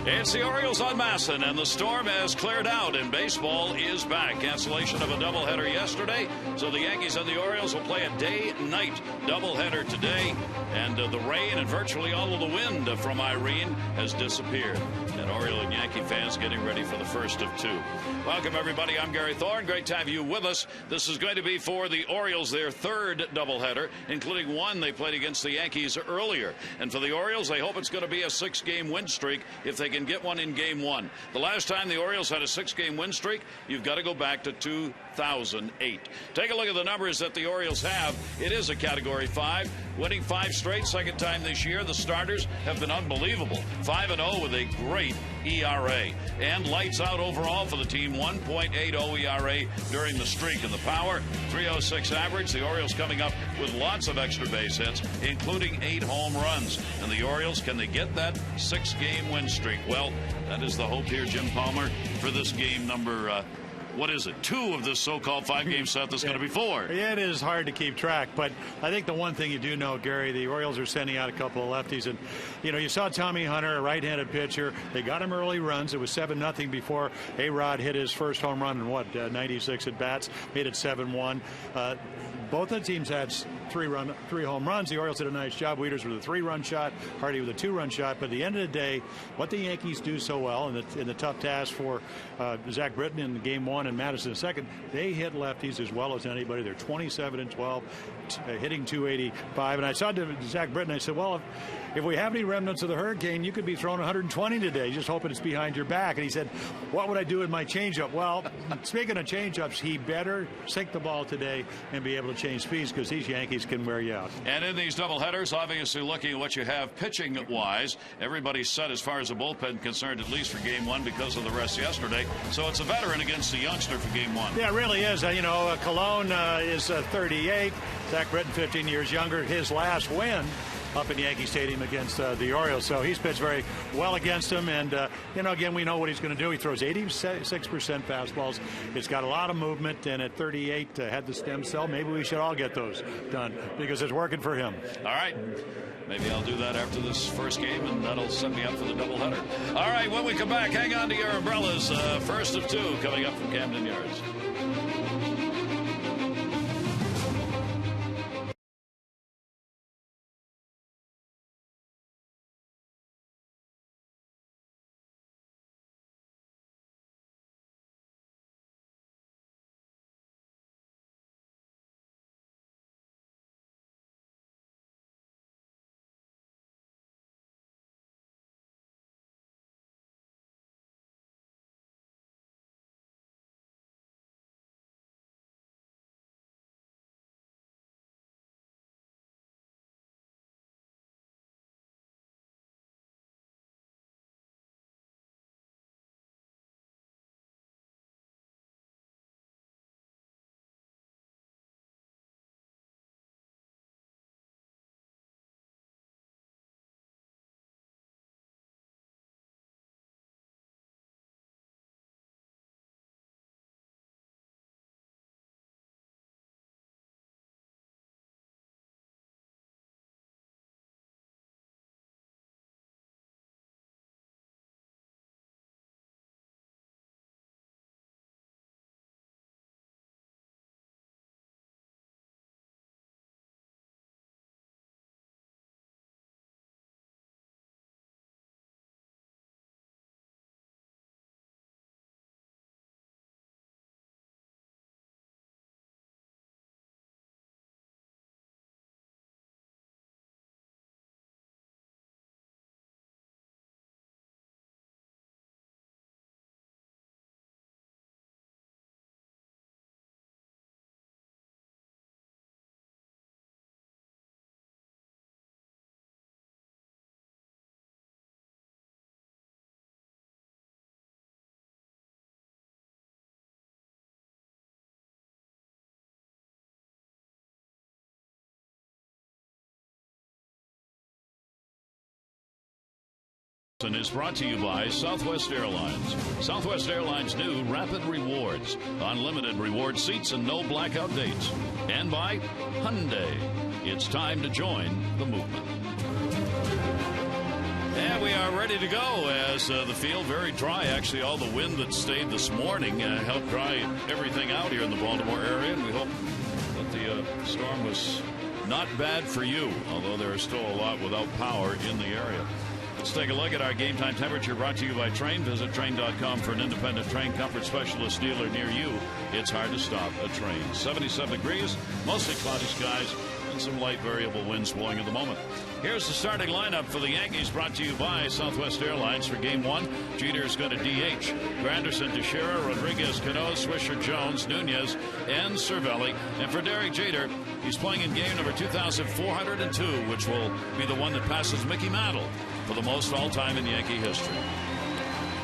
It's the Orioles on Masson, and the storm has cleared out, and baseball is back. Cancellation of a doubleheader yesterday, so the Yankees and the Orioles will play a day-night doubleheader today. And the rain and virtually all of the wind from Irene has disappeared. And Oriole and Yankee fans getting ready for the first of two. Welcome, everybody. I'm Gary Thorne. Great to have you with us. This is going to be for the Orioles, their third doubleheader, including one they played against the Yankees earlier. And for the Orioles, they hope it's going to be a 6-game win streak if they can get one in Game 1. The last time the Orioles had a 6-game win streak, you've got to go back to 2008. Take a look at the numbers that the Orioles have. It is a Category 5, winning 5 straight, second time this year. The starters have been unbelievable. 5-0 with a great ERA. And lights out overall for the team, 1.80 ERA during the streak. And the power, 306 average. The Orioles coming up with lots of extra base hits, including 8 home runs. And the Orioles, can they get that 6-game win streak? Well, that is the hope here, Jim Palmer, for this game number what is it, 2 of this so-called 5-game set that's going to be 4. Yeah, it is hard to keep track, but I think the one thing you do know, Gary, the Orioles are sending out a couple of lefties, and you saw Tommy Hunter, a right-handed pitcher. They got him early runs. It was 7-0 before A-Rod hit his first home run in 96 at bats, made it 7-1. Both the teams had 3 home runs. The Orioles did a nice job. Wieters with a 3-run shot, Hardy with a 2-run shot. But at the end of the day, what the Yankees do so well, in the tough task for Zach Britton in Game 1 and Madison in second, they hit lefties as well as anybody. They're 27-12, hitting 285. And I saw to Zach Britton, I said, well, if we have any remnants of the hurricane, you could be throwing 120 today, just hoping it's behind your back. And he said, what would I do with my changeup? Well, speaking of changeups, he better sink the ball today and be able to change speeds, because these Yankees can wear you out. And in these doubleheaders, obviously looking at what you have pitching-wise, everybody's set as far as the bullpen concerned, at least for Game 1 because of the rest yesterday. So it's a veteran against a youngster for Game 1. Yeah, it really is. Cologne is 38. Zach Britton, 15 years younger. His last win up in Yankee Stadium against the Orioles. So he's pitched very well against him. And, again, we know what he's going to do. He throws 86% fastballs. It's got a lot of movement. And at 38, had the stem cell. Maybe we should all get those done because it's working for him. All right. Maybe I'll do that after this first game, and that'll set me up for the doubleheader. All right, when we come back, hang on to your umbrellas. First of 2 coming up from Camden Yards. And is brought to you by Southwest Airlines. Southwest Airlines' new Rapid Rewards. Unlimited reward seats and no blackout dates. And by Hyundai. It's time to join the movement. And we are ready to go as the field very dry. Actually, all the wind that stayed this morning helped dry everything out here in the Baltimore area. And we hope that the storm was not bad for you, although there is still a lot without power in the area. Let's take a look at our game time temperature brought to you by Train. Visit Train.com for an independent Train comfort specialist dealer near you. It's hard to stop a Train. 77 degrees, mostly cloudy skies, and some light variable winds blowing at the moment. Here's the starting lineup for the Yankees, brought to you by Southwest Airlines for Game 1. Jeter is going to DH. Granderson, Teixeira, Rodriguez, Cano, Swisher, Jones, Nunez, and Cervelli. And for Derek Jeter, he's playing in game number 2,402, which will be the one that passes Mickey Mantle for the most all-time in Yankee history.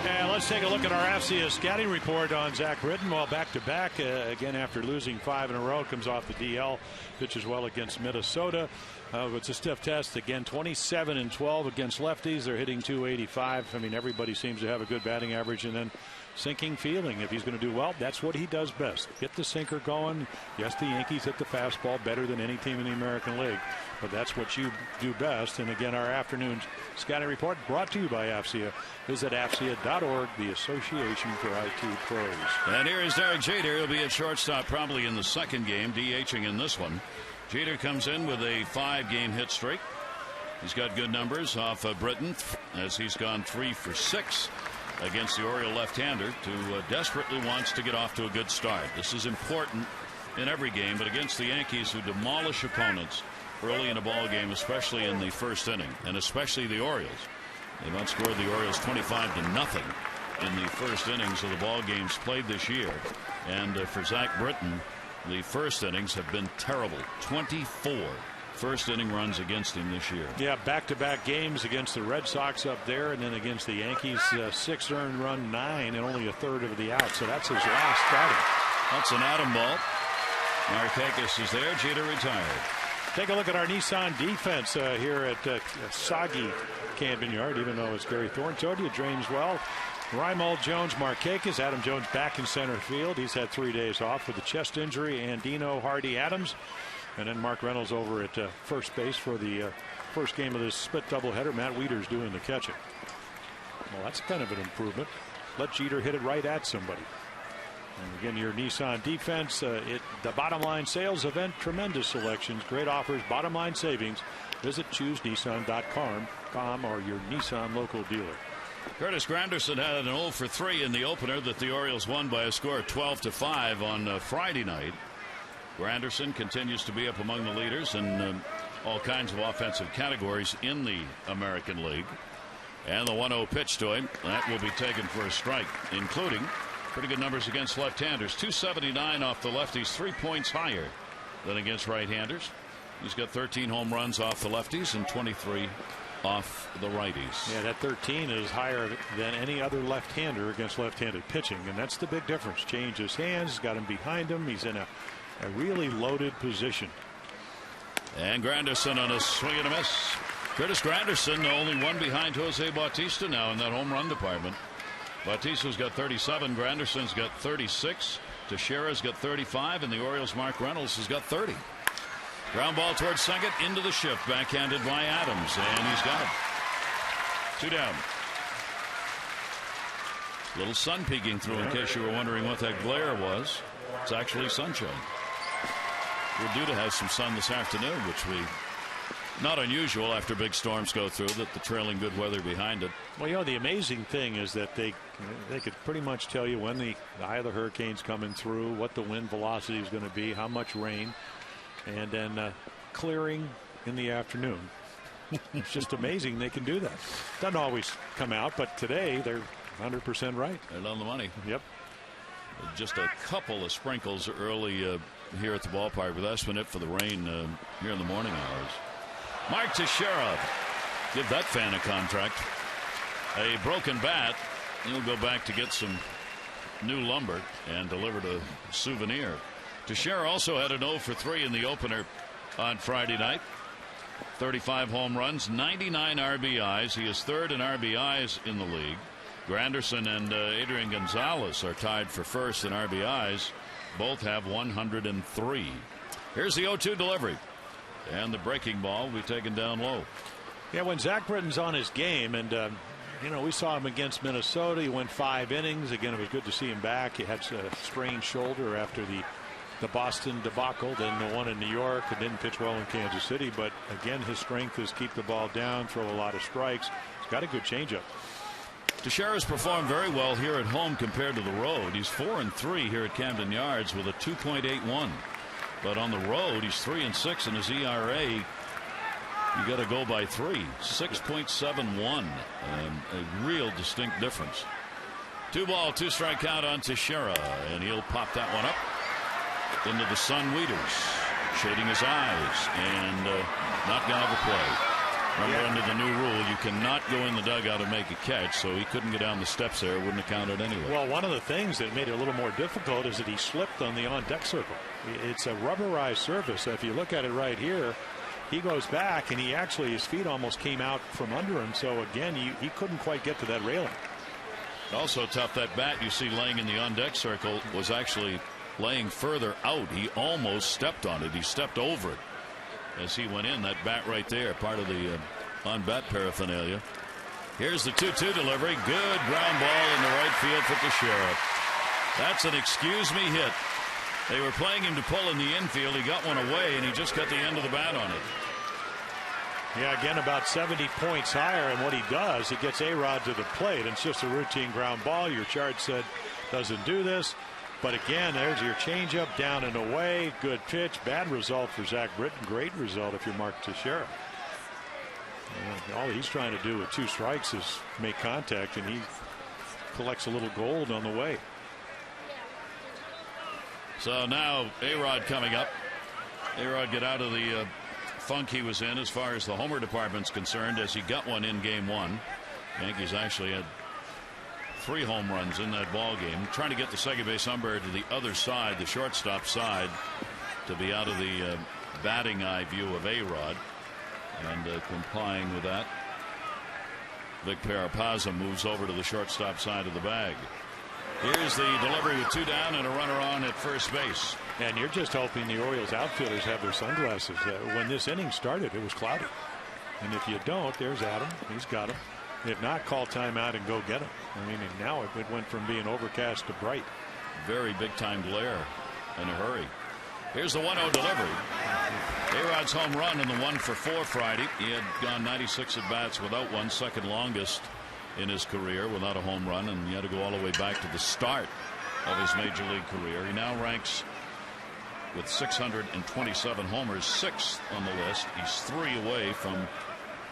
And let's take a look at our AFCIA scouting report on Zach Britton. Well, back-to-back, again after losing 5 in a row, comes off the DL, pitches well against Minnesota. It's a stiff test. Again, 27-12 against lefties. They're hitting .285. I mean, everybody seems to have a good batting average, and then sinking feeling. If he's going to do well, that's what he does best. Get the sinker going. Yes, the Yankees hit the fastball better than any team in the American League, but that's what you do best. And again, our afternoon scouting report brought to you by AFCIA. Visit AFCIA.org, the Association for IT Pros. And here is Derek Jeter. He'll be at shortstop probably in the second game, DHing in this one. Jeter comes in with a 5-game hit streak. He's got good numbers off of Britton, as he's gone 3 for 6 against the Oriole left-hander, who desperately wants to get off to a good start. This is important in every game, but against the Yankees, who demolish opponents early in a ball game, especially in the first inning, and especially the Orioles. They've outscored the Orioles 25-0 in the first innings of the ball games played this year. And for Zach Britton, the first innings have been terrible. 24 first inning runs against him this year. Yeah, back-to-back games against the Red Sox up there, and then against the Yankees, 6 earned run, 9, and only a third of the out. So that's his last outing. That's an atom ball. Markakis is there. Jeter retired. Take a look at our Nissan defense here at soggy Camden Yard, even though it's Gary Thorne. Told you it drains well. Reimold, Jones, Markakis. Adam Jones back in center field. He's had 3 days off with a chest injury. Andino, Hardy, Adams. And then Mark Reynolds over at first base for the first game of this split doubleheader. Matt Wieters doing the catching. Well, that's kind of an improvement. Let Jeter hit it right at somebody. And again, your Nissan defense, the bottom line sales event, tremendous selections, great offers, bottom line savings. Visit ChooseNissan.com or your Nissan local dealer. Curtis Granderson had an 0 for 3 in the opener that the Orioles won by a score of 12-5 on Friday night. Granderson continues to be up among the leaders in all kinds of offensive categories in the American League. And the 1-0 pitch to him, that will be taken for a strike, including pretty good numbers against left-handers. 279 off the lefties, 3 points higher than against right-handers. He's got 13 home runs off the lefties and 23 off the righties. Yeah, that 13 is higher than any other left-hander against left-handed pitching, and that's the big difference. Changed his hands, got him behind him. He's in a really loaded position. And Granderson on a swing and a miss. Curtis Granderson, the only one behind Jose Bautista now in that home run department. Bautista's got 37, Granderson's got 36, Teixeira's got 35, and the Orioles' Mark Reynolds has got 30. Ground ball towards second, into the shift, backhanded by Adams, and he's got it. 2 down. Little sun peeking through, in case you were wondering what that glare was. It's actually sunshine. We're due to have some sun this afternoon, which not unusual after big storms go through, that the trailing good weather behind it. Well, you know, the amazing thing is that they could pretty much tell you when the eye of the hurricane's coming through, what the wind velocity is going to be, how much rain, and then clearing in the afternoon. It's just amazing they can do that. Doesn't always come out, but today they're 100% right. They're on the money. Yep. Just a couple of sprinkles early here at the ballpark, but that's been it for the rain here in the morning hours. Mark Teixeira, give that fan a contract. A broken bat. He'll go back to get some new lumber and delivered a souvenir. Teixeira also had an 0 for 3 in the opener on Friday night. 35 home runs, 99 RBIs. He is third in RBIs in the league. Granderson and Adrian Gonzalez are tied for first in RBIs. Both have 103. Here's the 0-2 delivery. And the breaking ball will be taken down low. Yeah, when Zach Britton's on his game, and you know, we saw him against Minnesota. He went 5 innings. Again, it was good to see him back. He had a strained shoulder after the Boston debacle, then the one in New York, and didn't pitch well in Kansas City. But again, his strength is keep the ball down, throw a lot of strikes. He's got a good changeup. Teixeira's performed very well here at home compared to the road. He's 4-3 here at Camden Yards with a 2.81. But on the road, he's 3-6 in his ERA. You got to go by 3. 6.71. A real distinct difference. 2-ball, 2-strike count on Teixeira, and he'll pop that one up into the Sun Weeders, shading his eyes and not going to have a play. Remember, under the new rule, you cannot go in the dugout and make a catch, so he couldn't get down the steps there. It wouldn't have counted anyway. Well, one of the things that made it a little more difficult is that he slipped on the on-deck circle. It's a rubberized surface. If you look at it right here, he goes back, and he actually, his feet almost came out from under him. So, again, he couldn't quite get to that railing. Also tough, that bat you see laying in the on-deck circle was actually laying further out. He almost stepped on it. He stepped over it as he went in. That bat right there, part of the on-bat paraphernalia. Here's the 2-2 delivery. Good ground ball in the right field for Teixeira. That's an excuse me hit. They were playing him to pull in the infield. He got one away, and he just got the end of the bat on it. Yeah, again, about 70 points higher, and what he does, he gets A-Rod to the plate, and it's just a routine ground ball. Your chart said doesn't do this. But again, there's your changeup, down and away. Good pitch. Bad result for Zach Britton. Great result if you're Mark Teixeira. All he's trying to do with 2 strikes is make contact, and he collects a little gold on the way. So now A-Rod coming up. A-Rod get out of the funk he was in as far as the homer department's concerned, as he got one in game 1. Yankees actually had 3 home runs in that ball game. Trying to get the second base umpire to the other side, the shortstop side, to be out of the batting eye view of A-Rod, and complying with that. Vic Parapazza moves over to the shortstop side of the bag. Here's the delivery with 2 down and a runner on at first base. And you're just hoping the Orioles outfielders have their sunglasses. When this inning started, it was cloudy, and if you don't, there's Adam. He's got him. If not, call timeout and go get him. I mean, and now it went from being overcast to bright. Very big time glare in a hurry. Here's the 1-0 delivery. A-Rod's home run in the 1-for-4 Friday. He had gone 96 at bats without one, second longest in his career without a home run, and he had to go all the way back to the start of his major league career. He now ranks with 627 homers, 6th on the list. He's 3 away from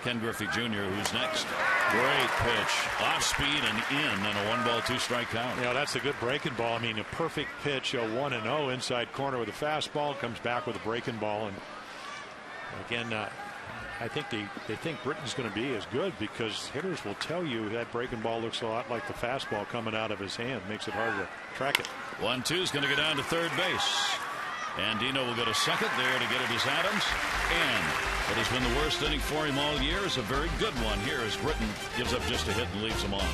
Ken Griffey Jr., who's next. Great pitch, off speed and in, and a 1-ball 2-strike count. Yeah, that's a good breaking ball. I mean, a perfect pitch, a 1-0 inside corner with a fastball, comes back with a breaking ball, and again, I think they think Britton's going to be as good, because hitters will tell you that breaking ball looks a lot like the fastball coming out of his hand. Makes it hard to track it. 1-2 is going to go down to third base. And Dino will go to second. There to get it is Adams. And what has been the worst inning for him all year is a very good one here as Britton gives up just a hit and leaves him on.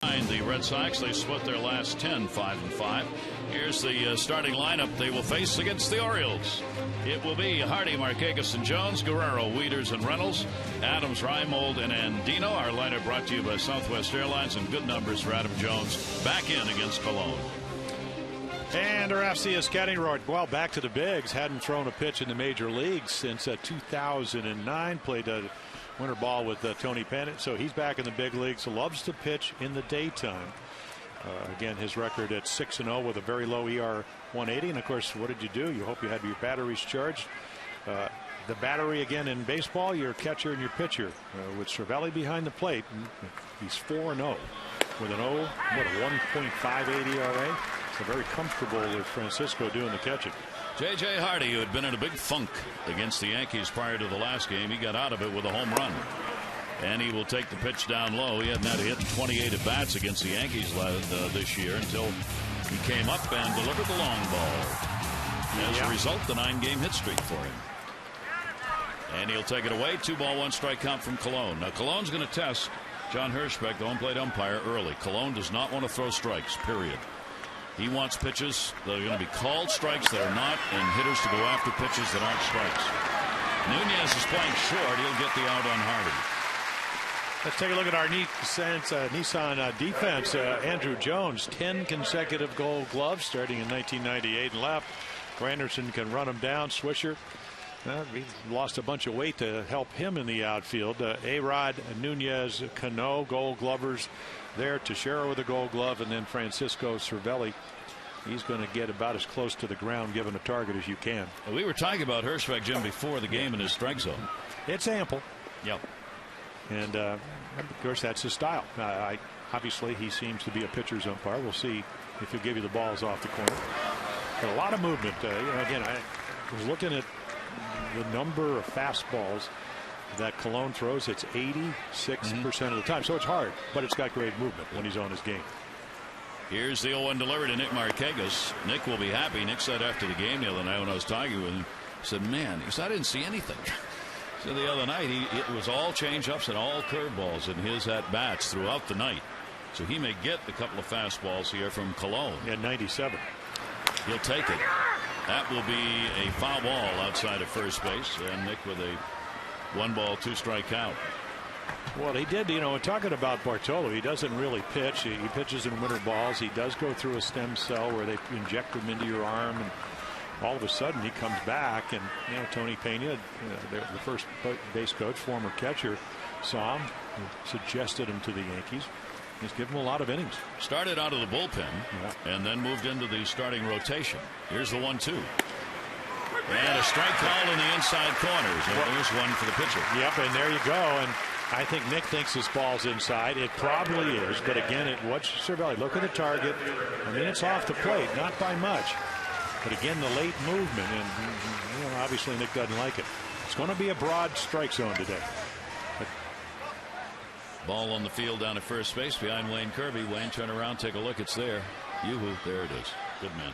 The Red Sox, they split their last 10, 5-5. Here's the starting lineup they will face against the Orioles. It will be Hardy, Markakis, and Jones, Guerrero, Wieters, and Reynolds, Adams, Reimold, and Andino. Our lineup brought to you by Southwest Airlines, and good numbers for Adam Jones back in against Cologne. And our FCS scouting report. Well, back to the bigs. Hadn't thrown a pitch in the major leagues since 2009. Played winter ball with Tony Pennant, so he's back in the big leagues. Loves to pitch in the daytime. Again, his record at 6-0 with a very low ER 180. And of course, what did you do? You hope you had your batteries charged. The battery again in baseball, your catcher and your pitcher. With Cervelli behind the plate, he's 4-0 with an 1.58 ERA. So very comfortable with Francisco doing the catching. J.J. Hardy, who had been in a big funk against the Yankees prior to the last game, he got out of it with a home run. And he will take the pitch down low. He hadn't had a hit in 28 at-bats against the Yankees this year until he came up and delivered the long ball. As a result, the 9-game hit streak for him. And he'll take it away. 2-1 strike count from Cologne. Now, Cologne's going to test John Hirschbeck, the home plate umpire, early. Cologne does not want to throw strikes, period. He wants pitches that are going to be called strikes that are not, and hitters to go after pitches that aren't strikes. Nunez is playing short. He'll get the out on Hardy. Let's take a look at our Nissan defense. Andrew Jones, 10 consecutive Gold Gloves starting in 1998 and left. Granderson can run him down. Swisher, he lost a bunch of weight to help him in the outfield. A-Rod, Nunez, Cano, Gold Glovers there. Teixeira with a Gold Glove, and then Francisco Cervelli. He's going to get about as close to the ground given a target as you can. We were talking about Hirschbeck, Jim, before the game in his strike zone. It's ample. Yep. And of course, that's his style. Obviously, he seems to be a pitcher's umpire. We'll see if he'll give you the balls off the corner. But a lot of movement. Again, I was looking at the number of fastballs that Cologne throws. It's 86% of the time. So it's hard, but it's got great movement when he's on his game. Here's the 0-1 delivered to Nick Markakis. Nick will be happy. Nick said after the game the other night when I was talking with him, he said, man, I didn't see anything. So the other night, it was all changeups and all curveballs in his at-bats throughout the night. So he may get a couple of fastballs here from Cologne. At 97. He'll take it. That will be a foul ball outside of first base. And Nick with a 1-ball, 2-strike count. Well, he did, talking about Bartolo, he doesn't really pitch. He pitches in winter balls. He does go through a stem cell where they inject him into your arm, and all of a sudden he comes back. And Tony Pena, the first base coach, former catcher, saw him, suggested him to the Yankees. He's given him a lot of innings. Started out of the bullpen and then moved into the starting rotation. Here's the 1-2. And a strike call in the inside corners. And there's one for the pitcher. Yep, and there you go. And I think Nick thinks this ball's inside. It probably is. But again, watch Cervelli. Look at the target. I mean, it's off the plate, not by much. But again, the late movement. And obviously Nick doesn't like it. It's going to be a broad strike zone today. Ball on the field down at first base behind Wayne Kirby. Wayne, turn around, take a look. It's there. Yoo-hoo. There it is. Good man.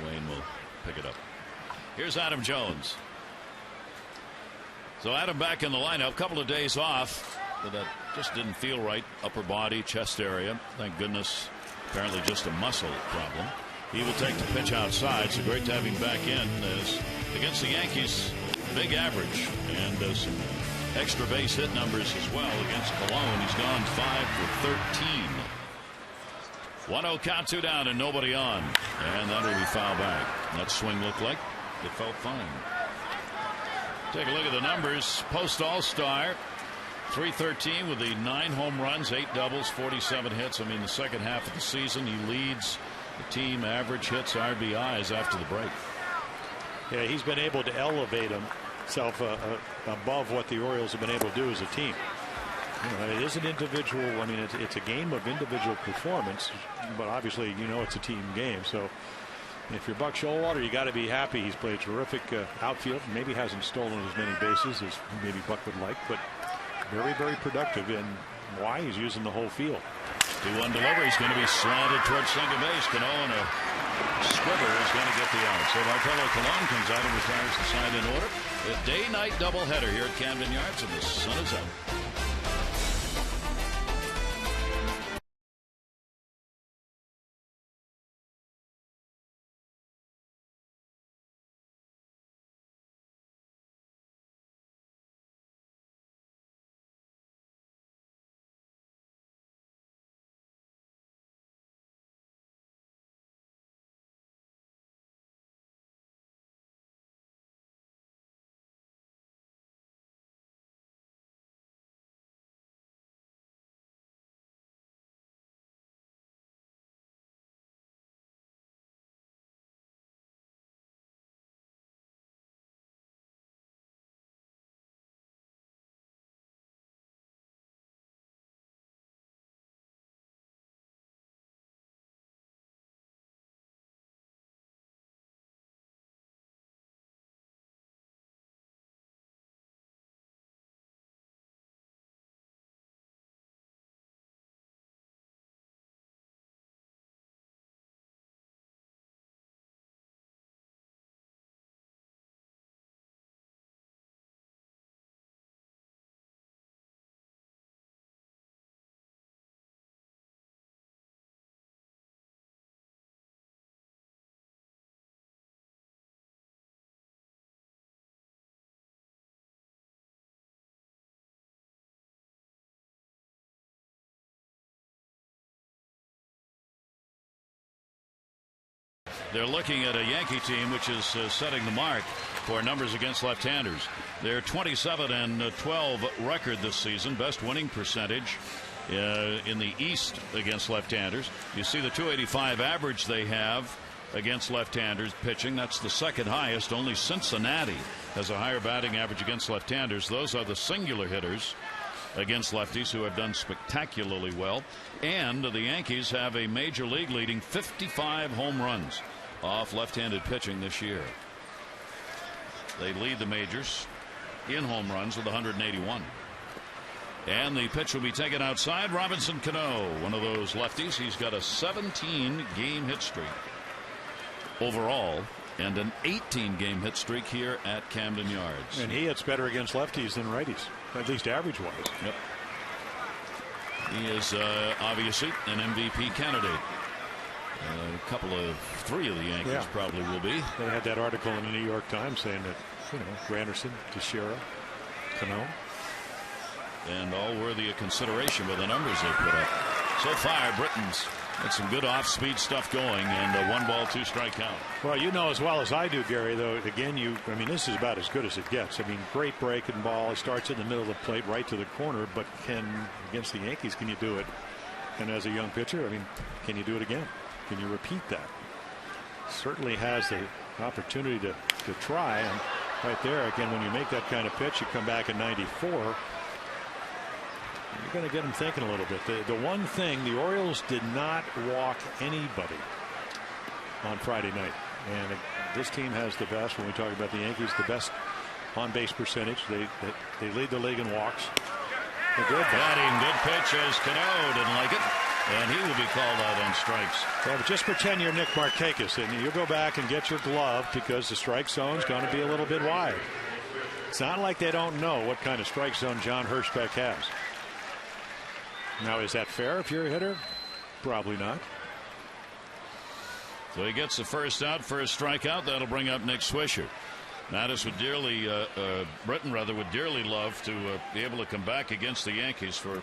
Wayne will pick it up. Here's Adam Jones. So Adam back in the lineup. Couple of days off. But that just didn't feel right. Upper body, chest area. Thank goodness. Apparently just a muscle problem. He will take the pitch outside. So great to have him back in. Against the Yankees, big average. And some extra base hit numbers as well against Cologne. He's gone 5 for 13. 1-0 count, 2 down, and nobody on. And that will be foul back. That swing looked like it felt fine. Take a look at the numbers. Post All-Star, 313 with the 9 home runs, 8 doubles, 47 hits. I mean, the second half of the season, he leads the team average hits, RBIs after the break. Yeah, he's been able to elevate himself above what the Orioles have been able to do as a team. It is an individual. I mean, it's a game of individual performance, but obviously, it's a team game. So if you're Buck Showalter, you got to be happy. He's played a terrific outfield. Maybe hasn't stolen as many bases as maybe Buck would like, but very, very productive. And why he's using the whole field. 2-1 delivery. He's going to be slanted towards second base. Cano and a squibber is going to get the out. So Bartolo Colon comes out and retires the side in order. A day-night doubleheader here at Camden Yards, and the sun is out. they're looking at a Yankee team which is setting the mark for numbers against left-handers. Their 27-12 record this season, best winning percentage in the East against left-handers. You see the .285 average they have against left-handers pitching. That's the second highest. Only Cincinnati has a higher batting average against left-handers. Those are the singular hitters against lefties who have done spectacularly well. And the Yankees have a major league leading 55 home runs off left-handed pitching this year. They lead the majors in home runs with 181. And the pitch will be taken outside. Robinson Cano, one of those lefties. He's got a 17-game hit streak overall and an 18-game hit streak here at Camden Yards. And he hits better against lefties than righties, at least average-wise. Yep. He is obviously an MVP candidate. Three of the Yankees probably will be. They had that article in the New York Times saying that, Granderson, Teixeira, Cano. And all worthy of consideration with the numbers they put up. So far, Britain's got some good off-speed stuff going, and a 1-ball, 2-strike count. Well, you know as well as I do, Gary, though, again, this is about as good as it gets. Great breaking ball. It starts in the middle of the plate right to the corner, but against the Yankees, can you do it? And as a young pitcher, can you do it again? Can you repeat that? Certainly has the opportunity to try. And right there, again, when you make that kind of pitch, you come back in 94. You're going to get them thinking a little bit. The one thing, the Orioles did not walk anybody on Friday night. And this team has the best, when we talk about the Yankees, the best on-base percentage. They lead the league in walks. They're good. Batting, good pitch as Cano didn't like it. And he will be called out on strikes. Yeah, but just pretend you're Nick Markakis and you go back and get your glove because the strike zone's going to be a little bit wide. It's not like they don't know what kind of strike zone John Hirschbeck has. Now, is that fair if you're a hitter? Probably not. So he gets the first out, first strikeout. That'll bring up Nick Swisher. Mattis would dearly, Britton rather, would dearly love to be able to come back against the Yankees for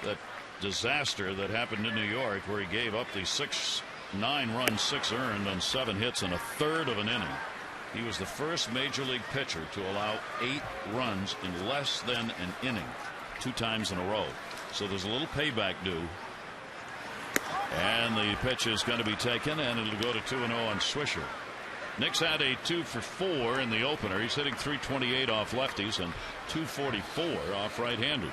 that disaster that happened in New York, where he gave up the 9 runs, 6 earned on 7 hits in a third of an inning. He was the first major league pitcher to allow 8 runs in less than an inning 2 times in a row. So there's a little payback due. And the pitch is going to be taken, and it'll go to 2-0 on Swisher. Nick's had a 2 for 4 in the opener. He's hitting .328 off lefties and .244 off right-handers.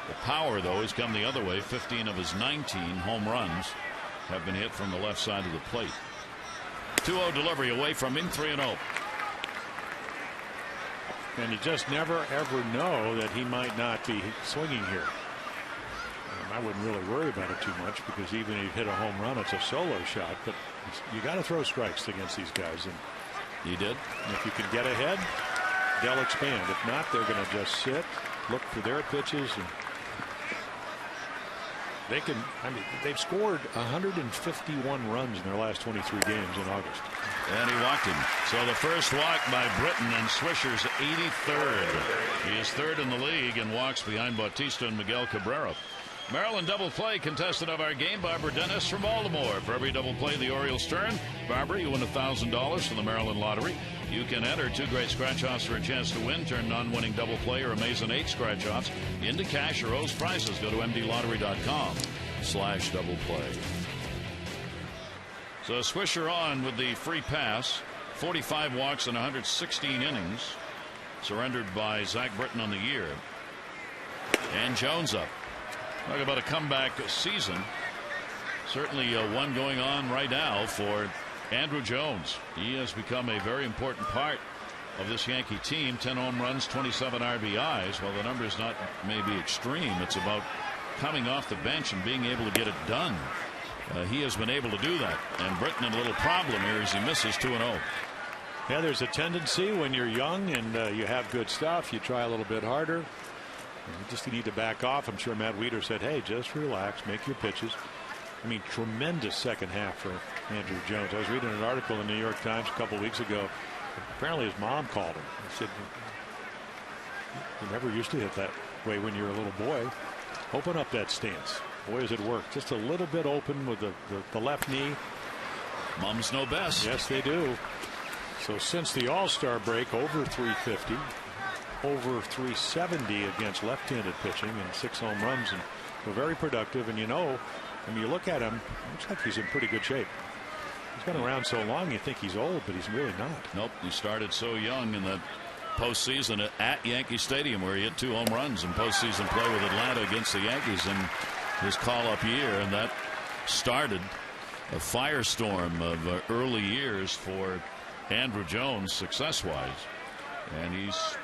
The power, though, has come the other way. 15 of his 19 home runs have been hit from the left side of the plate. 2-0 delivery away from him, 3-0. And you just never, ever know that he might not be swinging here. I wouldn't really worry about it too much, because even if you hit a home run, it's a solo shot. But you got to throw strikes against these guys. And he did. If you can get ahead, they'll expand. If not, they're going to just sit, look for their pitches, and they can. They've scored 151 runs in their last 23 games in August. And he walked him. So the first walk by Britton, and Swisher's 83rd. He is 3rd in the league in walks behind Bautista and Miguel Cabrera. Maryland double play contestant of our game, Barbara Dennis from Baltimore. For every double play the Orioles turn, Barbara, you win $1,000 from the Maryland Lottery. You can enter 2 great scratch-offs for a chance to win. Turn non-winning double play or amazing 8 scratch-offs into cash or O's prizes. Go to mdlottery.com/double play. So Swisher on with the free pass. 45 walks in 116 innings. Surrendered by Zach Britton on the year. And Jones up. Talk about a comeback season. Certainly one going on right now for Andrew Jones. He has become a very important part of this Yankee team. 10 home runs, 27 RBIs. While the numbers not maybe extreme, it's about coming off the bench and being able to get it done. He has been able to do that. And Britton in a little problem here as he misses 2-0. Yeah, there's a tendency when you're young and you have good stuff, you try a little bit harder. You just need to back off. I'm sure Matt Weeder said, hey, just relax, make your pitches. Tremendous second half for Andrew Jones. I was reading an article in the New York Times a couple weeks ago. Apparently his mom called him. He said, you never used to hit that way when you were a little boy. Open up that stance. Boy, does it work. Just a little bit open with the left knee. Mums know best. Yes, they do. So since the All-Star break, over 350, over 370 against left-handed pitching, and 6 home runs, and were very productive. And when you look at him, looks like he's in pretty good shape. He's been around so long, you think he's old, but he's really not. Nope, he started so young in the postseason at Yankee Stadium, where he hit 2 home runs in postseason play with Atlanta against the Yankees in his call-up year, and that started a firestorm of early years for Andrew Jones success-wise, and he's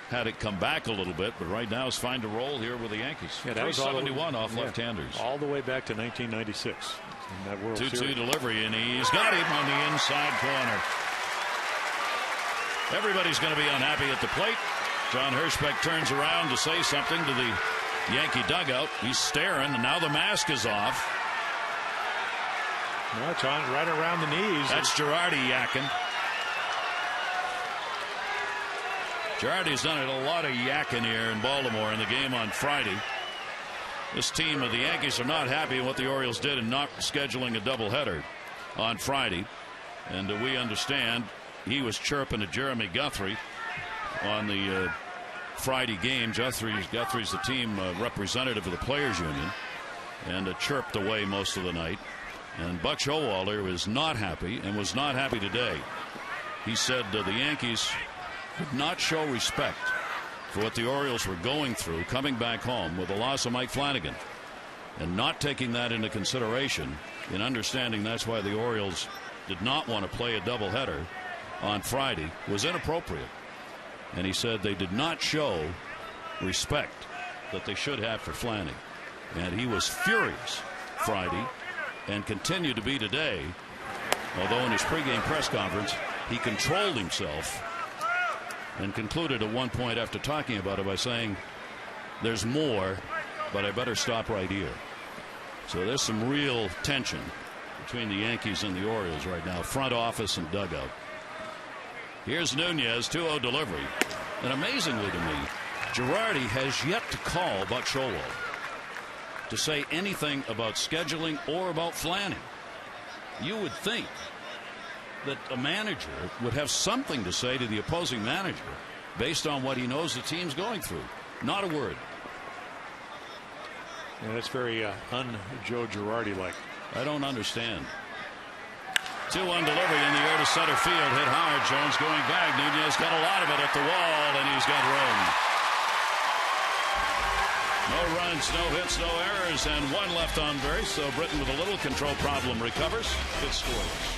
had it come back a little bit, but right now he's finding a role here with the Yankees. Yeah, that was 371 off left-handers. All the way back to 1996. In that World 2-2 Series. delivery, and he's got him on the inside corner. Everybody's going to be unhappy at the plate. John Hirschbeck turns around to say something to the Yankee dugout. He's staring, and now the mask is off. No, it's on right around the knees. That's Girardi yakking. Girardi's done a lot of yakking here in Baltimore in the game on Friday. This team of the Yankees are not happy with what the Orioles did in not scheduling a doubleheader on Friday. And we understand he was chirping at Jeremy Guthrie on the Friday game. Guthrie's the team representative of the Players Union, and chirped away most of the night. And Buck Showalter was not happy, and was not happy today. He said the Yankees did not show respect for what the Orioles were going through coming back home with the loss of Mike Flanagan, and not taking that into consideration in understanding that's why the Orioles did not want to play a doubleheader on Friday was inappropriate. And he said they did not show respect that they should have for Flanny, and he was furious Friday and continued to be today, although in his pregame press conference he controlled himself and concluded at one point after talking about it by saying, there's more, but I better stop right here. So there's some real tension between the Yankees and the Orioles right now, front office and dugout. Here's Nunez, 2-0 delivery. And amazingly to me, Girardi has yet to call Buck Showalter to say anything about scheduling or about Flanning. You would think that a manager would have something to say to the opposing manager based on what he knows the team's going through. Not a word. And that's very un-Joe Girardi-like. I don't understand. 2-1 delivery in the air to center field. Hit hard. Jones going back. Nunez got a lot of it at the wall, and he's got room. No runs, no hits, no errors, and 1 left on base. So Britton with a little control problem recovers. Good scoreless.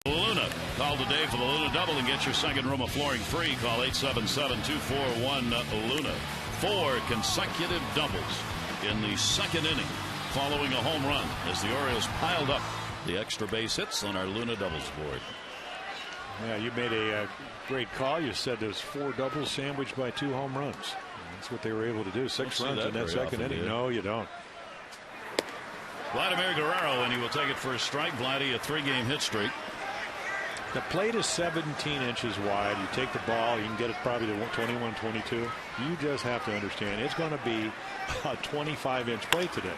Luna. Call today for the Luna double and get your second room of flooring free. Call 877-241-LUNA. 4 consecutive doubles in the second inning following a home run as the Orioles piled up the extra base hits on our Luna doubles board. Yeah, you made a great call. You said there's 4 doubles sandwiched by 2 home runs. That's what they were able to do. 6 runs in that second inning. No, you don't. Vladimir Guerrero, and he will take it for a strike. Vladdy, a 3-game hit streak. The plate is 17 inches wide. You take the ball, you can get it probably to 21, 22. You just have to understand it's going to be a 25-inch plate today.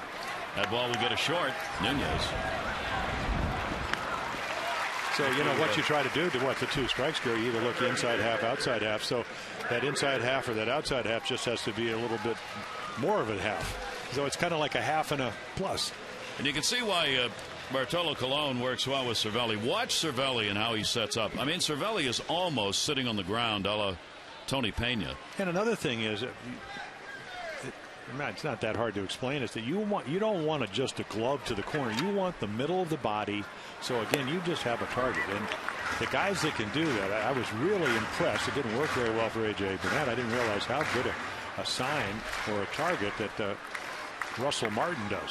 That ball will get a short. Nunez. So, you know, what you try to do to the 2 strikes, Gary, you either look inside half, outside half. So that inside half or that outside half just has to be a little bit more of a half. So it's kind of like a half and a plus. And you can see why Bartolo Colon works well with Cervelli. Watch Cervelli and how he sets up. I mean, Cervelli is almost sitting on the ground a la Tony Pena. And another thing is, it's not that hard to explain, is that you don't want just a glove to the corner. You want the middle of the body. So again, you just have a target. And the guys that can do that, I was really impressed. It didn't work very well for A.J. Burnett. I didn't realize how good a sign or a target that Russell Martin does.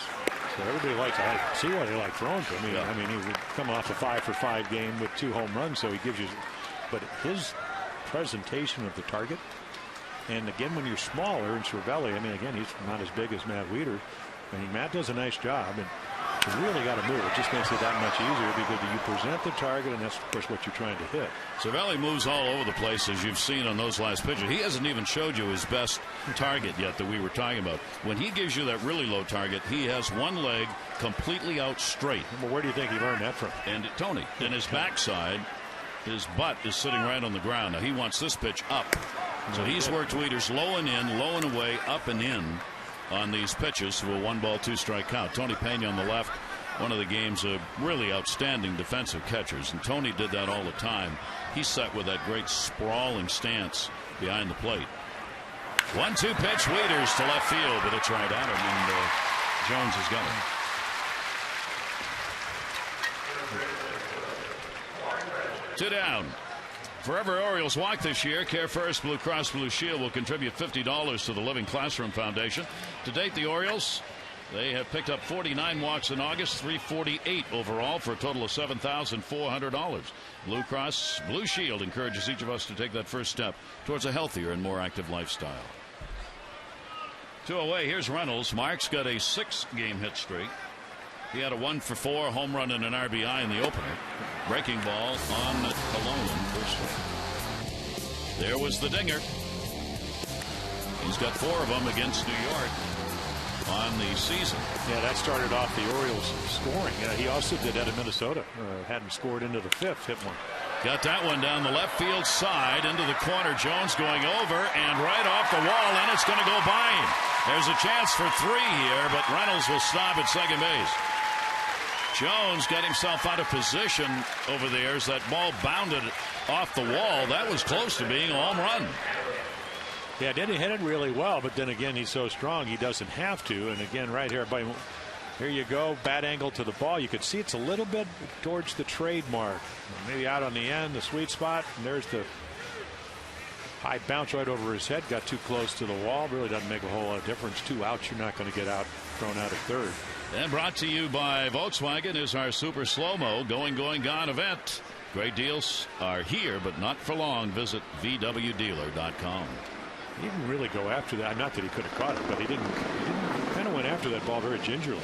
So everybody likes. I see why they like throwing to him. I mean, he was coming off a 5-for-5 game with 2 home runs, so he gives you. But his presentation of the target, and again, when you're smaller in Cervelli, I mean, again, he's not as big as Matt Wieters. I mean, Matt does a nice job, and you really got to move. It just makes it that much easier because you present the target, and that's, of course, what you're trying to hit. Cervelli moves all over the place, as you've seen on those last pitches. He hasn't even showed you his best target yet that we were talking about. When he gives you that really low target, he has one leg completely out straight. Well, where do you think he learned that from? And Tony, and his backside, his butt is sitting right on the ground. Now, he wants this pitch up. So he's worked Wieters low and in, low and away, up and in on these pitches to a 1-ball, 2-strike count. Tony Pena on the left, one of the game's really outstanding defensive catchers, and Tony did that all the time. He sat with that great sprawling stance behind the plate. 1-2 pitch, Wieters to left field, but it's right at him, and Jones has got him. 2 down. For every Orioles walk this year, Care First Blue Cross Blue Shield will contribute $50 to the Living Classroom Foundation. To date, the Orioles, they have picked up 49 walks in August, 348 overall, for a total of $7,400. Blue Cross Blue Shield encourages each of us to take that first step towards a healthier and more active lifestyle. 2 away, here's Reynolds. Mark's got a 6-game hit streak. He had a 1-for-4 home run and an RBI in the opener. Breaking ball on Colon first swing. There was the dinger. He's got 4 of them against New York on the season. Yeah, that started off the Orioles scoring. He also did that in Minnesota. Hadn't scored into the 5th, hit one. Got that one down the left field side into the corner. Jones going over and right off the wall, and it's going to go by him. There's a chance for 3 here, but Reynolds will stop at second base. Jones got himself out of position over there as that ball bounded off the wall. That was close to being a home run. Yeah, didn't hit it really well, but then again, he's so strong he doesn't have to. And again, right here, here you go, bad angle to the ball. You could see it's a little bit towards the trademark, maybe out on the end, the sweet spot. And there's the high bounce right over his head. Got too close to the wall. Really doesn't make a whole lot of difference. 2 outs, you're not going to get thrown out at third. And brought to you by Volkswagen is our Super Slow-Mo Going, Gone event. Great deals are here, but not for long. Visit VWDealer.com. He didn't really go after that. Not that he could have caught it, but he didn't kind of went after that ball very gingerly.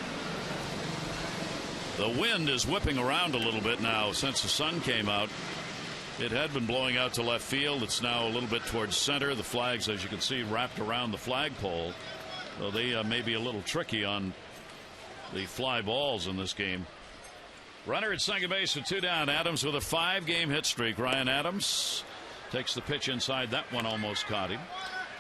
The wind is whipping around a little bit now since the sun came out. It had been blowing out to left field. It's now a little bit towards center. The flags, as you can see, wrapped around the flagpole. So they may be a little tricky on the fly balls in this game. Runner at second base with 2 down. Adams with a 5-game hit streak. Ryan Adams takes the pitch inside. That one almost caught him.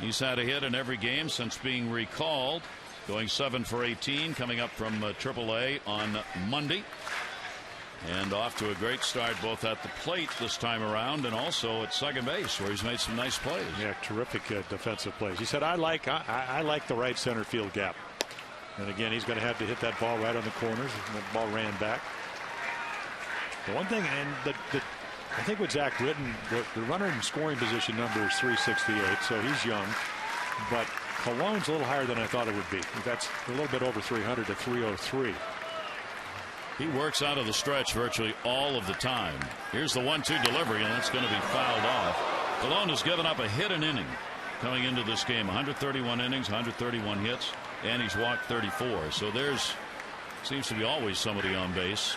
He's had a hit in every game since being recalled. Going 7 for 18, coming up from AAA on Monday. And off to a great start both at the plate this time around and also at second base, where he's made some nice plays. Yeah, terrific defensive plays. He said, I like the right center field gap. And again, he's going to have to hit that ball right on the corners. And that ball ran back. The one thing, and I think with Zach Britton, the runner in scoring position number is 368, so he's young. But Colon's a little higher than I thought it would be. That's a little bit over 300 to 303. He works out of the stretch virtually all of the time. Here's the 1-2 delivery, and that's going to be fouled off. Colon has given up a hit an inning. coming into this game. 131 innings, 131 hits, and he's walked 34. So there's seems to be always somebody on base,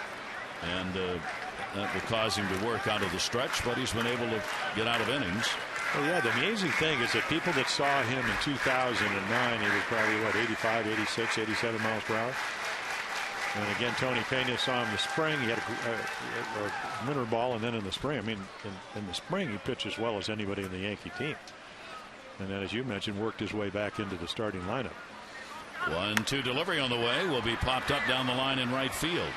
and that will cause him to work out of the stretch, but he's been able to get out of innings. Well, yeah, the amazing thing is that people that saw him in 2009, he was probably, what, 85, 86, 87 miles per hour. And again, Tony Pena saw him in the spring. He had a winter ball, and then in the spring, I mean, in the spring, he pitched as well as anybody in the Yankee team. And then, as you mentioned, worked his way back into the starting lineup. 1-2 delivery on the way, will be popped up down the line in right field.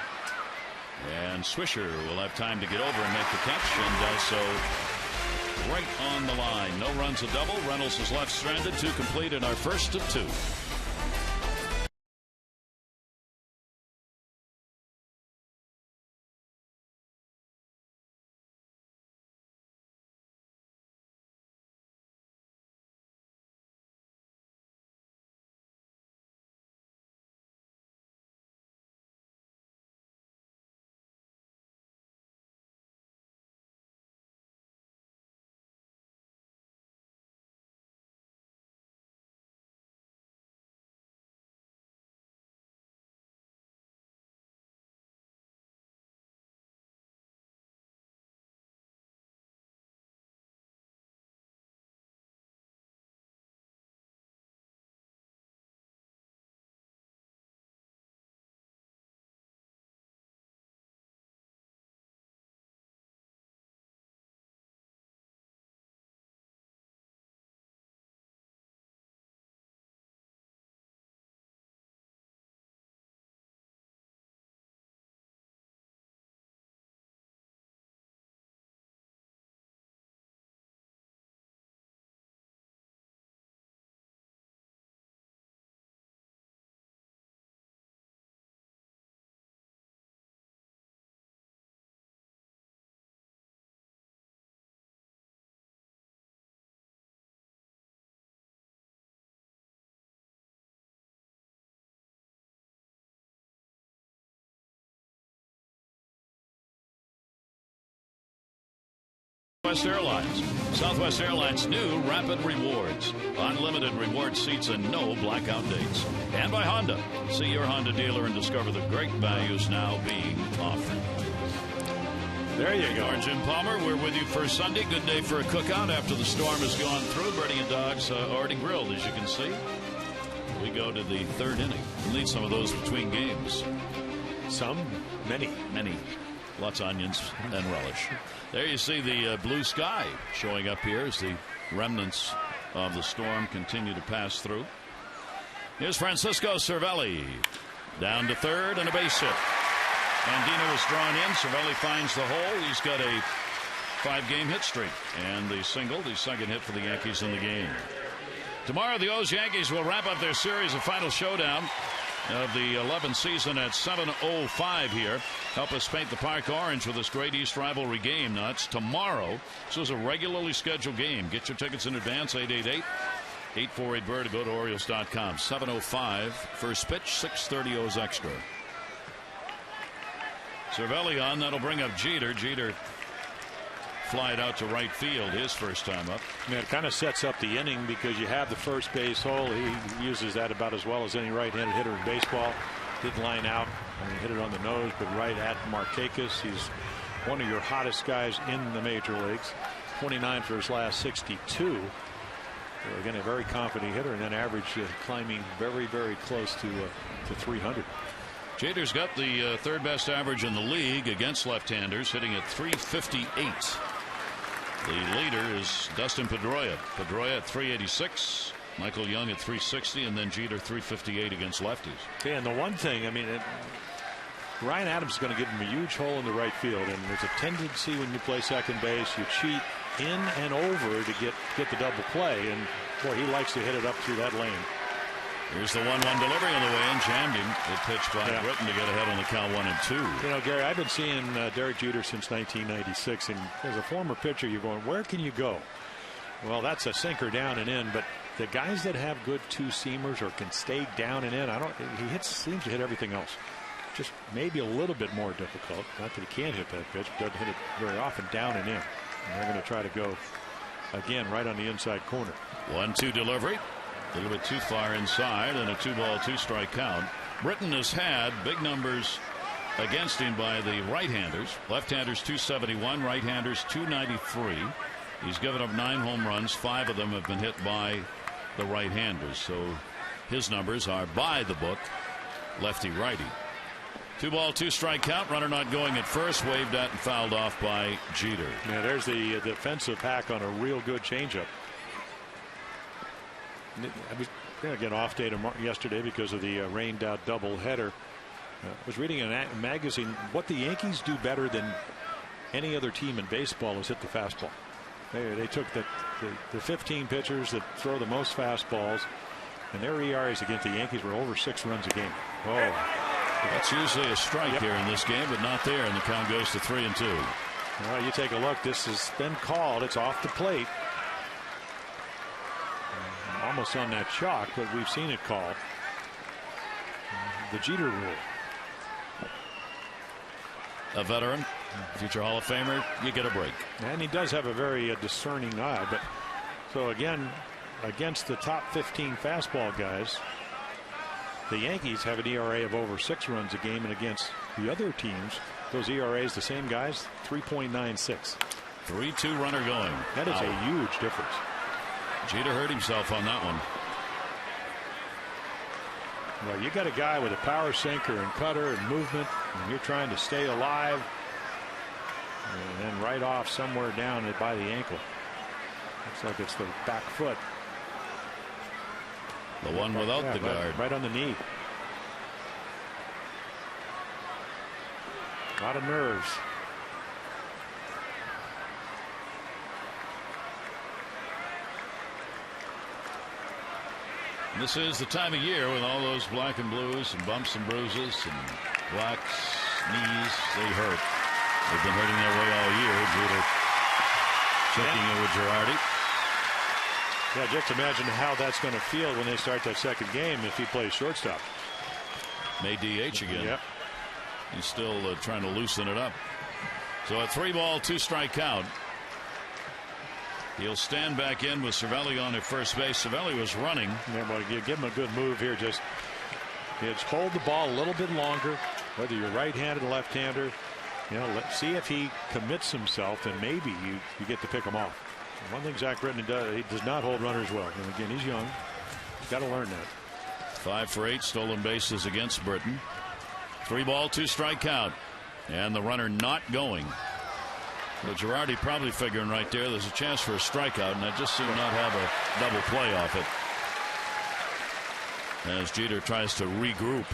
And Swisher will have time to get over and make the catch, and does so right on the line. No runs, a double. Reynolds is left stranded. 2 complete in our first of 2. Southwest Airlines new Rapid Rewards. Unlimited reward seats and no blackout dates. And by Honda. See your Honda dealer and discover the great values now being offered. There you go. Jim Palmer, we're with you for Sunday. Good day for a cookout after the storm has gone through. Bertie and Dogs already grilled, as you can see. We go to the 3rd inning. We'll need some of those between games. Many. Lots of onions and relish. There you see the blue sky showing up here as the remnants of the storm continue to pass through. Here's Francisco Cervelli down to 3rd and a base hit. Andino is drawn in. Cervelli finds the hole. He's got a 5-game hit streak and the single, the second hit for the Yankees in the game. Tomorrow the O's Yankees will wrap up their series of final showdown of the 11th season at 7:05 here. Help us paint the park orange with this Great East rivalry game. Now, it's tomorrow. This is a regularly scheduled game. Get your tickets in advance, 888-848-BIRD, to go to Orioles.com. 7:05 first pitch, 6:30 O's extra. Cervelli on. That'll bring up Jeter. Jeter fly it out to right field his first time up. Yeah, it kind of sets up the inning because you have the first base hole. He uses that about as well as any right-handed hitter in baseball. Didn't line out. I mean, hit it on the nose, but right at Markakis. He's one of your hottest guys in the major leagues. 29 for his last 62. So again, a very confident hitter, and then average climbing very, very close to 300. Jeter's got the 3rd best average in the league against left-handers, hitting at 358. The leader is Dustin Pedroia. Pedroia at 386. Michael Young at 360, and then Jeter 358 against lefties. Yeah, and the one thing, I mean, Ryan Adams is going to give him a huge hole in the right field, and there's a tendency when you play second base, you cheat in and over to get the double play, and boy, he likes to hit it up through that lane. Here's the 1-1 delivery on the way and jammed him. The pitch by Britton to get ahead on the count 1-2. You know, Gary, I've been seeing Derek Jeter since 1996, and as a former pitcher, you're going, where can you go? Well, that's a sinker down and in, but the guys that have good two-seamers or can stay down and in, seems to hit everything else. Just maybe a little bit more difficult. Not that he can't hit that pitch, but doesn't hit it very often down and in. And they're going to try to go again right on the inside corner. 1-2 delivery. A little bit too far inside, and a 2-ball 2-strike count. Britton has had big numbers against him by the right-handers. Left-handers 271, right-handers 293. He's given up 9 home runs. 5 of them have been hit by the right-handers. So his numbers are by the book, lefty-righty. 2-ball 2-strike count. Runner not going at first. Waved at and fouled off by Jeter. Yeah, there's the defensive hack on a real good changeup. I was again off day yesterday because of the rained out doubleheader. I was reading in a magazine what the Yankees do better than any other team in baseball is hit the fastball. They took the 15 pitchers that throw the most fastballs, and their ERAs against the Yankees were over 6 runs a game. Oh, that's usually a strike here in this game, but not there, and the count goes to 3-2. All right, you take a look. This has been called. It's off the plate. Almost on that chalk, but we've seen it called. The Jeter rule. A veteran, future Hall of Famer, you get a break. And he does have a very discerning eye. But so again, against the top 15 fastball guys, the Yankees have an ERA of over 6 runs a game, and against the other teams, those ERAs, the same guys, 3.96. 3-2 runner going. That is a huge difference. Jeter hurt himself on that one. Well, you got a guy with a power sinker and cutter and movement, and you're trying to stay alive, and then right off somewhere down by the ankle. Looks like it's the back foot. The one without the guard. Right on the knee. A lot of nerves. This is the time of year with all those black and blues and bumps and bruises and blacks, knees, they hurt. They've been hurting their way all year. Jeter checking in with Girardi. Yeah, just imagine how that's going to feel when they start that second game if he plays shortstop. May DH again. Yep. He's still trying to loosen it up. So a 3-ball 2-strike count. He'll stand back in with Cervelli on at first base. Cervelli was running. Yeah, well, you give him a good move here. Just hold the ball a little bit longer, whether you're right-handed or left-hander. You know, let's see if he commits himself, and maybe you get to pick him off. One thing Zach Britton does, he does not hold runners well. And again, he's young. He's got to learn that. 5 for 8 stolen bases against Britton. 3-ball 2-strike count, and the runner not going. Well, Girardi probably figuring right there's a chance for a strikeout, and I just do not have a double play off it. As Jeter tries to regroup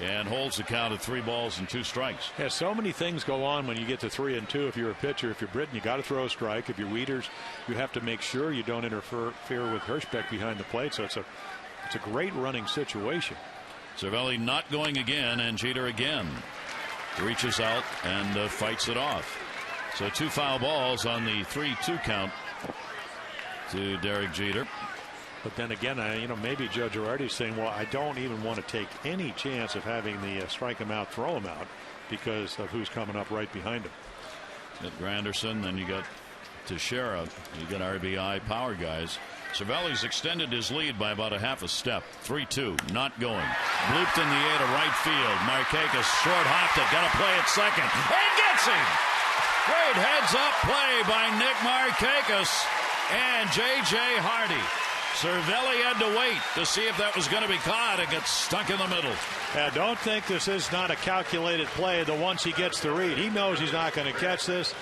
and holds the count at 3 balls and 2 strikes. Yeah, so many things go on when you get to 3 and 2. If you're a pitcher, if you're Britton, you got to throw a strike. If you're Wieters, you have to make sure you don't interfere with Hirschbeck behind the plate. So it's a great running situation. Cervelli not going again, and Jeter again reaches out and fights it off. So 2 foul balls on the 3-2 count to Derek Jeter. But then again, maybe Joe Girardi's saying, well, I don't even want to take any chance of having the strike him out, throw him out, because of who's coming up right behind him. Got Granderson, then you got Teixeira, you got RBI power guys. Cervelli's extended his lead by about a half a step. 3-2, not going. Blooped in the air to right field. Markakis short hopped it, got to play at second, and gets him. Great heads-up play by Nick Markakis and J.J. Hardy. Cervelli had to wait to see if that was going to be caught. It gets stuck in the middle. Yeah, don't think this is not a calculated play. The once he gets the read, he knows he's not going to catch this.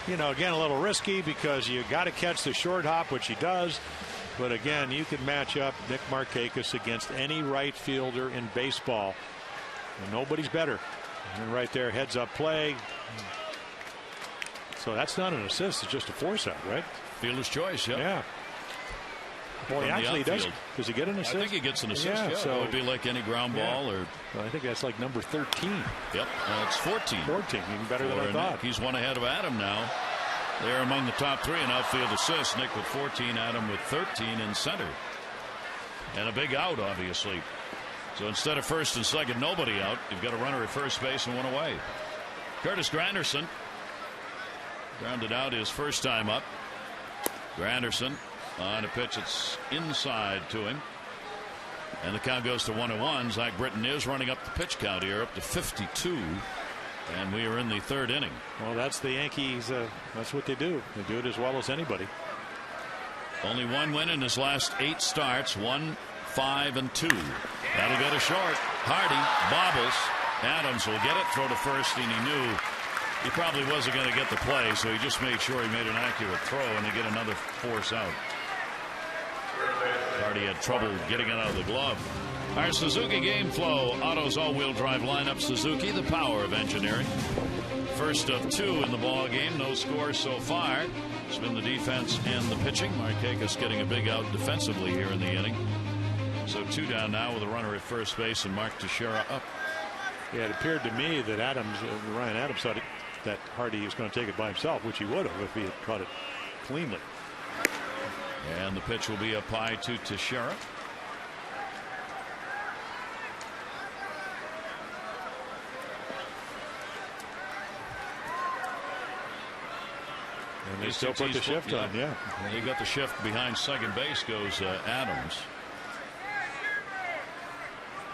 Again, a little risky because you got to catch the short hop, which he does. But again, you can match up Nick Markakis against any right fielder in baseball. And nobody's better. And right there, heads-up play. So that's not an assist. It's just a force out, right? Fielder's choice, yep. Yeah. Well, he actually does. Does he get an assist? I think he gets an assist. Yeah, so it would be like any ground ball, or I think that's like number 13. Yep, it's 14. 14, even better than I thought. Nick. He's one ahead of Adam now. They're among the top 3 in outfield assists. Nick with 14, Adam with 13 in center, and a big out, obviously. So instead of first and second, nobody out. You've got a runner at first base and one away. Curtis Granderson grounded out his first time up. Granderson on a pitch that's inside to him. And the count goes to 1-1. Zach Britton is running up the pitch count here, up to 52. And we are in the third inning. Well, that's the Yankees. That's what they do. They do it as well as anybody. Only one win in his last 8 starts. 1, 5, and 2. That'll go to short. Hardy bobbles. Adams will get it, throw to first, and he knew he probably wasn't going to get the play, so he just made sure he made an accurate throw, and they get another force out. Hardy had trouble getting it out of the glove. Our Suzuki Game Flow Autos all-wheel drive lineup. Suzuki, the power of engineering. First of 2 in the ball game. No score so far. It's been the defense and the pitching. Markakis getting a big out defensively here in the inning. So 2 down now with a runner at first base and Mark Teixeira up. Yeah, it appeared to me that Ryan Adams thought that Hardy was going to take it by himself, which he would have if he had caught it cleanly. And the pitch will be up high to Teixeira. And they still put the shift on, yeah. They got the shift behind second base goes Adams.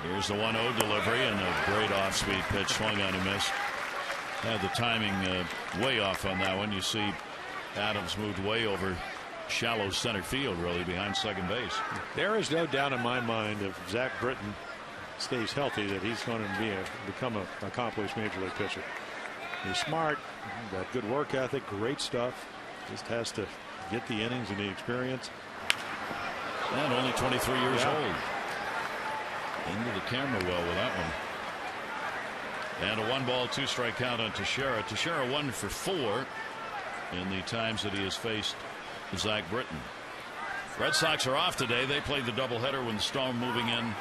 Here's the 1-0 delivery and a great off-speed pitch, swung on and missed. Had the timing way off on that one. You see Adams moved way over shallow center field, really, behind second base. There is no doubt in my mind if Zach Britton stays healthy that he's going to become an accomplished major league pitcher. He's smart, got good work ethic, great stuff. Just has to get the innings and the experience. And only 23 years old. Into the camera well with that one. And a 1-ball 2-strike count on Teixeira. Teixeira 1 for 4 in the times that he has faced Zach Britton. Red Sox are off today. They played the doubleheader when the Storm moving in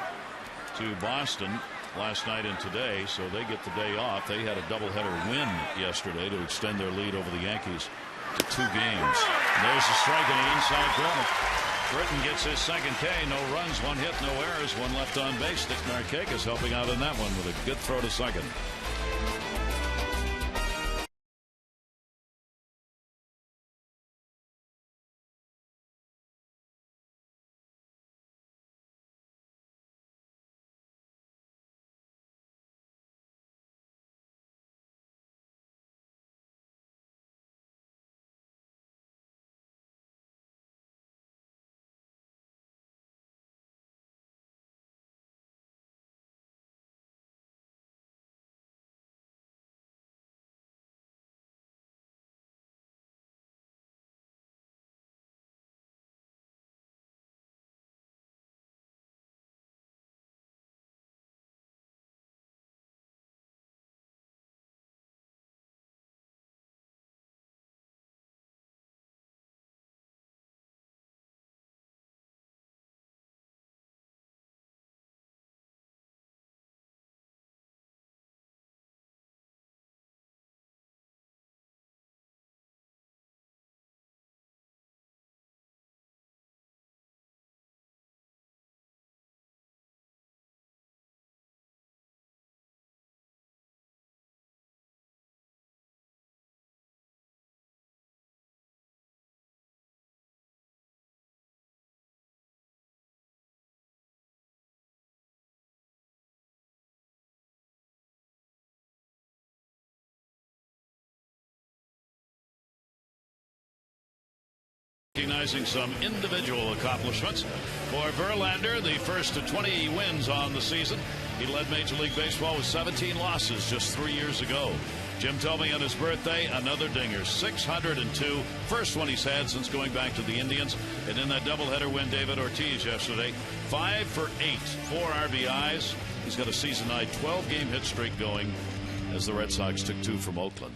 to Boston last night and today, so they get the day off. They had a doubleheader win yesterday to extend their lead over the Yankees to 2 games. And there's a strike in the inside corner. Britton gets his second K. No runs, 1 hit, no errors, 1 left on base. Nick Markakis helping out in that one with a good throw to second. Recognizing some individual accomplishments for Verlander, the first of 20 wins on the season. He led Major League Baseball with 17 losses just 3 years ago. Jim told me on his birthday, another dinger, 602. First one he's had since going back to the Indians. And in that doubleheader win, David Ortiz yesterday, 5 for 8, 4 RBIs. He's got a season-high 12-game hit streak going as the Red Sox took 2 from Oakland.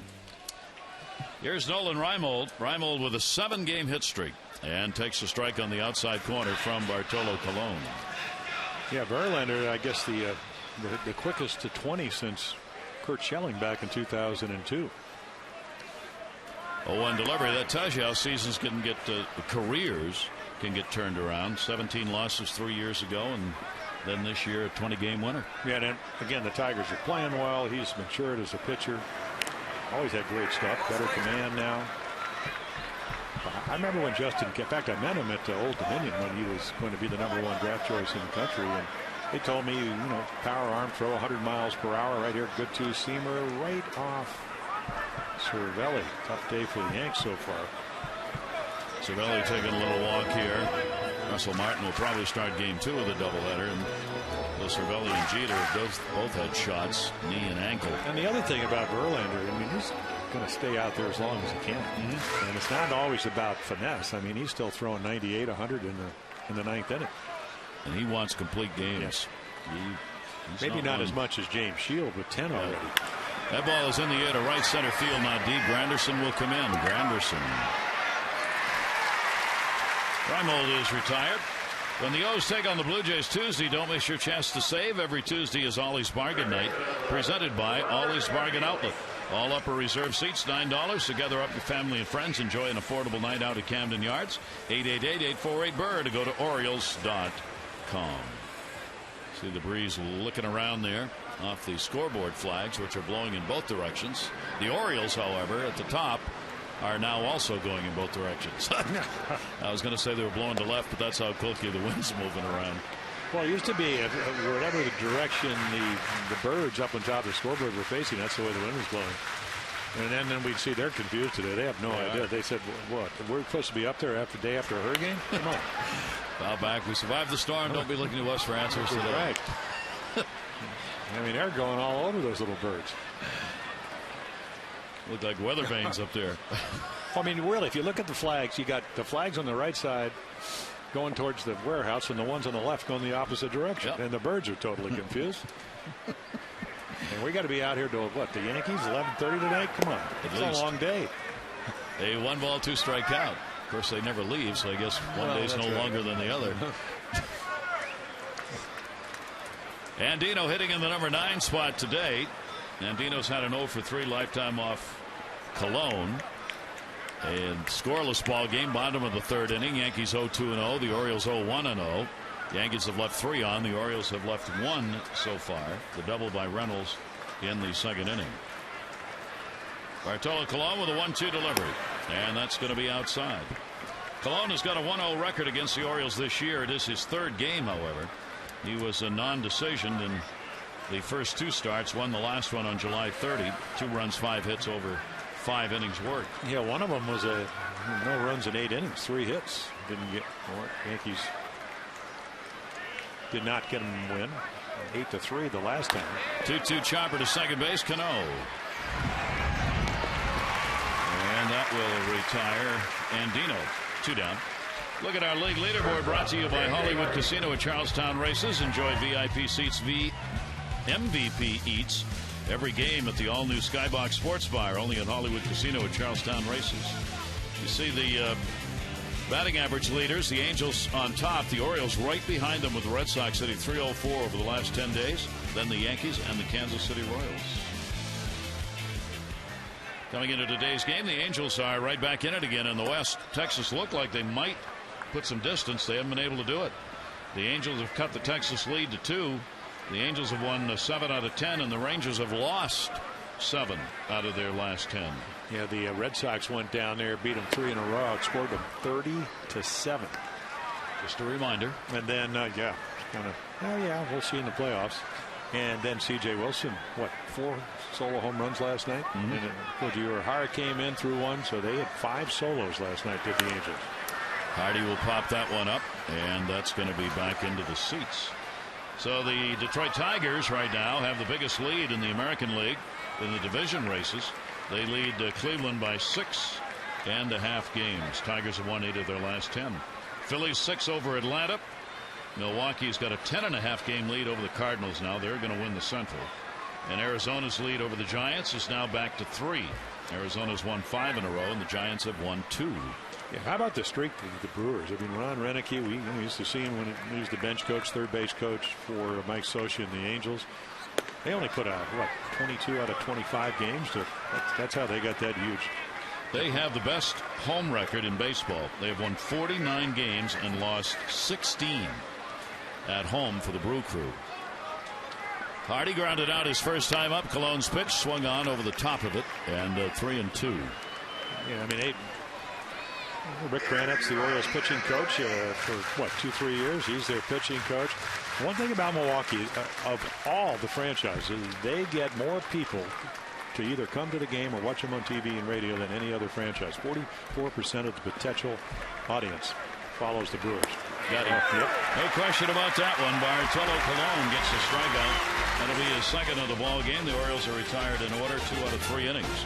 Here's Nolan Reimold. Reimold with a 7-game hit streak and takes a strike on the outside corner from Bartolo Colon. Yeah, Verlander, I guess the quickest to 20 since Kurt Schilling back in 2002. 0-1 delivery. That tells you how seasons can get careers can get turned around. 17 losses 3 years ago, and then this year a 20-game winner. Yeah, and again, the Tigers are playing well. He's matured as a pitcher. Always had great stuff. Better command now. I remember when Justin, in fact, I met him at Old Dominion when he was going to be the #1 draft choice in the country. And they told me, power arm throw 100 miles per hour right here. Good two-seamer right off Cervelli. Tough day for the Yanks so far. Cervelli taking a little walk here. Russell Martin will probably start game 2 of the doubleheader. And Cervelli and Jeter both had shots, knee and ankle. And the other thing about Verlander, I mean, he's going to stay out there as long as he can. And it's not always about finesse. I mean, he's still throwing 98, 100 in the 9th inning. And he wants complete games. Yes. He's maybe not as much as James Shield with 10 already. That ball is in the air to right center field, not deep. Granderson will come in. Granderson. Reimold is retired. When the O's take on the Blue Jays Tuesday, don't miss your chance to save. Every Tuesday is Ollie's Bargain Night, presented by Ollie's Bargain Outlet. All upper reserve seats, $9. Together up with family and friends. Enjoy an affordable night out at Camden Yards. 888-848-BIRD to go to Orioles.com. See the breeze licking around there off the scoreboard flags, which are blowing in both directions. The Orioles, however, at the top, are now also going in both directions. I was going to say they were blowing to left, but that's how quickly the wind's moving around. Well, it used to be whatever the direction the birds up on top of the scoreboard were facing, that's the way the wind was blowing. And then we'd see they're confused today. They have no idea. They said, what? We're supposed to be up there day after a hurricane? Come on. Bow back. We survived the storm. Don't be looking to us for answers today. Right. I mean, they're going all over those little birds. Look like weather vanes up there. I mean, really, if you look at the flags, you got the flags on the right side going towards the warehouse and the ones on the left going the opposite direction. Yep. And the birds are totally confused. And we got to be out here till what? The Yankees 11:30 tonight? Come on. It's a long day. A 1-ball, 2-strike count. Of course, they never leave, so I guess one day's no longer than the other. Andino hitting in the number 9 spot today. Andino's had an 0 for 3 lifetime off Cologne. And scoreless ball game, bottom of the 3rd inning. Yankees 0-2-0. The Orioles 0-1-0. Yankees have left 3 on. The Orioles have left 1 so far. The double by Reynolds in the 2nd inning. Bartolo Colon with a 1-2 delivery. And that's going to be outside. Colon has got a 1-0 record against the Orioles this year. It is his 3rd game, however. He was a non-decision in the first 2 starts. Won the last one on July 30. 2 runs, 5 hits over 5 innings work. Yeah, one of them was no runs in 8 innings, 3 hits. Didn't get more. Yankees did not get him win. 8-3 the last time. 2-2 chopper to second base. Cano. And that will retire Andino. 2 down. Look at our league leaderboard, brought to you by Hollywood Casino at Charlestown Races. Enjoy VIP seats, MVP eats every game at the all-new Skybox Sports Bar, only at Hollywood Casino at Charlestown Races. You see the batting average leaders, the Angels on top, the Orioles right behind them, with the Red Sox hitting .304 over the last 10 days, then the Yankees and the Kansas City Royals. Coming into today's game, the Angels are right back in it again in the West. Texas looked like they might put some distance. They haven't been able to do it. The Angels have cut the Texas lead to 2. The Angels have won 7 out of 10, and the Rangers have lost 7 out of their last 10. Yeah, the Red Sox went down there, beat them 3 in a row, outscored them 30-7. Just a reminder. And then, we'll see in the playoffs. And then C.J. Wilson, 4 solo home runs last night? Mm-hmm. And Hara came in through 1, so they had 5 solos last night, did the Angels. Hardy will pop that one up, and that's going to be back into the seats. So the Detroit Tigers right now have the biggest lead in the American League in the division races. They lead Cleveland by 6.5 games. Tigers have won 8 of their last 10. Phillies 6 over Atlanta. Milwaukee's got a 10.5 game lead over the Cardinals now. They're going to win the Central. And Arizona's lead over the Giants is now back to 3. Arizona's won 5 in a row, and the Giants have won 2. Yeah, how about the streak of the Brewers? I mean, Ron Renicky, we used to see him when he was the bench coach, third base coach for Mike Scioscia and the Angels. They only put out, 22 out of 25 games. That's how they got that huge. They have the best home record in baseball. They have won 49 games and lost 16 at home for the Brew Crew. Hardy grounded out his first time up. Cologne's pitch swung on over the top of it, and 3-2. Yeah, I mean, Rick Kranitz, the Orioles pitching coach for, 2-3 years. He's their pitching coach. One thing about Milwaukee, of all the franchises, they get more people to either come to the game or watch them on TV and radio than any other franchise. 44% of the potential audience follows the Brewers. Got him. Yep. No question about that one. Bartolo Colon gets a strikeout. That'll be his second of the ball game. The Orioles are retired in order, 2 out of 3 innings.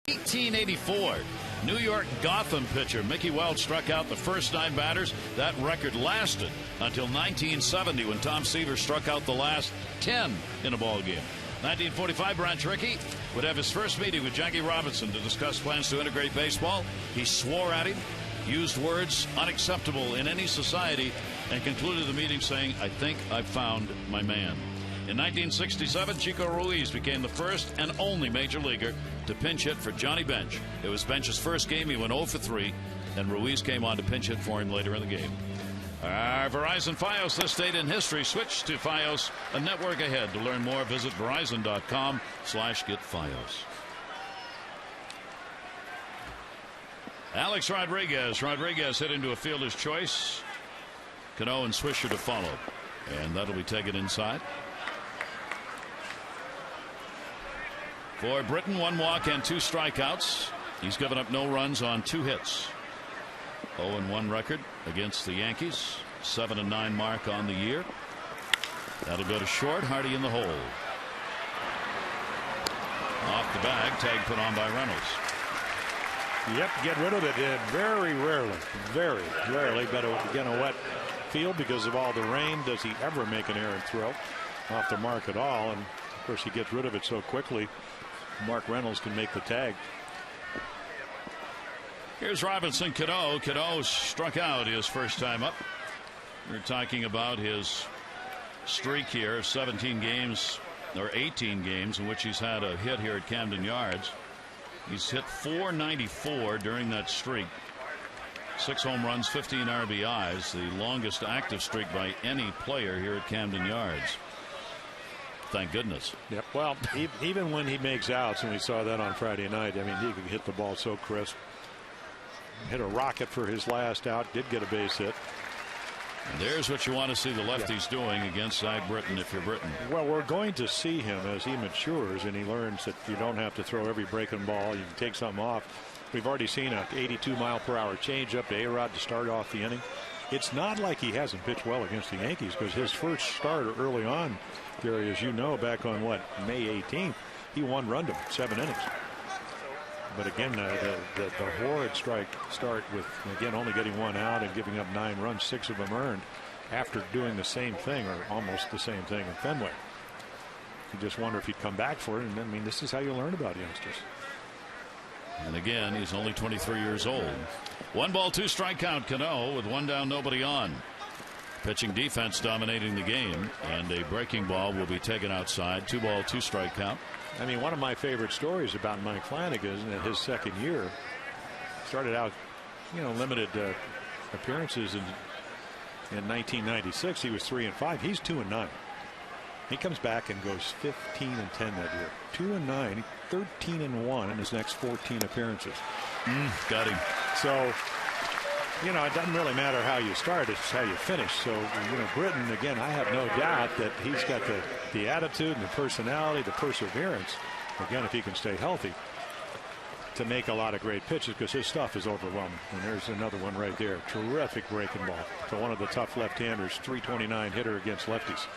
(1884). New York Gotham pitcher Mickey Welch struck out the first 9 batters. That record lasted until 1970 when Tom Seaver struck out the last 10 in a ball game. 1945, Branch Rickey would have his first meeting with Jackie Robinson to discuss plans to integrate baseball. He swore at him, used words unacceptable in any society, and concluded the meeting saying, "I think I've found my man." In 1967, Chico Ruiz became the first and only major leaguer to pinch hit for Johnny Bench. It was Bench's first game. He went 0 for 3, and Ruiz came on to pinch hit for him later in the game. Our Verizon Fios this date in history. Switch to Fios, a network ahead. To learn more, visit verizon.com/getFios. Alex Rodriguez. Rodriguez hit into a fielder's choice. Cano and Swisher to follow. And that'll be taken inside. For Britton, 1 walk and 2 strikeouts. He's given up no runs on 2 hits. 0-1 record against the Yankees. 7-9 mark on the year. That'll go to short. Hardy in the hole. Off the bag. Tag put on by Reynolds. Yep, get rid of it. Very rarely, but again, a wet field because of all the rain. Does he ever make an errant throw off the mark at all? And of course, he gets rid of it so quickly. Mark Reynolds can make the tag. Here's Robinson Cano. Cano struck out his first time up. We're talking about his streak here of 17 games or 18 games in which he's had a hit here at Camden Yards. He's hit .494 during that streak. 6 home runs, 15 RBIs, the longest active streak by any player here at Camden Yards. Thank goodness. Yep. Well, even when he makes outs, and we saw that on Friday night, I mean, he could hit the ball so crisp. Hit a rocket for his last out, did get a base hit. And there's what you want to see the lefties doing against Zach Britton if you're Britton. Well, we're going to see him as he matures and he learns that you don't have to throw every breaking ball. You can take something off. We've already seen a 82-mile-per-hour changeup to A-Rod to start off the inning. It's not like he hasn't pitched well against the Yankees because his first starter early on, Gary, as you know, back on May 18th, he run to 7 innings. But again, the horrid start with, again, only getting 1 out and giving up 9 runs, 6 of them earned after doing the same thing or almost the same thing in Fenway. You just wonder if he'd come back for it. And I mean, this is how you learn about youngsters. And again, he's only 23 years old. 1 ball, 2 strike count. Cano with 1 down, nobody on. Pitching defense dominating the game, and a breaking ball will be taken outside. 2-ball, 2-strike count. I mean, one of my favorite stories about Mike Flanagan in his second year, started out, limited appearances in 1996. He was 3-5. He's 2-9. He comes back and goes 15-10 that year. 2-9, 13-1 in his next 14 appearances. Got him. So, it doesn't really matter how you start, it's how you finish. So, Britton, again, I have no doubt that he's got the attitude and the personality, the perseverance, again, if he can stay healthy, to make a lot of great pitches, because his stuff is overwhelming. And there's another one right there. Terrific breaking ball to one of the tough left-handers, 329 hitter against lefties.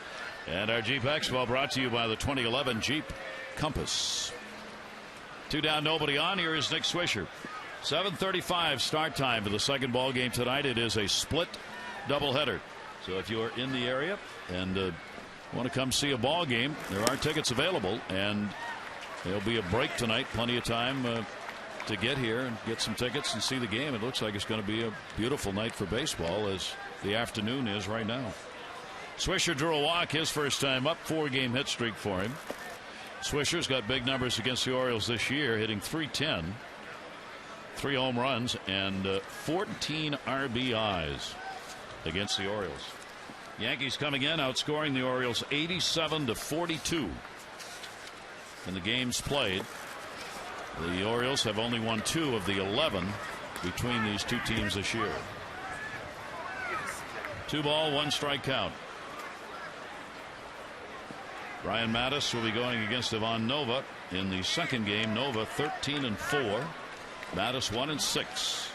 And our Jeep Expo brought to you by the 2011 Jeep Compass. 2 down, nobody on. Here is Nick Swisher. 7:35 start time for the second ball game tonight. It is a split doubleheader. So if you're in the area and want to come see a ball game, there are tickets available, and there'll be a break tonight. Plenty of time to get here and get some tickets and see the game. It looks like it's going to be a beautiful night for baseball, as the afternoon is right now. Swisher drew a walk his first time up. 4-game hit streak for him. Swisher's got big numbers against the Orioles this year, hitting .310. 3 home runs and 14 RBIs against the Orioles. Yankees coming in, outscoring the Orioles 87-42 in the games played. The Orioles have only won 2 of the 11 between these two teams this year. 2-ball, 1-strike count. Ryan Mattis will be going against Ivan Nova in the second game. Nova 13-4. Mattis 1-6.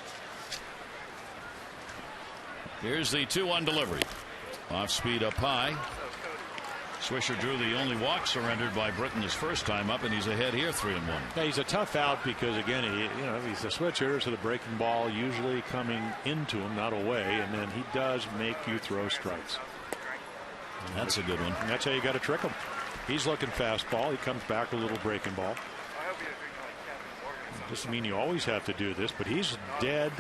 Here's the 2-1 delivery. Off speed up high. Swisher drew the only walk surrendered by Britton his first time up, and he's ahead here 3-1. Yeah, he's a tough out because, again, he's a switcher, so the breaking ball usually coming into him, not away, and then he does make you throw strikes. That's a good one. And that's how you got to trick him. He's looking fastball. He comes back with a little breaking ball. Doesn't mean you always have to do this, but he's dead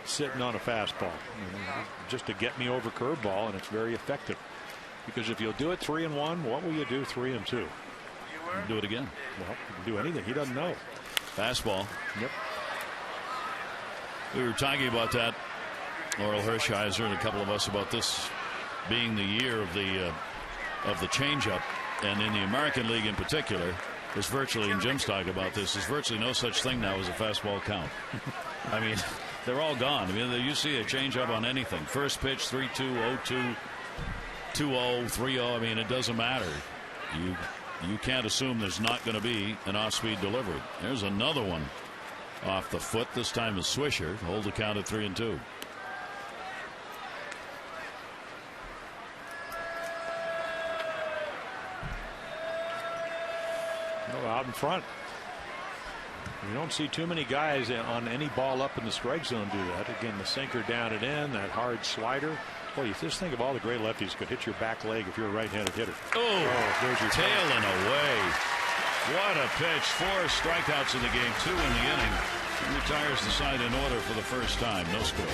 sitting on a fastball, just to get me over curveball, and it's very effective. Because if you'll do it 3-1, what will you do 3-2? Do it again. Well, you can do anything. He doesn't know. Fastball. Yep. We were talking about that, Laurel Hershiser and a couple of us, about this being the year of the changeup, and in the American League in particular, there's virtually, and Jim's talking about this, there's virtually no such thing now as a fastball count. I mean, they're all gone. I mean, you see a changeup on anything. First pitch, 3-2, 0-2, 2-0, 3-0. I mean, it doesn't matter. You can't assume there's not going to be an off-speed delivery. There's another one off the foot. This time is Swisher. Hold the count at 3-2. Out in front. You don't see too many guys on any ball up in the strike zone do that. Again, the sinker down and in, that hard slider. Boy, you just think of all the great lefties could hit your back leg if you're a right-handed hitter. There's your tailing away. What a pitch. 4 strikeouts in the game, 2 in the inning. He retires the side in order for the first time. No score.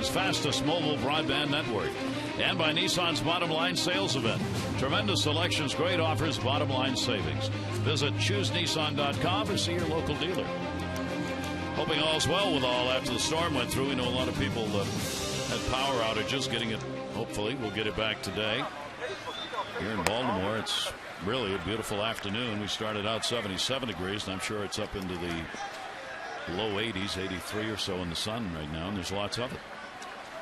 Fastest mobile broadband network, and by Nissan's Bottom Line Sales Event. Tremendous selections, great offers, bottom line savings. Visit ChooseNissan.com or see your local dealer. Hoping all's well with all after the storm went through. We know a lot of people had power outages. Getting it, hopefully, we'll get it back today. Here in Baltimore, it's really a beautiful afternoon. We started out 77 degrees, and I'm sure it's up into the low 80s, 83 or so in the sun right now, and there's lots of it.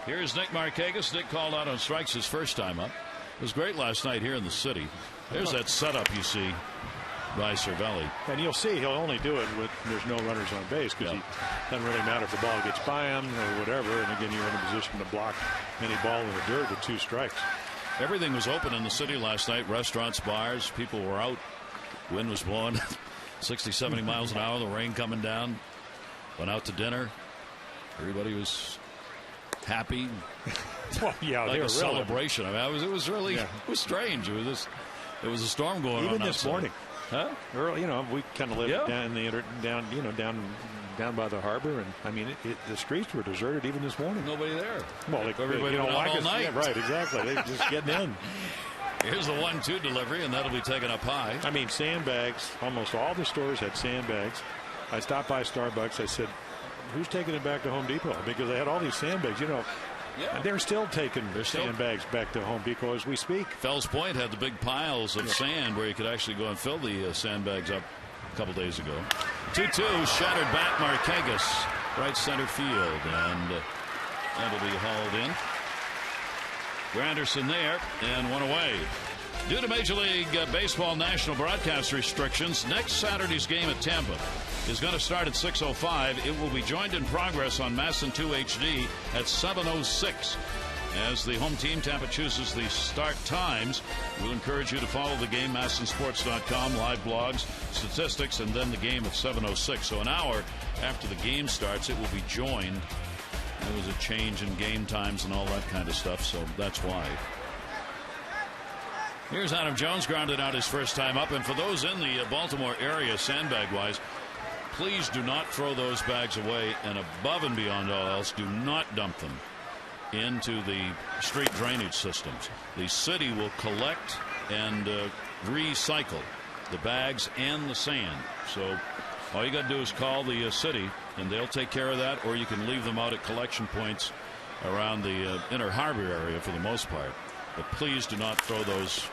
Here's Nick Markakis. Nick called out on strikes his first time up. It was great last night here in the city. There's that setup you see by Cervelli. And you'll see he'll only do it with there's no runners on base because it doesn't really matter if the ball gets by him or whatever. And again, you're in a position to block any ball in the dirt with 2 strikes. Everything was open in the city last night. Restaurants, bars, people were out. Wind was blowing 60, 70 miles an hour. The rain coming down. Went out to dinner. Everybody was happy. Well, yeah, like a celebration. I mean, it was really it was strange. It was a storm going on even this outside. morning. Huh? Early, we kind of live down by the harbor, and I mean, the streets were deserted even this morning. Nobody there. Well, everybody went out all night. Yeah, right, exactly. They're just getting in. Here's the 1-2 delivery, and that'll be taken up high. I mean, sandbags. Almost all the stores had sandbags. I stopped by Starbucks. I said, who's taking it back to Home Depot? Because they had all these sandbags, And they're still taking sandbags back to Home Depot as we speak. Fells Point had the big piles of sand where you could actually go and fill the sandbags up a couple days ago. 2-2, shattered bat Markakis, right center field, and that'll be hauled in. Granderson there, and one away. Due to Major League Baseball national broadcast restrictions, next Saturday's game at Tampa is going to start at 6:05. It will be joined in progress on MASN 2 HD at 7:06. As the home team, Tampa, chooses the start times. We'll encourage you to follow the game, MASNsports.com, live blogs, statistics, and then the game at 7:06. So an hour after the game starts, it will be joined. There was a change in game times and all that kind of stuff, so that's why. Here's Adam Jones, grounded out his first time up. And for those in the Baltimore area, sandbag-wise, please do not throw those bags away. And above and beyond all else, do not dump them into the street drainage systems. The city will collect and recycle the bags and the sand. So all you got to do is call the city, and they'll take care of that. Or you can leave them out at collection points around the inner harbor area for the most part. But please do not throw those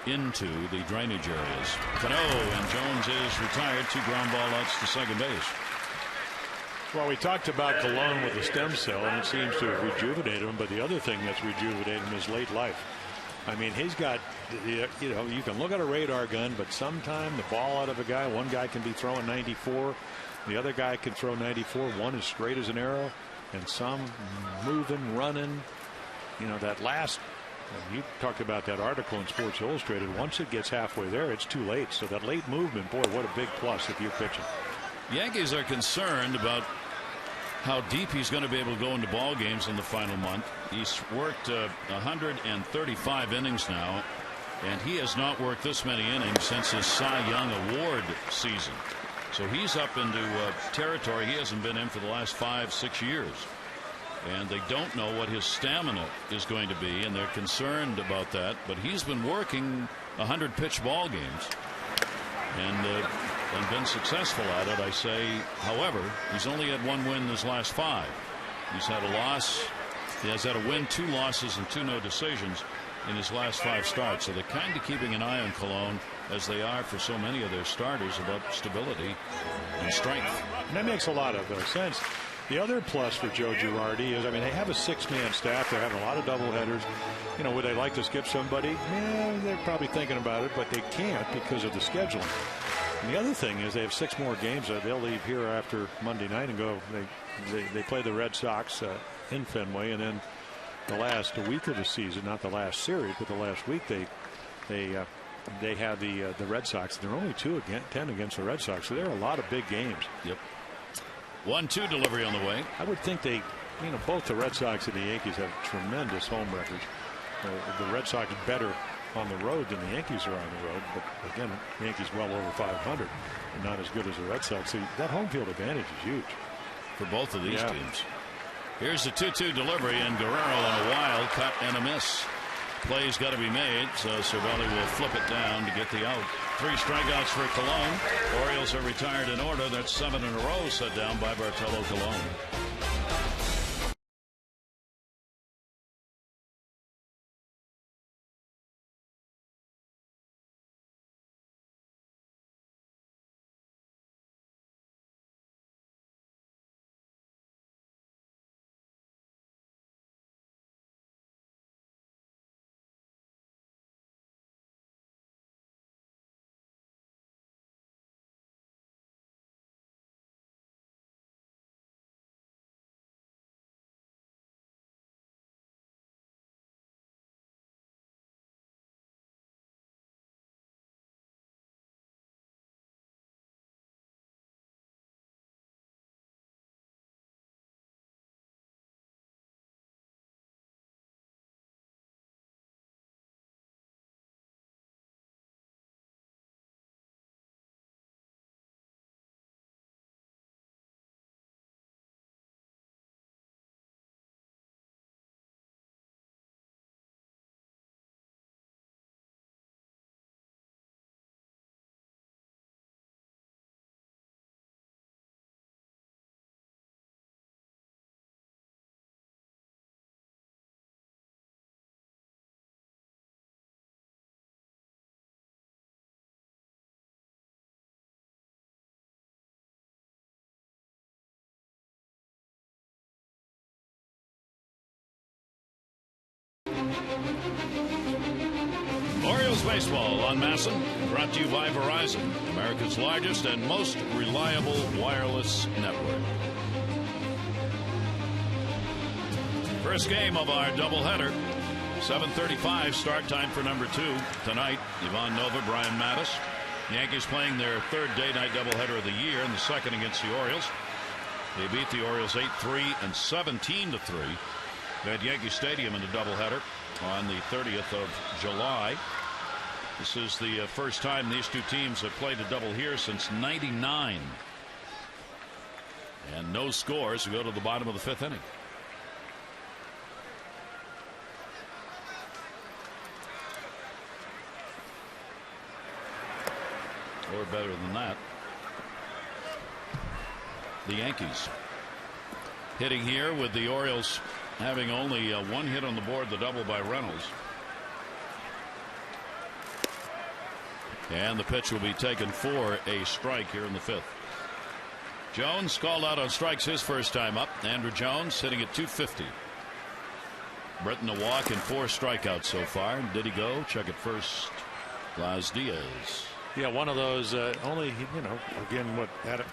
into the drainage areas. Cano, and Jones is retired. 2 ground ball outs to second base. Well, we talked about Cologne with the stem cell, and it seems to have rejuvenated him. But the other thing that's rejuvenated him is late life. I mean, he's got, you can look at a radar gun, but sometime the ball out of a guy, one guy can be throwing 94, the other guy can throw 94. One is straight as an arrow, and some moving, running. That last. You talked about that article in Sports Illustrated. Once it gets halfway there, it's too late. So that late movement, boy, what a big plus if you're pitching. Yankees are concerned about how deep he's going to be able to go into ball games in the final month. He's worked 135 innings now, and he has not worked this many innings since his Cy Young Award season. So he's up into territory he hasn't been in for the last 5-6 years. And they don't know what his stamina is going to be, and they're concerned about that. But he's been working 100-pitch ball games and been successful at it, I say. However, he's only had 1 win in his last 5. He's had a loss. He has had a win, 2 losses, and 2 no decisions in his last 5 starts. So they're kind of keeping an eye on Cologne, as they are for so many of their starters, about stability and strength. And that makes a lot of sense. The other plus for Joe Girardi is, I mean, they have a 6-man staff. They're having a lot of doubleheaders. Would they like to skip somebody? Yeah, they're probably thinking about it, but they can't because of the scheduling. And the other thing is they have 6 more games. They'll leave here after Monday night and go. They play the Red Sox in Fenway, and then the last week of the season, not the last series, but the last week, they have the Red Sox. They're only 2-10 against the Red Sox, so there are a lot of big games. Yep. 1-2 delivery on the way. I would think both the Red Sox and the Yankees have tremendous home records. The Red Sox are better on the road than the Yankees are on the road. But again, the Yankees well over 500 and not as good as the Red Sox. So that home field advantage is huge for both of these teams. Here's the 2-2 delivery, and Guerrero on a wild cut and a miss. Play's got to be made, so Cervelli will flip it down to get the out. 3 strikeouts for Colon. Orioles are retired in order. That's 7 in a row set down by Bartolo Colon. Orioles baseball on Masson, brought to you by Verizon, America's largest and most reliable wireless network. First game of our doubleheader. 7:35 start time for number 2 tonight. Ivan Nova, Brian Mattis. The Yankees playing their 3rd day-night doubleheader of the year, and the 2nd against the Orioles. They beat the Orioles 8-3 and 17-3 at Yankee Stadium in the doubleheader on the 30th of July. This is the first time these two teams have played a double here since '99. And no scores. We go to the bottom of the 5th inning. Or better than that. The Yankees hitting here with the Orioles having only 1 hit on the board, the double by Reynolds. And the pitch will be taken for a strike here in the 5th. Jones called out on strikes his first time up. Andrew Jones hitting at .250. Britton a walk and 4 strikeouts so far. Did he go? Check it first. Blas Diaz. Yeah, one of those only, again, what had it.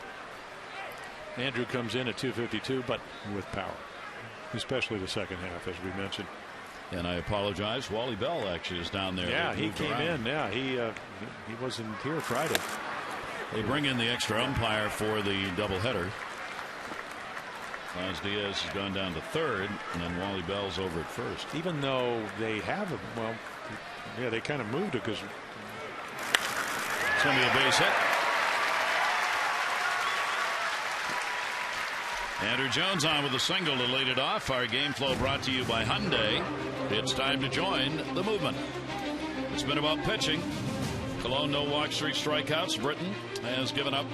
Andrew comes in at .252, but with power, especially the second half, as we mentioned. And I apologize. Wally Bell actually is down there. Yeah, he came in. Yeah, he wasn't here Friday. They bring in the extra umpire for the doubleheader. Blas Diaz has gone down to 3rd, and then Wally Bell's over at 1st. Even though they have they kind of moved it because it's going to be a base hit. Andrew Jones on with a single to lead it off. Our game flow brought to you by Hyundai. It's time to join the movement. It's been about pitching. Colon, no walks, 3 strikeouts. Britton has given up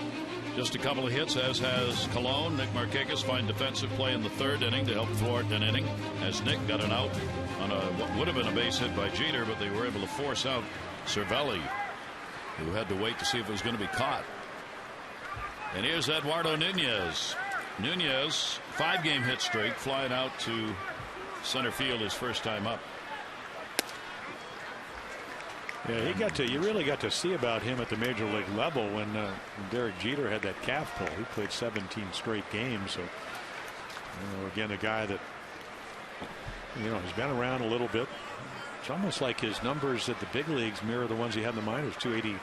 just a couple of hits, as has Colon. Nick Markakis find defensive play in the 3rd inning to help thwart an inning, as Nick got an out on what would have been a base hit by Jeter, but they were able to force out Cervelli, who had to wait to see if it was going to be caught. And here's Eduardo Nunez. Nunez, 5-game hit streak, flying out to center field his first time up. Yeah, you really got to see about him at the major league level when Derek Jeter had that calf pull. He played 17 straight games. So, again, a guy that, has been around a little bit. It's almost like his numbers at the big leagues mirror the ones he had in the minors. 280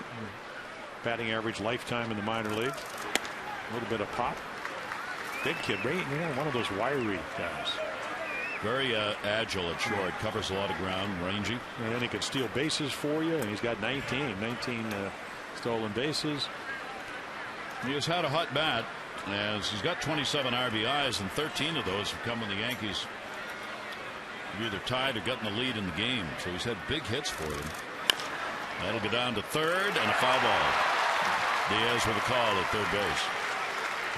batting average lifetime in the minor leagues. A little bit of pop. Big kid, one of those wiry guys. Very agile at short, covers a lot of ground, rangy. And then he can steal bases for you, and he's got 19 stolen bases. He has had a hot bat as he's got 27 RBIs, and 13 of those have come when the Yankees have either tied or gotten the lead in the game. So he's had big hits for them. That'll go down to third, and a foul ball. Diaz with a call at third base.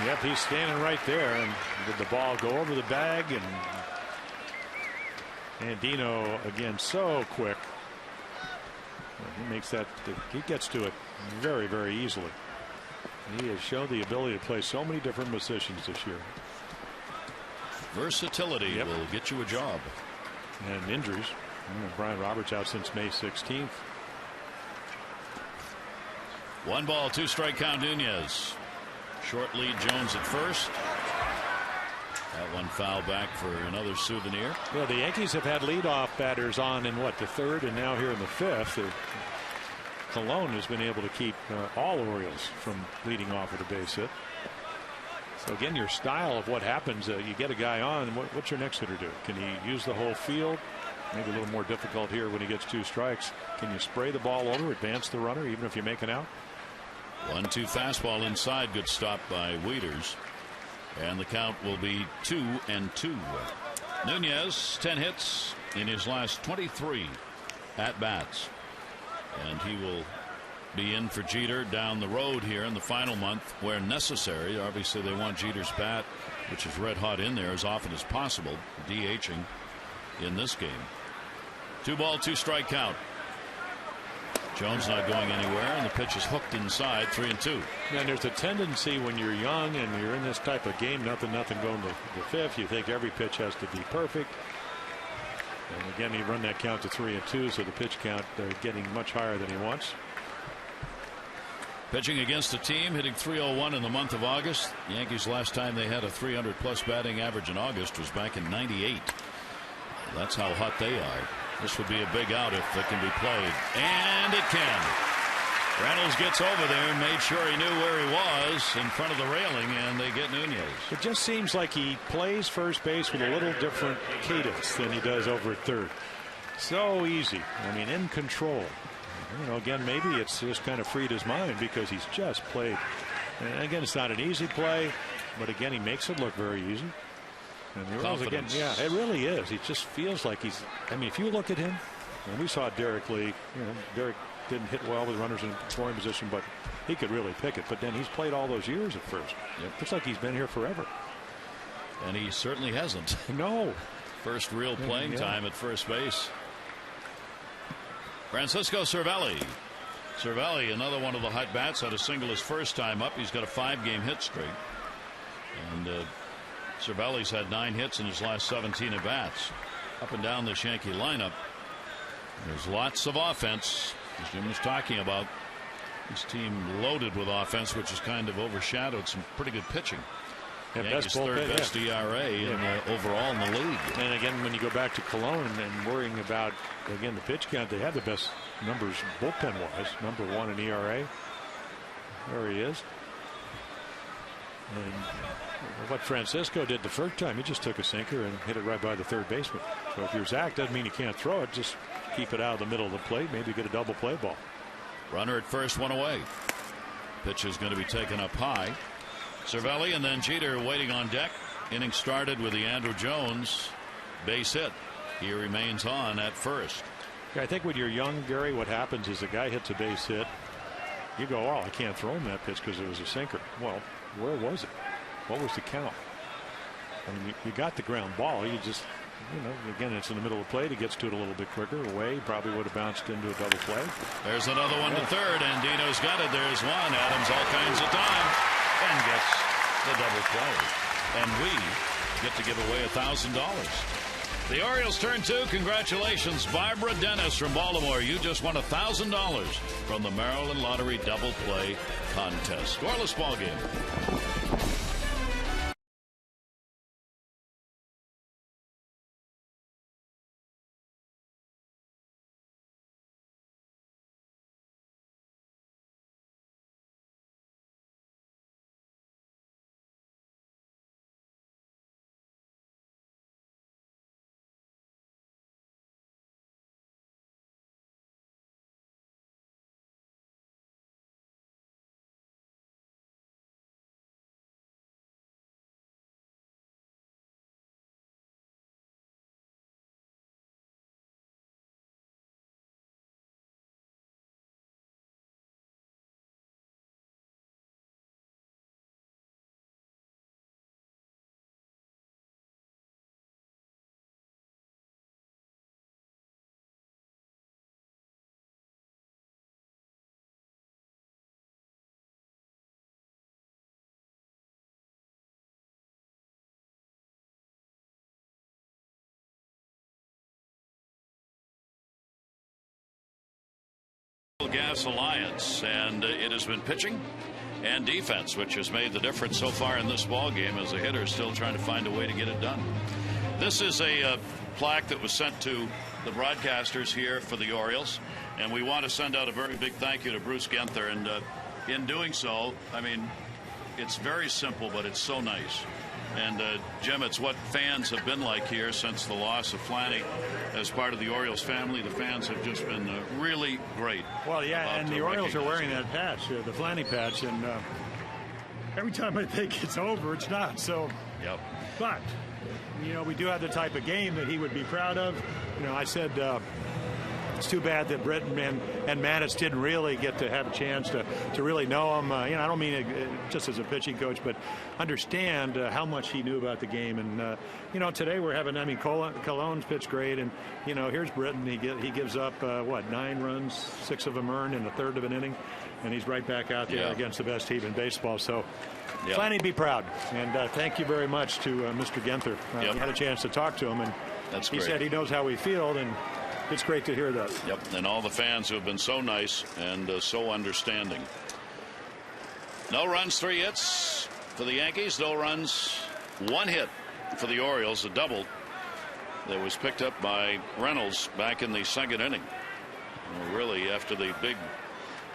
Yep, he's standing right there, and did the ball go over the bag, and Dino again so quick. He makes that, he gets to it very, very easily. He has shown the ability to play so many different positions this year. Versatility will get you a job. And injuries. Brian Roberts out since May 16th. 1 ball, 2 strike count. Nunez. Short lead, Jones at first. That one foul back for another souvenir. Well, the Yankees have had leadoff batters on in what, the third, and now here in the fifth. Colon has been able to keep all Orioles from leading off with a base hit. So again, your style of what happens, you get a guy on, what's your next hitter do? Can he use the whole field? Maybe a little more difficult here when he gets 2 strikes. Can you spray the ball over, advance the runner, even if you make an out? 1-2 fastball inside. Good stop by Wieters. And the count will be 2-2. Nunez, 10 hits in his last 23 at bats. And he will be in for Jeter down the road here in the final month where necessary. Obviously, they want Jeter's bat, which is red hot, in there as often as possible, DHing in this game. 2 ball, 2 strike count. Jones not going anywhere, and the pitch is hooked inside. 3-2. And there's a tendency when you're young and you're in this type of game, nothing going to the fifth, you think every pitch has to be perfect. And again, he run that count to 3-2, so the pitch count getting much higher than he wants. Pitching against a team hitting .301 in the month of August. The Yankees, last time they had a 300-plus batting average in August was back in '98. That's how hot they are. This would be a big out if it can be played. And it can. Reynolds gets over there and made sure he knew where he was in front of the railing, and they get Nunez. It just seems like he plays first base with a little different cadence than he does over at third. So easy. I mean, in control. You know, again, maybe it's just kind of freed his mind because he's just played. And again, it's not an easy play, but again, he makes it look very easy. And the Orioles, again, yeah, it really is. He just feels like he's. I mean, if you look at him, and we saw Derek Lee. You know, Derek didn't hit well with runners in scoring position, but he could really pick it. But then he's played all those years at first. Yep. Looks like he's been here forever. And he certainly hasn't. No. First real playing time at first base. Francisco Cervelli. Cervelli, another one of the hot bats, had a single his first time up. He's got a 5-game hit streak. And Cervelli's had 9 hits in his last 17 at bats. Up and down this Yankee lineup, there's lots of offense, as Jim was talking about. This team loaded with offense, which has kind of overshadowed some pretty good pitching. Yankees third best ERA overall in the league. And again, when you go back to Cologne and worrying about, again, the pitch count, they have the best numbers bullpen-wise. Number 1 in ERA. There he is. And what Francisco did the first time, he just took a sinker and hit it right by the third baseman. So if you're Zach, doesn't mean you can't throw it. Just keep it out of the middle of the plate. Maybe get a double play ball. Runner at first, 1 away. Pitch is going to be taken up high. Cervelli and then Jeter waiting on deck. Inning started with the Andrew Jones base hit. He remains on at first. Yeah, I think when you're young, Gary, what happens is a guy hits a base hit. You go, oh, I can't throw him that pitch because it was a sinker. Well, where was it? What was the count? I mean, you got the ground ball. You just, you know, again, it's in the middle of the plate. He gets to it a little bit quicker away. Probably would have bounced into a double play. There's another one to third, and Dino's got it. There's one. Adams all kinds of time and gets the double play. And we get to give away $1,000. The Orioles turn 2. Congratulations, Barbara Dennis from Baltimore. You just won $1,000 from the Maryland Lottery Double Play Contest. Scoreless ball game. Gas Alliance, and it has been pitching and defense which has made the difference so far in this ball game, as the hitter is still trying to find a way to get it done. This is a plaque that was sent to the broadcasters here for the Orioles, and we want to send out a very big thank you to Bruce Genther. And in doing so, I mean, it's very simple, but it's so nice. And Jim, it's what fans have been like here since the loss of Flanny as part of the Orioles family. The fans have just been really great. Well, yeah, and the Orioles are wearing that patch, the Flanny patch, and every time I think it's over, it's not. So, yep. But, you know, we do have the type of game that he would be proud of. You know, I said it's too bad that Britton and Manis didn't really get to have a chance to really know him. You know, I don't mean it just as a pitching coach, but understand how much he knew about the game. And you know, today we're having, I mean, Cologne's pitched great, and you know, here's Britton. He gives up what, 9 runs, 6 of them earned in a third of an inning, and he's right back out there against the best team in baseball. So Flanny, be proud, and thank you very much to Mr. Genther. We had a chance to talk to him, and he said he knows how we feel, and it's great to hear that. Yep, and all the fans who have been so nice and so understanding. No runs, 3 hits for the Yankees. No runs, 1 hit for the Orioles. A double that was picked up by Reynolds back in the 2nd inning. Really, after the big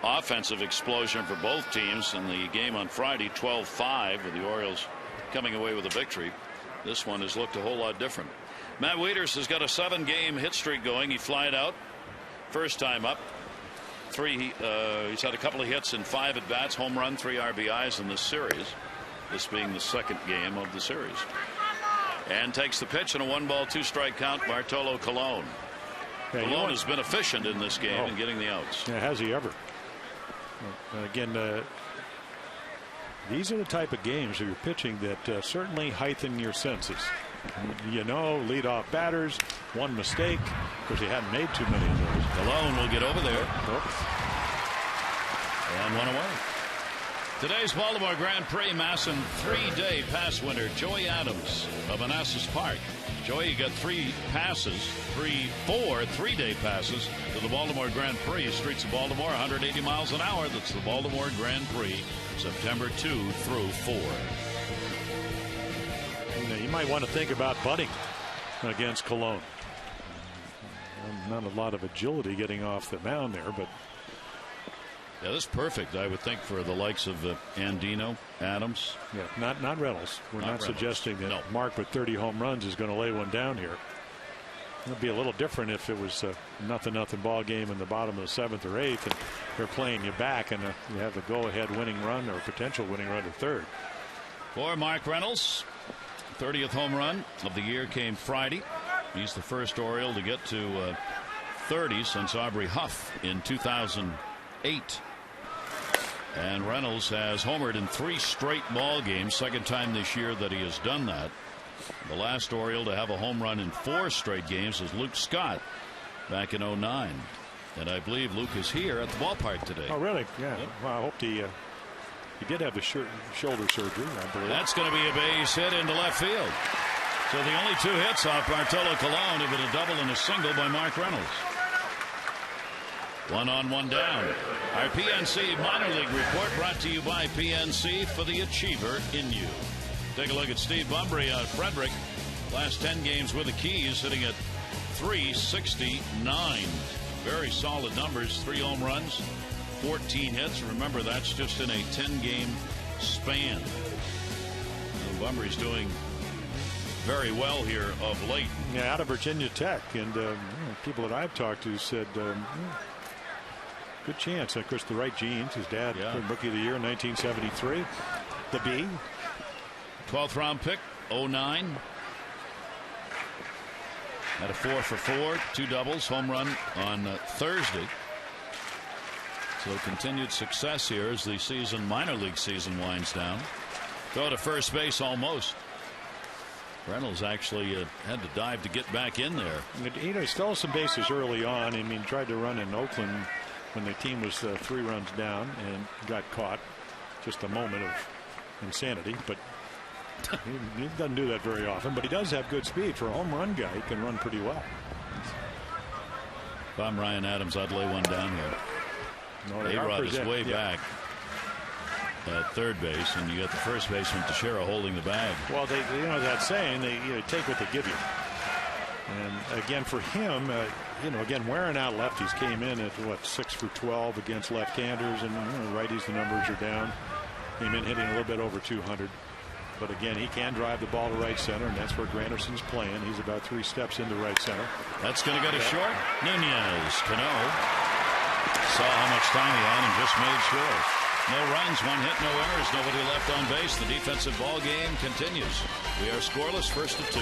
offensive explosion for both teams in the game on Friday, 12-5, with the Orioles coming away with a victory, this one has looked a whole lot different. Matt Wieters has got a 7-game hit streak going. He flied out first time up. He's had a couple of hits in 5 at bats, home run, 3 RBIs in this series. This being the 2nd game of the series. And takes the pitch in a 1-ball, 2-strike count. Bartolo Colon. Yeah, Colon has been efficient in this game in getting the outs. Yeah, has he ever? Again, these are the type of games where you're pitching that certainly heighten your senses. You know, leadoff batters, one mistake. Of course, he hadn't made too many of those. Colon will get over there. And 1 away. Today's Baltimore Grand Prix Masson 3-day pass winner, Joey Adams of Manassas Park. Joey, you got 3 passes, 3-day passes to the Baltimore Grand Prix. Streets of Baltimore, 180 miles an hour. That's the Baltimore Grand Prix, September 2 through 4. You might want to think about bunting against Colon. Not a lot of agility getting off the mound there, but yeah, this is perfect, I would think, for the likes of Andino, Adams. Yeah, not Reynolds. We're not suggesting that Mark with 30 home runs is going to lay one down here. It would be a little different if it was a 0-0 ball game in the bottom of the 7th or 8th, and they're playing you back, and you have the go-ahead winning run or potential winning run to third. For Mark Reynolds, 30th home run of the year came Friday. He's the first Oriole to get to 30 since Aubrey Huff in 2008. And Reynolds has homered in 3 straight ball games, 2nd time this year that he has done that. The last Oriole to have a home run in 4 straight games is Luke Scott back in 2009. And I believe Luke is here at the ballpark today. Oh, really? Yeah. Yep. Well, I hope he did have the shoulder surgery, I believe. That's going to be a base hit into left field. So the only 2 hits off Bartolo Colon have been a double and a single by Mark Reynolds. 1 on, 1 down. Our PNC minor league report brought to you by PNC, for the achiever in you. Take a look at Steve Bumbry on Frederick. Last 10 games with the Keys, sitting at .369. Very solid numbers. 3 home runs, 14 hits. Remember, that's just in a 10-game span. Bumbry's doing very well here of late. Yeah, out of Virginia Tech, and people that I've talked to said good chance. Of course, the right genes. His dad, Rookie of the Year in 1973. The B. 12th round pick, 2009. Had a 4 for 4, 2 doubles, home run on Thursday. So continued success here as the minor league season winds down. Throw to first base almost. Reynolds actually had to dive to get back in there. You know, he stole some bases early on. I mean, tried to run in Oakland when the team was 3 runs down and got caught. Just a moment of insanity, but he doesn't do that very often. But he does have good speed for a home run guy. He can run pretty well. If I'm Ryan Adams, I'd lay one down here. No, A-Rod is way back at third base, and you got the first baseman Teixeira holding the bag. Well, you know that saying, they take what they give you. And again, for him, again, wearing out lefties, came in at 6 for 12 against left-handers, and righties, the numbers are down. Came in hitting a little bit over 200. But again, he can drive the ball to right center, and that's where Granderson's playing. He's about 3 steps into right center. That's going to go to short. Nunez, Cano saw how much time he had and just made sure. No runs, 1 hit, no errors, nobody left on base. The defensive ball game continues. We are scoreless, first at 2.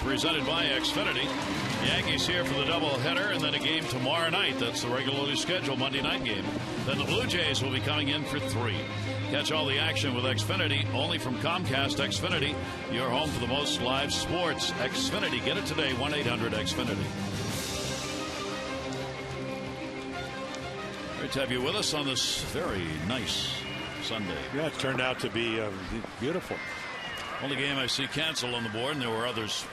Presented by Xfinity. Yankees here for the doubleheader, and then a game tomorrow night. That's the regularly scheduled Monday night game. Then the Blue Jays will be coming in for 3. Catch all the action with Xfinity only from Comcast. Xfinity, your home for the most live sports. Xfinity, get it today, 1-800-XFINITY. Great to have you with us on this very nice Sunday. Yeah, it turned out to be beautiful. Only game I see canceled on the board, and there were others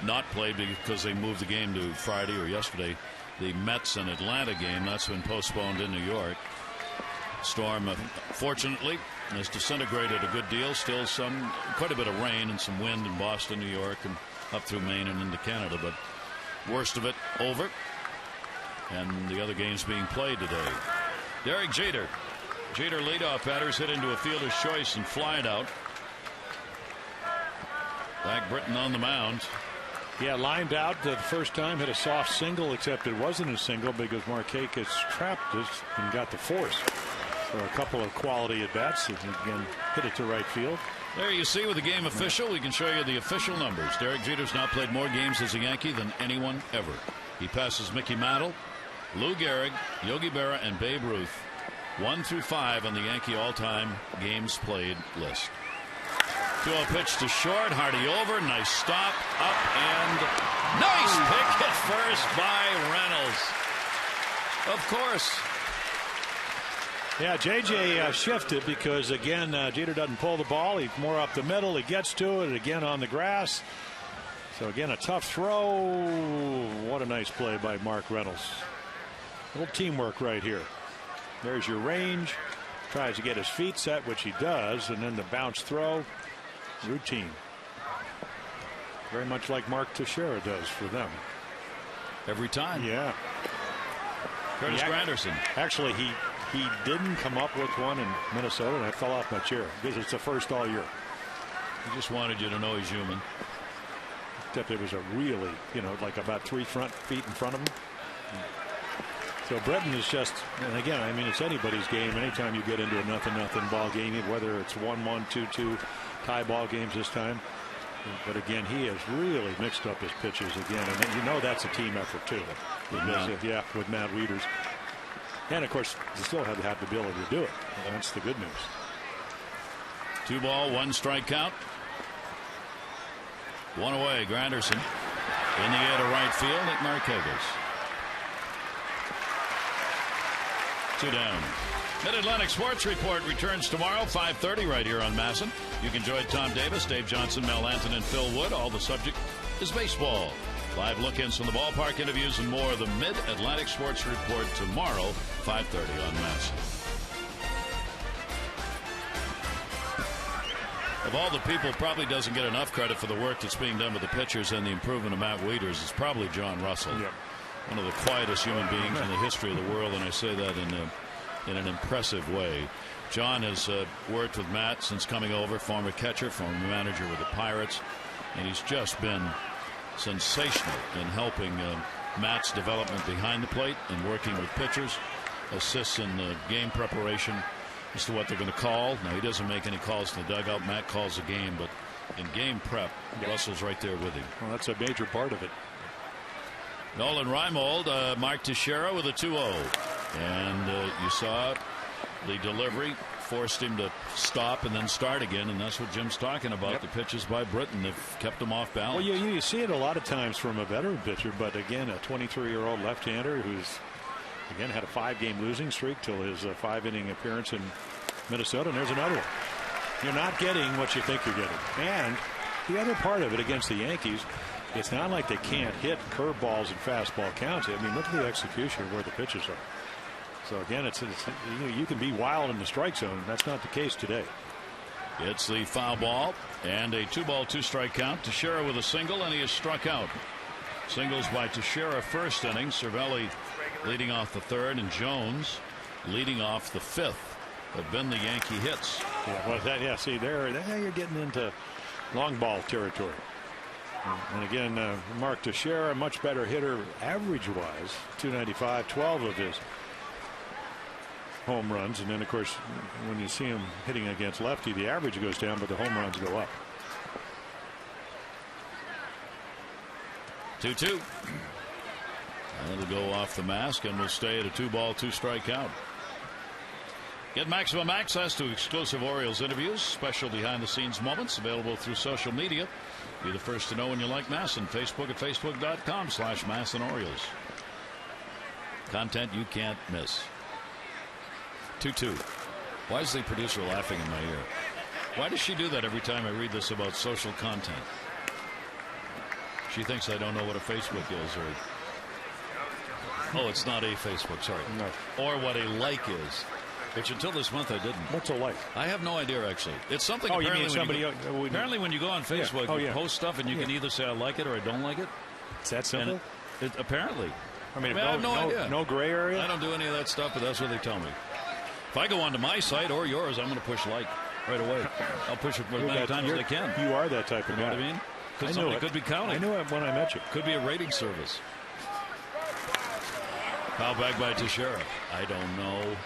not played because they moved the game to Friday or yesterday. The Mets and Atlanta game, that's been postponed in New York. Storm, fortunately, has disintegrated a good deal. Still quite a bit of rain and some wind in Boston, New York, and up through Maine and into Canada. But worst of it over, and the other games being played today. Derek Jeter. Jeter leadoff batters hit into a fielder's choice and fly it out. Back Britton on the mound. Yeah, lined out the first time, hit a soft single, except it wasn't a single because Markakis trapped it and got the force. So a couple of quality at bats, and again hit it to right field. There you see with the game official, we can show you the official numbers. Derek Jeter's now played more games as a Yankee than anyone ever. He passes Mickey Mantle, Lou Gehrig, Yogi Berra, and Babe Ruth 1 through 5 on the Yankee all-time games played list. 2-0 pitch to short. Hardy over. Nice stop. Up and nice pick at first by Reynolds. Of course. Yeah, JJ shifted because, again, Jeter doesn't pull the ball. He's more up the middle. He gets to it again on the grass. So, again, a tough throw. What a nice play by Mark Reynolds. A little teamwork right here. There's your range. Tries to get his feet set, which he does, and then the bounce throw. Routine. Very much like Mark Teixeira does for them. Every time. Yeah. Curtis Granderson. Actually, he didn't come up with one in Minnesota, and I fell off my chair because it's the first all year. He just wanted you to know he's human. Except it was a really, like about 3 front feet in front of him. So Britton is just, and again, I mean, it's anybody's game. Anytime you get into a 0-0 ball game, whether it's 1-1, 2-2 tie ball games this time. But again, he has really mixed up his pitches again, and that's a team effort too. Yeah, with Matt Wieters, and of course, they still have the ability to do it. That's the good news. 2 ball, 1 strike count. One away. Granderson in the air to right field. Nick Markakis. 2 down. Mid-Atlantic Sports Report returns tomorrow, 5:30, right here on MASN. You can join Tom Davis, Dave Johnson, Mel Anton, and Phil Wood. All the subject is baseball. Live look-ins from the ballpark, interviews, and more. The Mid-Atlantic Sports Report tomorrow, 5:30 on MASN. Of all the people, probably doesn't get enough credit for the work that's being done with the pitchers and the improvement of Matt Wieters is probably John Russell. Yep. One of the quietest human beings in the history of the world, and I say that in an impressive way. John has worked with Matt since coming over, former catcher, former manager with the Pirates, and he's just been sensational in helping Matt's development behind the plate and working with pitchers, assists in game preparation as to what they're going to call. Now, he doesn't make any calls in the dugout. Matt calls the game, but in game prep, Russell's right there with him. Well, that's a major part of it. Nolan Reimold, Mark Teixeira with a 2-0. And you saw the delivery forced him to stop and then start again, and that's what Jim's talking about. The pitches by Britton have kept him off balance. Well, you see it a lot of times from a veteran pitcher, but again, a 23-year-old left-hander who's again had a 5-game losing streak till his 5-inning appearance in Minnesota, and there's another one. You're not getting what you think you're getting. And the other part of it against the Yankees, it's not like they can't hit curveballs and fastball counts. I mean, look at the execution of where the pitches are. So again, it's you can be wild in the strike zone. That's not the case today. It's the foul ball and a 2-ball 2-strike count. Teixeira with a single, and he is struck out. Singles by Teixeira first inning. Cervelli leading off the third, and Jones leading off the fifth. Have been the Yankee hits. See, there you're getting into long ball territory. And again, Mark Teixeira, a much better hitter average-wise, 295, 12 of his home runs. And then, of course, when you see him hitting against lefty, the average goes down, but the home runs go up. 2-2. And it'll go off the mask, and we'll stay at a 2-ball 2-strike count. Get maximum access to exclusive Orioles interviews, special behind-the-scenes moments available through social media. Be the first to know when you like MASN. Facebook at facebook.com/MASNOrioles. Content you can't miss. 2-2. Why is the producer laughing in my ear? Why does she do that every time I read this about social content? She thinks I don't know what a Facebook is, or it's not a Facebook, sorry. No. Or what a like is. Which until this month I didn't. What's a like? I have no idea, actually. It's something apparently you mean somebody apparently when you go on Facebook, you post stuff and you can either say I like it or I don't like it. It's that simple? Apparently. I mean, I have no idea. No gray area? I don't do any of that stuff, but that's what they tell me. If I go onto my site or yours, I'm going to push like right away. I'll push it as many times as I can. You are that type of guy. You know what I mean? Because somebody could be counting. I knew it when I met you. Could be a rating service. Foul back by Teixeira. I don't know.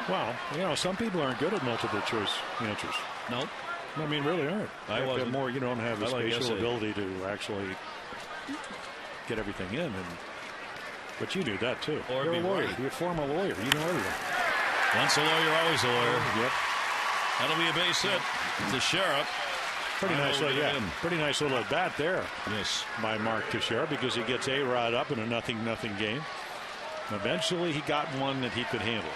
Well, some people aren't good at multiple choice answers. No. I mean, really aren't. I wasn't. More, you don't have the spatial like ability to actually get everything in. But you do that, too. Or You're be a lawyer. right. You're a former lawyer. You know everything. Once a lawyer, always a lawyer. Yep. That'll be a base hit. Teixeira. Pretty nice little at bat there. Yes. By Mark Teixeira, because he gets A-Rod up in a 0-0 game. Eventually, he got one that he could handle.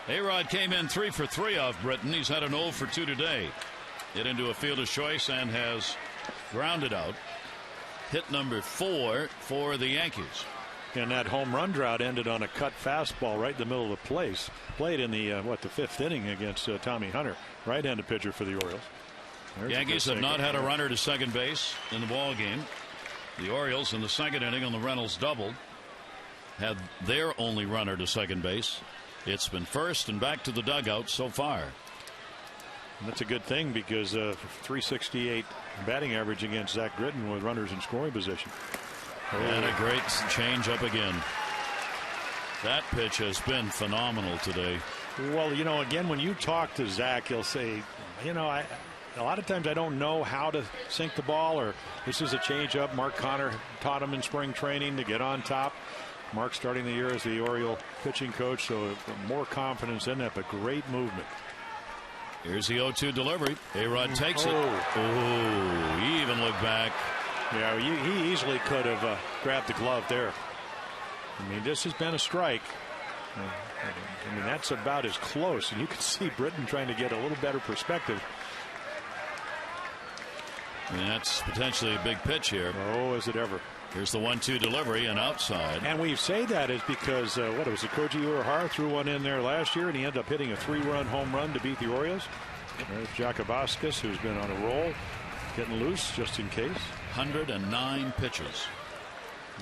A-Rod came in 3 for 3 off Britton. He's had an 0 for 2 today. Hit into a fielder's choice and has grounded out. Hit number 4 for the Yankees. And that home run drought ended on a cut fastball right in the middle of the place. Played in the the 5th inning against Tommy Hunter, right-handed pitcher for the Orioles. Yankees have not had a runner to second base in the ball game. The Orioles in the 2nd inning on the Reynolds double had their only runner to second base. It's been first and back to the dugout so far. And that's a good thing because 368 batting average against Zach Britton with runners in scoring position. And a great change up again. That pitch has been phenomenal today. Well, again, when you talk to Zach, he'll say, a lot of times I don't know how to sink the ball, or this is a change up. Mark Connor taught him in spring training to get on top. Mark starting the year as the Oriole pitching coach, so more confidence in that, but great movement. Here's the 0-2 delivery. A-Rod takes it. Oh, he even looked back. Yeah, he easily could have grabbed the glove there. I mean, this has been a strike. I mean, that's about as close. And you can see Britton trying to get a little better perspective. And that's potentially a big pitch here. Oh, is it ever. Here's the 1-2 delivery and outside. And we say that is because, what was it, Koji Urahara threw one in there last year, and he ended up hitting a 3-run home run to beat the Orioles. There's Jakubowskis, who's been on a roll, getting loose just in case. 109 pitches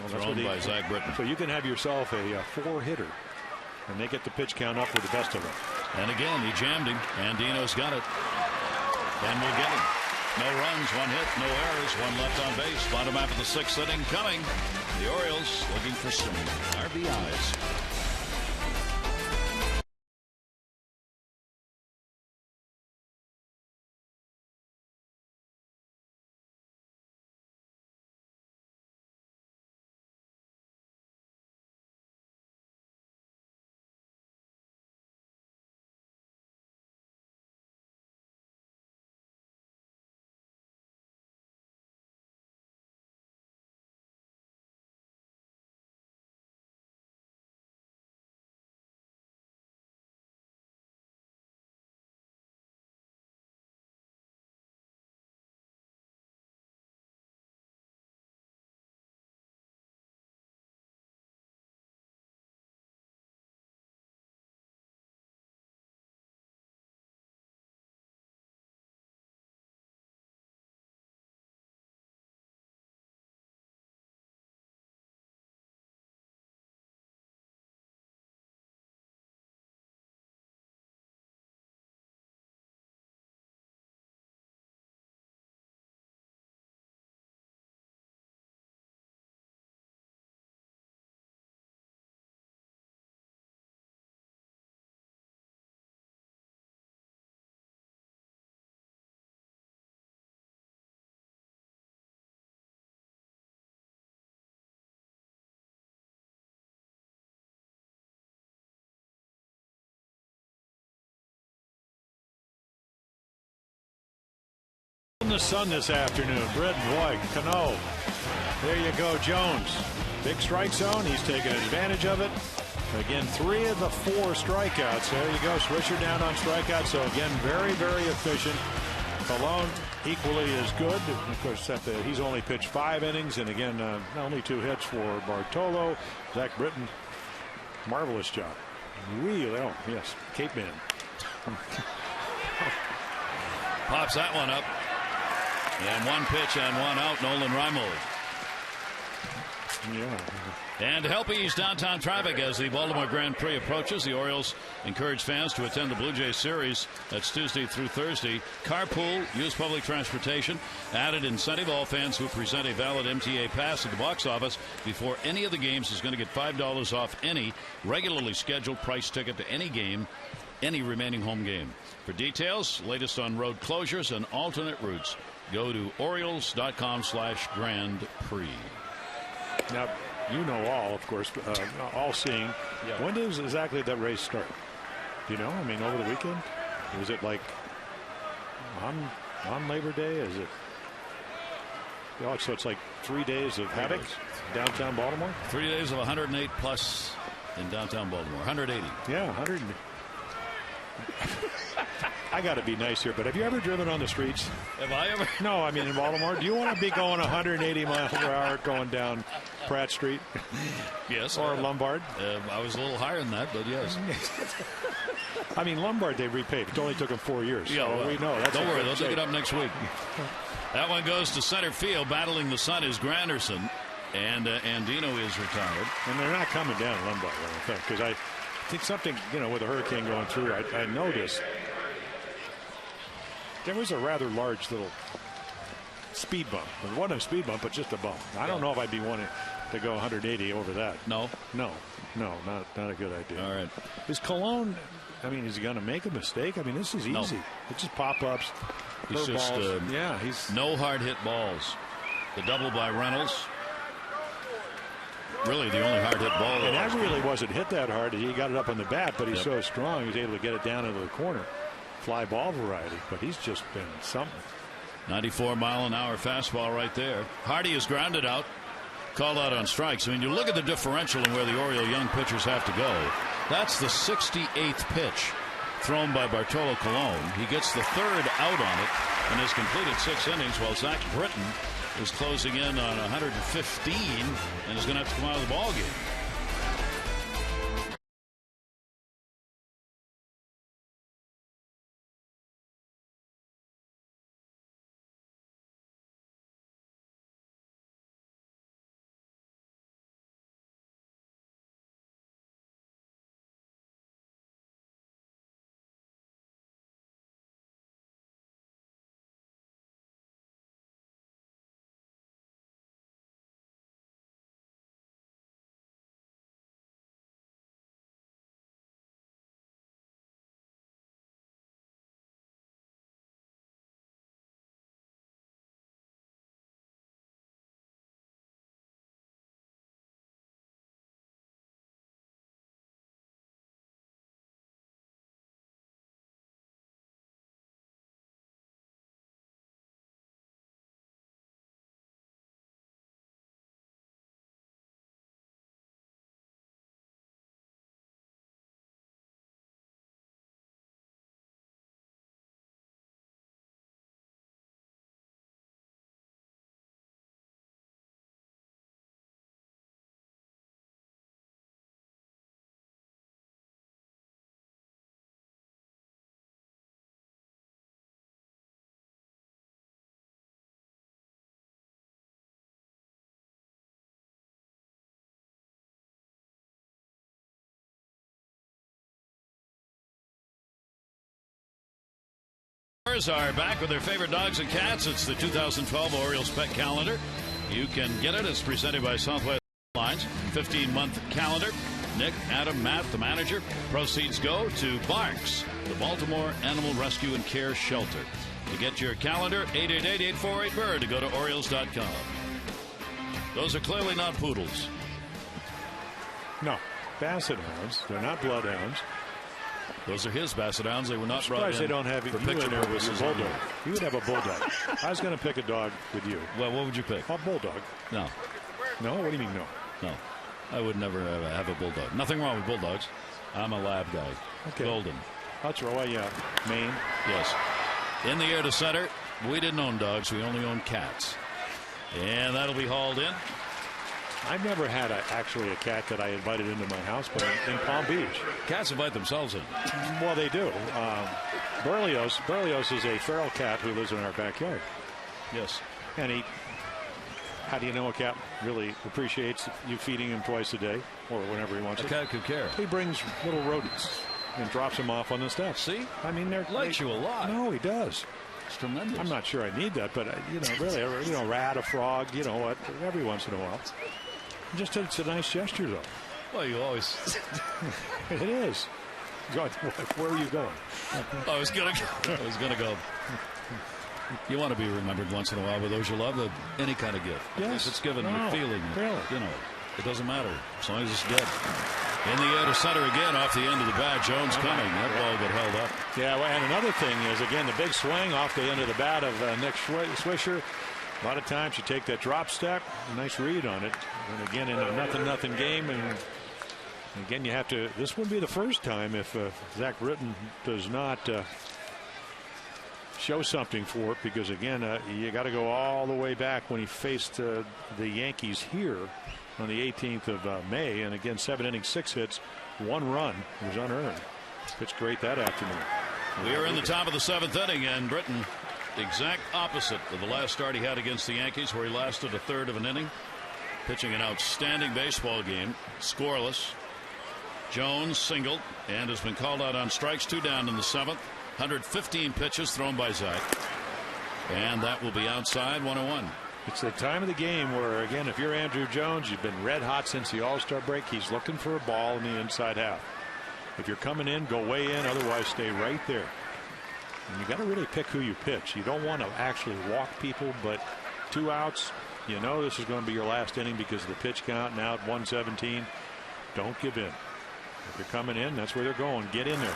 thrown by Zach Britton. So you can have yourself a 4-hitter, and they get the pitch count up with the best of them. And again, he jammed him, and Dino's got it. And we'll get him. No runs, 1 hit, no errors, 1 left on base. Bottom half of the 6th inning coming. The Orioles looking for some RBIs. In the sun this afternoon, Britton, boy, Cano. There you go, Jones. Big strike zone. He's taking advantage of it. Again, 3 of the 4 strikeouts. There you go. Swisher down on strikeouts. So again, very, very efficient. Colon equally as good. Of course, he's only pitched 5 innings, and again, only 2 hits for Bartolo. Zach Britton, marvelous job. Really, oh yes, Cape Man. Pops that one up. And 1 pitch and 1 out. Nolan Reimold. Yeah. And to help ease downtown traffic as the Baltimore Grand Prix approaches, the Orioles encourage fans to attend the Blue Jays series. That's Tuesday through Thursday. Carpool, use public transportation. Added incentive, all fans who present a valid MTA pass at the box office before any of the games is going to get $5 off any regularly scheduled price ticket to any game, any remaining home game. For details, latest on road closures and alternate routes, go to Orioles.com/Grand Prix. Now, you know all, of course, all seeing. Yeah. When does exactly that race start? Do you know? I mean, over the weekend? Was it like on Labor Day? Is it? Oh, so it's like 3 days of havoc downtown Baltimore? 3 days of 108 plus in downtown Baltimore. 180. Yeah, 100. I got to be nice here, but have you ever driven on the streets? Have I ever? No, I mean in Baltimore. Do you want to be going 180 miles per hour going down Pratt Street? Yes. Or Lombard? I was a little higher than that, but yes. I mean, Lombard they repaved. It only took them 4 years. Yeah, so well, we know. That's don't worry, they'll take it up next week. That one goes to center field. Battling the sun is Granderson, and Andino is retired. And they're not coming down Lombard, I don't think, because I think something, with a hurricane going through, I noticed there was a rather large little speed bump. It wasn't a speed bump, but just a bump. I don't know if I'd be wanting to go 180 over that. No, not a good idea. All right. Is Cologne, is he going to make a mistake? I mean, this is easy. No. It's just pop-ups. He's just he's no hard hit balls. The double by Reynolds. Really the only hard hit ball. And that really wasn't hit that hard. He got it up on the bat, but he's so strong, he was able to get it down into the corner. fly ball variety, but he's just been something. 94-mile-an-hour fastball right there. Hardy is grounded out, called out on strikes. I mean, you look at the differential and where the Oriole young pitchers have to go. That's the 68th pitch thrown by Bartolo Colon. He gets the third out on it and has completed 6 innings, while Zach Britton is closing in on 115 and is going to have to come out of the ball game. Are back with their favorite dogs and cats. It's the 2012 Orioles Pet Calendar. You can get it. It's presented by Southwest Airlines. 15-month calendar. Nick, Adam, Matt, the manager. Proceeds go to Barks, the Baltimore Animal Rescue and Care Shelter. To get your calendar, 888-848-BIRD, to go to Orioles.com. Those are clearly not poodles. No, Basset Hounds. They're not Bloodhounds. Those are his Basset Hounds. They were not brought in they don't have for you picture purposes. Bulldog. You would have a bulldog. I was going to pick a dog with you. Well, what would you pick? A bulldog. No. No? What do you mean no? No. I would never have a bulldog. Nothing wrong with bulldogs. I'm a lab guy. Okay. Golden. I'll throw you out. Maine. Yes. In the air to center. We didn't own dogs. We only owned cats. And that'll be hauled in. I've never had actually a cat that I invited into my house, but in Palm Beach. Cats invite themselves in. Well, they do. Berlioz is a feral cat who lives in our backyard. Yes. And how do you know a cat really appreciates you feeding him twice a day or whenever he wants it? A cat could care. He brings little rodents and drops them off on the steps. See? I mean, likes you a lot. No, he does. It's tremendous. I'm not sure I need that, but really, a rat, a frog, what, every once in a while. Just it's a nice gesture, though. Well, you always. It is. Where are you going? I was gonna go. You want to be remembered once in a while with those you love. Any kind of gift. Yes. If it's given with feeling. Really? It doesn't matter as long as it's good. In the air to center again off the end of the bat. Jones coming. That ball got held up. Yeah, well, and another thing is, again, the big swing off the end of the bat of Nick Swisher. A lot of times you take that drop step, a nice read on it, and again in a nothing game, and again you have to. This would be the first time if Zach Britton does not show something for it, because again you got to go all the way back when he faced the Yankees here on the 18th of May, and again 7 innings, 6 hits, 1 run was unearned. Pitched great that afternoon. We are in the top of the 7th inning, and Britton, exact opposite of the last start he had against the Yankees, where he lasted a third of an inning, pitching an outstanding baseball game, scoreless. Jones singled and has been called out on strikes, 2 down in the 7th. 115 pitches thrown by Zach, and that will be outside 1-1. It's the time of the game where, again, if you're Andrew Jones, you've been red hot since the All-Star break. He's looking for a ball in the inside half. If you're coming in, go way in, otherwise stay right there. And you got to really pick who you pitch. You don't want to actually walk people, but 2 outs, this is going to be your last inning because of the pitch count. Now at 117, don't give in. If you're coming in, that's where they're going. Get in there.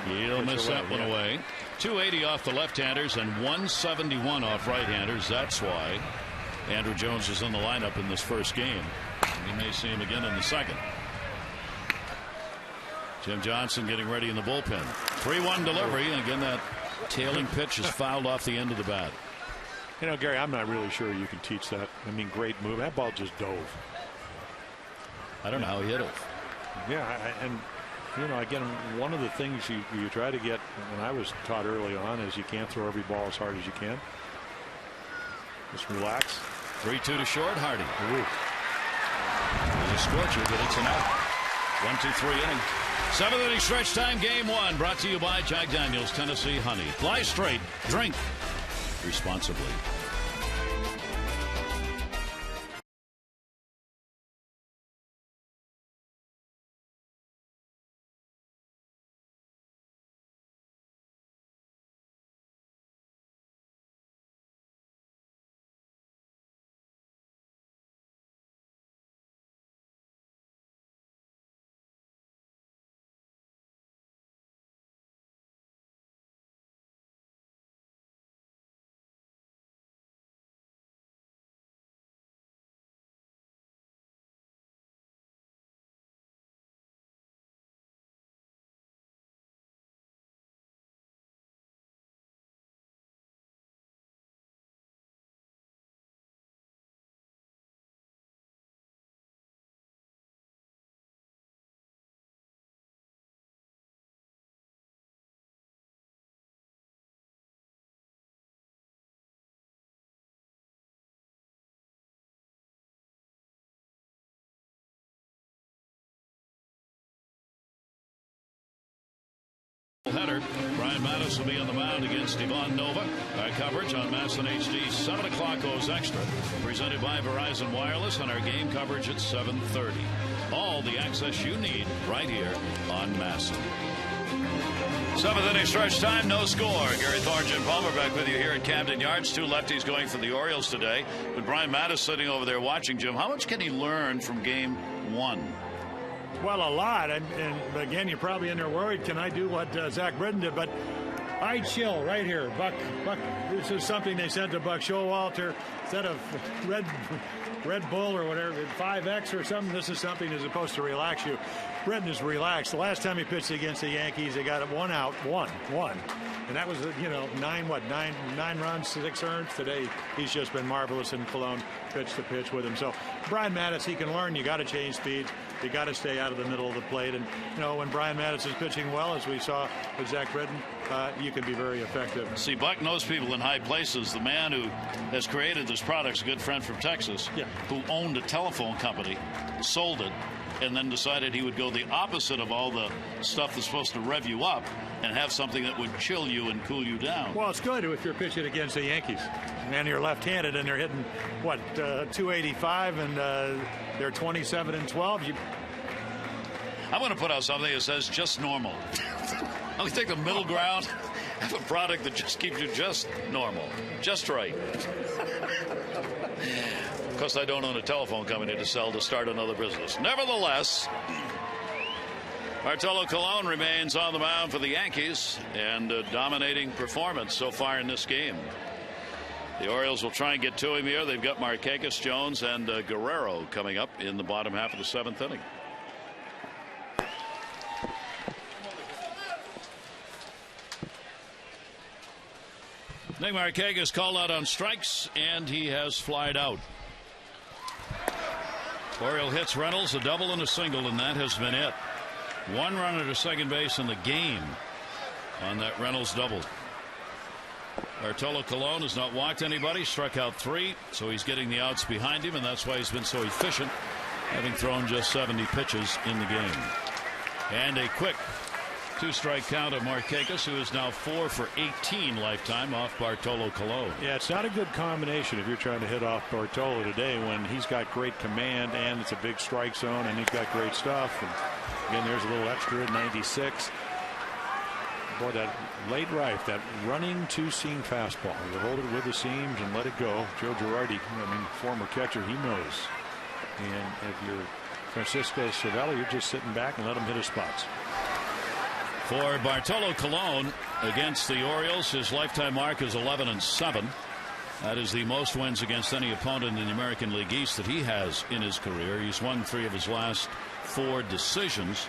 He'll miss that one away. 280 off the left-handers and 171 off right-handers. That's why Andrew Jones is in the lineup in this first game. We may see him again in the second. Jim Johnson getting ready in the bullpen. 3-1 delivery, and again that tailing pitch is fouled off the end of the bat. You know, Gary, I'm not really sure you can teach that. I mean, great move. That ball just dove. I don't know how he hit it. Yeah, and you know, again, one of the things you try to get, and I was taught early on, is you can't throw every ball as hard as you can. Just relax. 3-2 to short. Hardy. There's a scorcher, but it's an out. 1-2-3 inning. 7th inning stretch time, game 1, brought to you by Jack Daniels Tennessee Honey. Fly straight, drink responsibly. Header. Brian Mattis will be on the mound against Ivan Nova. Our coverage on MASN HD 7 o'clock goes extra, presented by Verizon Wireless, and our game coverage at 7:30. All the access you need right here on MASN. 7th inning stretch time, no score. Gary Thorne, Jim Palmer back with you here at Camden Yards. 2 lefties going for the Orioles today. With Brian Mattis sitting over there watching, Jim, how much can he learn from game 1? Well, a lot. And again, you're probably in there worried, can I do what Zach Britton did? But I chill right here. Buck, this is something they sent to Buck Showalter. Instead of Red Bull or whatever, 5X or something, this is something that's supposed to relax you. Britton is relaxed. The last time he pitched against the Yankees, they got it 1 out, one. And that was, 9 runs, 6 earned. Today, he's just been marvelous in Cologne, pitch to pitch with him. So, Brian Mattis, he can learn. You got to change speeds. You got to stay out of the middle of the plate. And, when Brian Mattis is pitching well, as we saw with Zach Britton, you can be very effective. See, Buck knows people in high places. The man who has created this product is a good friend from Texas, who owned a telephone company, sold it, and then decided he would go the opposite of all the stuff that's supposed to rev you up and have something that would chill you and cool you down. Well, it's good if you're pitching against the Yankees and you're left-handed and they're hitting 285 and they're 27-12. I'm going to put out something that says just normal. I'm going to take the middle ground, have a product that just keeps you just normal, just right. Of course, I don't own a telephone company to sell to start another business. Nevertheless, Bartolo Colon remains on the mound for the Yankees, and a dominating performance so far in this game. The Orioles will try and get to him here. They've got Markakis, Jones, and Guerrero coming up in the bottom half of the 7th inning. Nick Markakis called out on strikes, and he has flied out. Oriole hits Reynolds, a double and a single, and that has been it. 1 runner to second base in the game on that Reynolds double. Bartolo Colon has not walked anybody, struck out 3, so he's getting the outs behind him, and that's why he's been so efficient, having thrown just 70 pitches in the game. And a quick 2-strike count of Markakis, who is now 4 for 18 lifetime off Bartolo Colon. Yeah, it's not a good combination if you're trying to hit off Bartolo today when he's got great command and it's a big strike zone and he's got great stuff. And again, there's a little extra at 96. Boy, that late right, that running 2-seam fastball. You hold it with the seams and let it go. Joe Girardi, former catcher, he knows. And if you're Francisco Cervelli, you're just sitting back and let him hit his spots. For Bartolo Colon against the Orioles, his lifetime mark is 11-7. That is the most wins against any opponent in the American League East that he has in his career. He's won 3 of his last 4 decisions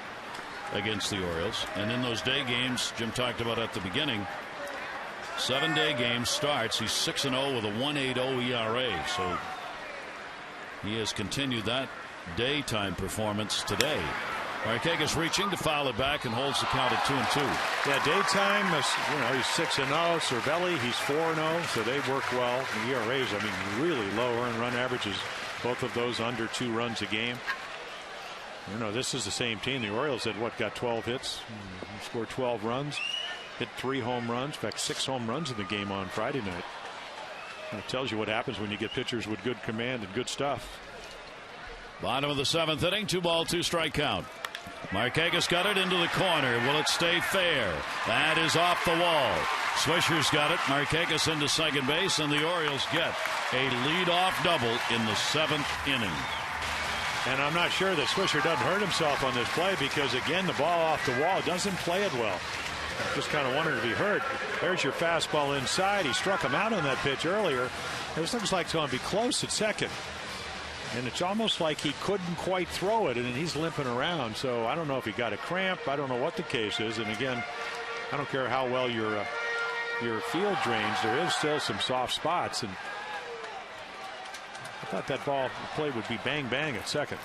against the Orioles. And in those day games Jim talked about at the beginning, 7-day game starts, he's 6-0 with a 1.80 ERA. So he has continued that daytime performance today. Markakis reaching to foul it back and holds the count at 2-2. Yeah, daytime, he's 6-0. Cervelli, he's 4-0, so they work well. The ERAs, really low. Earned run averages, both of those under 2 runs a game. This is the same team. The Orioles had got 12 hits, scored 12 runs, hit 3 home runs. In fact, 6 home runs in the game on Friday night. And it tells you what happens when you get pitchers with good command and good stuff. Bottom of the 7th inning, 2-ball, 2-strike count. Markakis got it into the corner. Will it stay fair? That is off the wall. Swisher's got it. Markakis into second base, and the Orioles get a leadoff double in the 7th inning. And I'm not sure that Swisher doesn't hurt himself on this play because, again, the ball off the wall doesn't play it well. I'm just kind of wondering if he hurt. There's your fastball inside. He struck him out on that pitch earlier. This looks like it's going to be close at second. And it's almost like he couldn't quite throw it, and he's limping around. So I don't know if he got a cramp. I don't know what the case is. And again, I don't care how well your field drains. There is still some soft spots. And I thought that ball play would be bang bang at second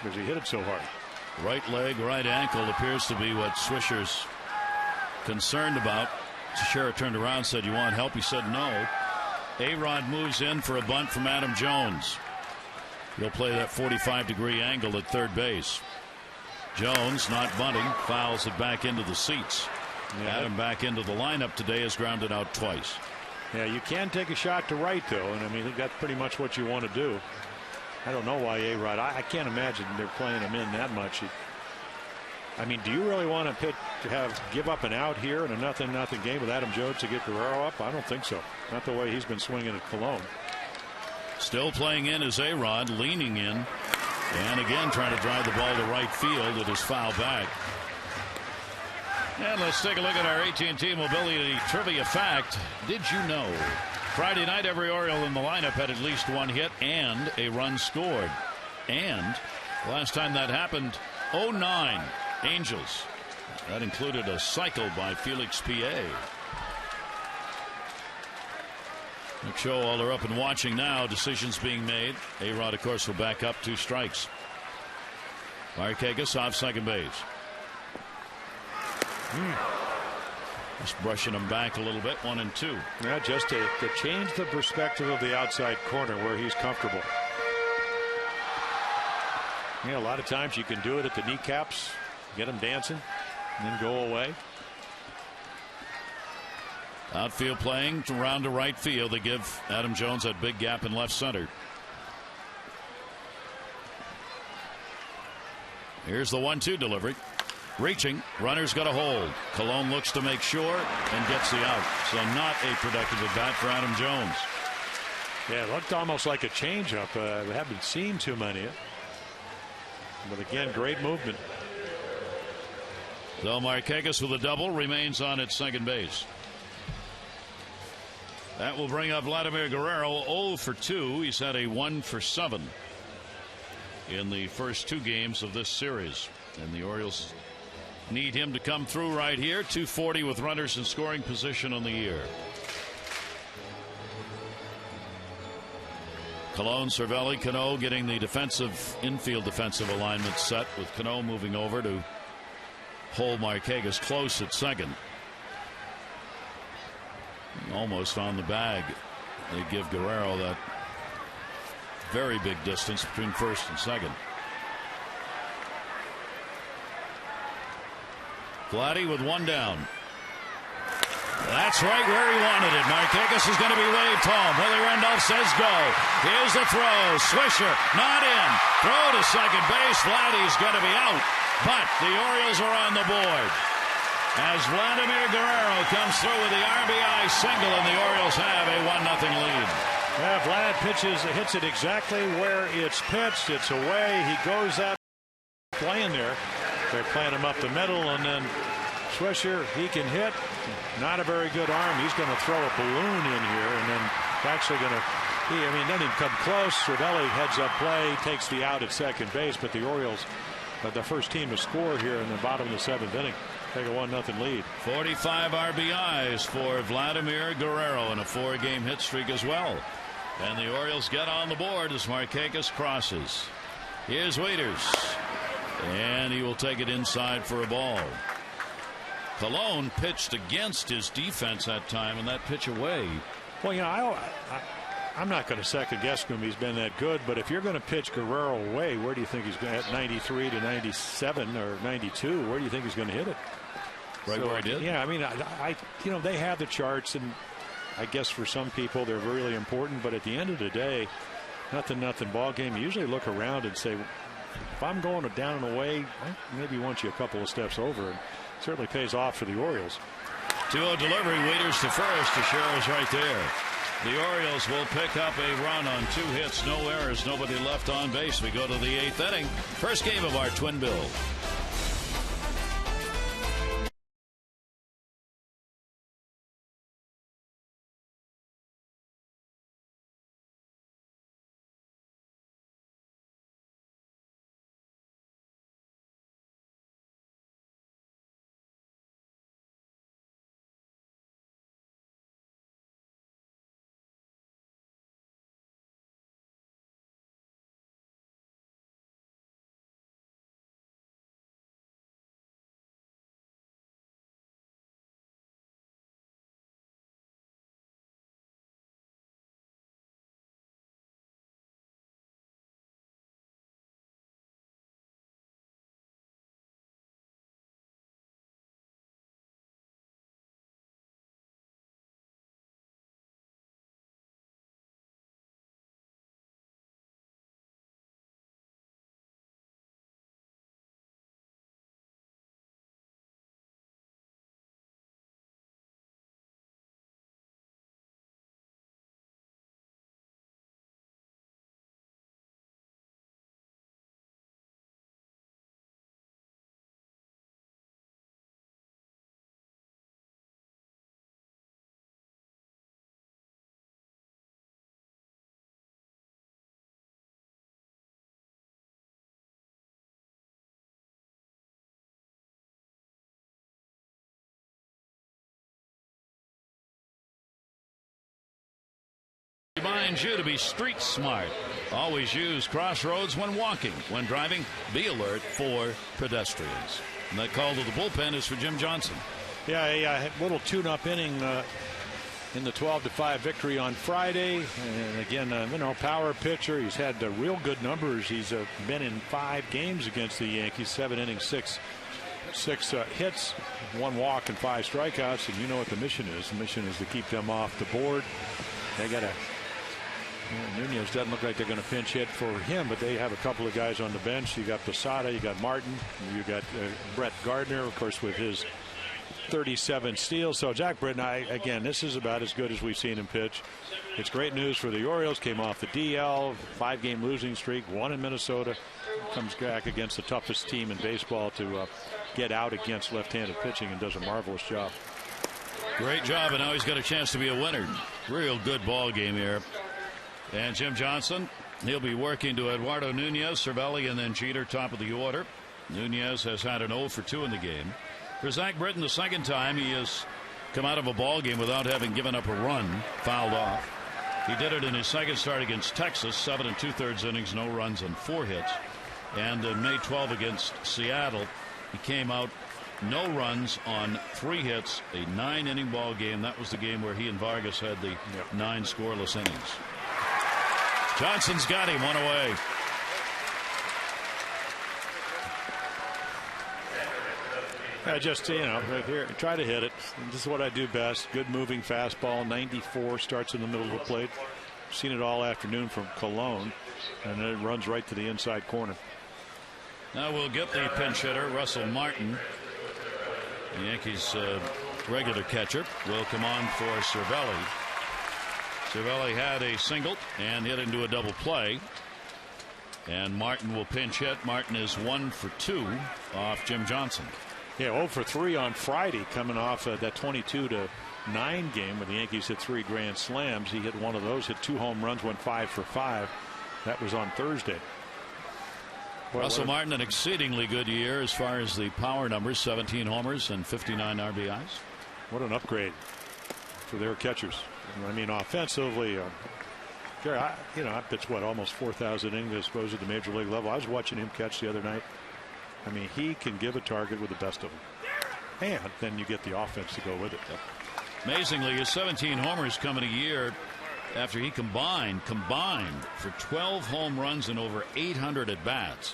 because he hit it so hard. Right leg, right ankle appears to be what Swisher's concerned about. Teixeira turned around and said, "You want help?" He said no. A-Rod moves in for a bunt from Adam Jones. He'll play that 45-degree angle at third base. Jones not bunting, fouls it back into the seats. Yeah. Adam back into the lineup today, has grounded out twice. Yeah, you can take a shot to right, though, and I think that's pretty much what you want to do. I don't know why A-Rod. I can't imagine they're playing him in that much. Do you really want to give up an out here in a 0-0 game with Adam Jones to get Guerrero up? I don't think so. Not the way he's been swinging at Cologne. Still playing in is A-Rod, leaning in, and again trying to drive the ball to right field. It is foul back. And let's take a look at our AT&T Mobility Trivia fact. Did you know Friday night every Oriole in the lineup had at least 1 hit and a run scored? And last time that happened, 2009 Angels. That included a cycle by Felix P.A. Nick Showalter up and watching now. Decisions being made. A-Rod, of course, will back up 2 strikes. Markakis off second base. Just brushing him back a little bit. 1-2. Yeah, just to change the perspective of the outside corner where he's comfortable. Yeah, a lot of times you can do it at the kneecaps, get him dancing, and then go away. Outfield playing around to right field. They give Adam Jones that big gap in left center. Here's the 1-2 delivery. Reaching. Runner's got a hold. Cologne looks to make sure and gets the out. So not a productive at bat for Adam Jones. Yeah, it looked almost like a changeup. We haven't seen too many. But again, great movement. So Markakis with a double remains on at second base. That will bring up Vladimir Guerrero 0 for 2. He's had a 1 for 7 in the first 2 games of this series. And the Orioles need him to come through right here. 240 with runners in scoring position on the year. Cologne, Cervelli, Cano getting the infield defensive alignment set, with Cano moving over to hold Markakis close at second. Almost on the bag. They give Guerrero that very big distance between first and second. Vladdy with 1 down. That's right where he wanted it. Markakis is going to be waved home. Willie Randolph says go. Here's the throw. Swisher not in. Throw to second base. Vladdy's going to be out. But the Orioles are on the board as Vladimir Guerrero comes through with the RBI single, and the Orioles have a 1-0 lead. Yeah, Vlad hits it exactly where it's pitched. It's away. He goes out. playing there. They're playing him up the middle, and then Swisher, he can hit. Not a very good arm. He's going to throw a balloon in here, and then actually going to. I mean, doesn't even come close. Cervelli heads up play, takes the out at second base, but the Orioles, the first team to score here in the bottom of the 7th inning. Take a 1-0 lead. 45 RBIs for Vladimir Guerrero in a 4-game hit streak as well. And the Orioles get on the board as Markakis crosses. Here's Waiters. And he will take it inside for a ball. Colon pitched against his defense that time, and that pitch away. Well, you know, I'm not going to second guess him. He's been that good, but if you're going to pitch Guerrero away, where do you think he's going at 93 to 97 or 92? Where do you think he's going to hit it? Right where he did. Yeah, I mean, you know, they have the charts, and I guess for some people they're really important. But at the end of the day, nothing ball game. You usually look around and say, if I'm going down and away, I maybe want you a couple of steps over. And certainly pays off for the Orioles. 2-0 delivery. Waiters to first. Teixeira is right there. The Orioles will pick up a run on 2 hits, no errors, nobody left on base. We go to the 8th inning. First game of our twin bill. Reminds you to be street smart. Always use crossroads when walking. When driving, be alert for pedestrians. And that call to the bullpen is for Jim Johnson. Yeah, a little tune-up inning in the 12-5 victory on Friday. And again, you know, power pitcher. He's had real good numbers. He's been in 5 games against the Yankees. 7 innings, 6 hits, 1 walk, and 5 strikeouts. And you know what the mission is. The mission is to keep them off the board. They got to. Nunez doesn't look like they're going to pinch hit for him, but they have a couple of guys on the bench. You got Posada, you got Martin, you got Brett Gardner, of course, with his 37 steals. So Jack Britton, again, this is about as good as we've seen him pitch. It's great news for the Orioles. Came off the DL, 5-game losing streak, 1 in Minnesota. Comes back against the toughest team in baseball to get out against left-handed pitching, and does a marvelous job. Great job, and now he's got a chance to be a winner. Real good ball game here. And Jim Johnson, he'll be working to Eduardo Nunez, Cervelli, and then Jeter, top of the order. Nunez has had an 0 for 2 in the game. For Zach Britton, the second time he has come out of a ball game without having given up a run, fouled off. He did it in his second start against Texas, 7 2/3 innings, no runs and 4 hits. And May 12 against Seattle, he came out no runs on 3 hits, a 9-inning ball game. That was the game where he and Vargas had the 9 scoreless innings. Johnson's got him, 1 away. Just, you know, right here, try to hit it. This is what I do best. Good moving fastball. 94 starts in the middle of the plate. Seen it all afternoon from Cologne, and then it runs right to the inside corner. Now we'll get the pinch hitter, Russell Martin. The Yankees regular catcher will come on for Cervelli. Cervelli had a single and hit into a double play. And Martin will pinch hit. Martin is 1 for 2 off Jim Johnson. Yeah, 0 for 3 on Friday, coming off that 22-9 game where the Yankees hit 3 grand slams. He hit one of those, hit 2 home runs, went 5 for 5. That was on Thursday. Russell Martin, an exceedingly good year as far as the power numbers, 17 homers and 59 RBIs. What an upgrade for their catchers. I mean, offensively, Gary, I pitched almost 4,000 innings, I suppose, at the major league level. I was watching him catch the other night. I mean, he can give a target with the best of them. And then you get the offense to go with it. Amazingly, his 17 homers come in a year after he combined for 12 home runs and over 800 at bats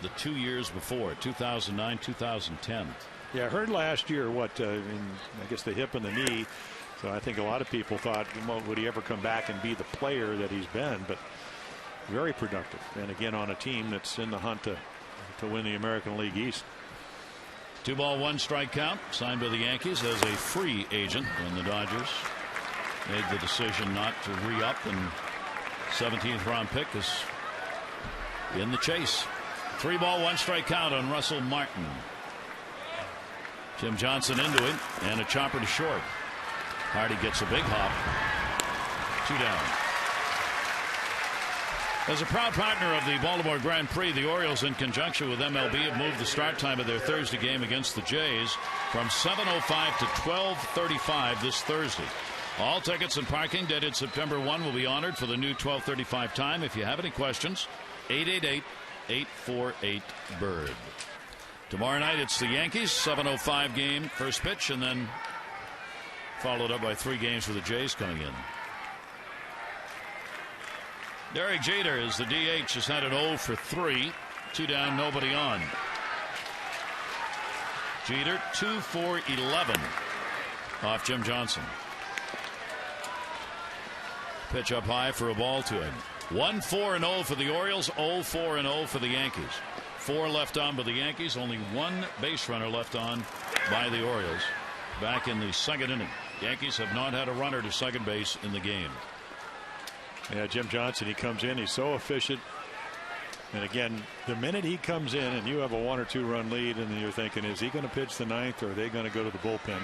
the 2 years before, 2009, 2010. Yeah, I heard last year I guess the hip and the knee. So I think a lot of people thought, would he ever come back and be the player that he's been? But very productive. And again, on a team that's in the hunt to win the American League East. 2 ball, 1 strike count, signed by the Yankees as a free agent when the Dodgers made the decision not to re-up, and 17th round pick is in the chase. 3 ball, 1 strike count on Russell Martin. Jim Johnson into it, and a chopper to short. Hardy gets a big hop. 2 down. As a proud partner of the Baltimore Grand Prix, the Orioles, in conjunction with MLB, have moved the start time of their Thursday game against the Jays from 7:05 to 12:35 this Thursday. All tickets and parking dated September 1 will be honored for the new 12:35 time. If you have any questions, 888-848-BIRD. Tomorrow night it's the Yankees 7:05 game, first pitch, and then followed up by 3 games for the Jays coming in. Derek Jeter is the DH, has had an 0 for 3. 2 down, nobody on. Jeter 2 for 11 off Jim Johnson. Pitch up high for a ball to him. 1-4-0 for the Orioles, 0-4-0 for the Yankees. 4 left on by the Yankees, only 1 base runner left on by the Orioles. Back in the 2nd inning. Yankees have not had a runner to second base in the game. Yeah, Jim Johnson, he comes in, he's so efficient. And again, the minute he comes in and you have a 1 or 2 run lead, and then you're thinking, is he going to pitch the 9th, or are they going to go to the bullpen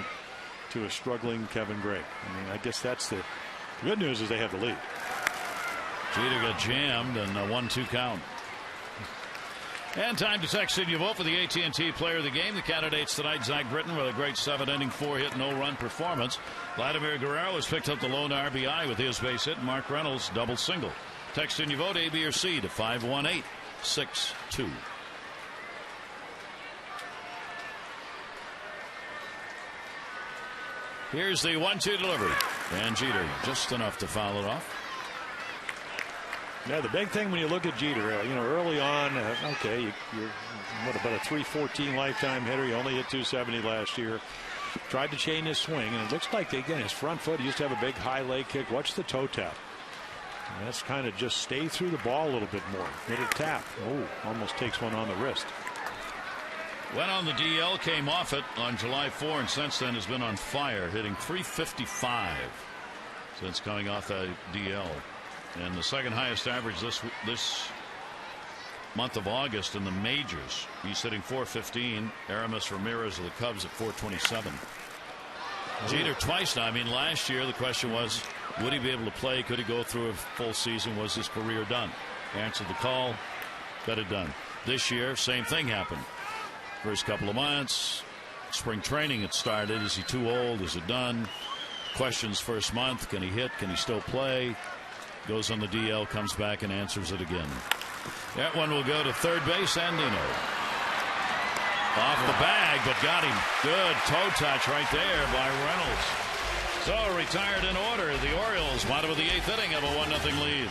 to a struggling Kevin Gray? I mean, I guess that's the good news, is they have the lead. Jeter got jammed, and a 1-2 count. And time to text in your vote for the AT&T Player of the Game. The candidates tonight: Zach Britton with a great 7-inning 4-hit no-run performance. Vladimir Guerrero has picked up the lone RBI with his base hit. Mark Reynolds double single. Text in your vote, A, B, or C, to 518-62. Here's the 1-2 delivery, and Jeter just enough to foul it off. Yeah, the big thing when you look at Jeter, early on, okay, you're about a 314 lifetime hitter. You only hit 270 last year. Tried to change his swing, and it looks like, again, his front foot, he used to have a big high leg kick. Watch the toe tap. And that's kind of just stay through the ball a little bit more. Hit a tap. Oh, almost takes one on the wrist. Went on the DL, came off it on July 4, and since then has been on fire, hitting .355 since coming off that DL. And the second highest average this month of August in the majors. He's hitting .415. Aramis Ramirez of the Cubs at .427. Jeter twice now. I mean, last year the question was, would he be able to play? Could he go through a full season? Was his career done? Answered the call. Got it done. This year, same thing happened. First couple of months, spring training had started. Is he too old? Is it done? Questions first month. Can he hit? Can he still play? Goes on the DL, comes back and answers it again. That one will go to third base, Andino. Off the bag, but got him. Good toe touch right there by Reynolds. So retired in order. The Orioles, bottom of the 8th inning, have a 1-0 lead.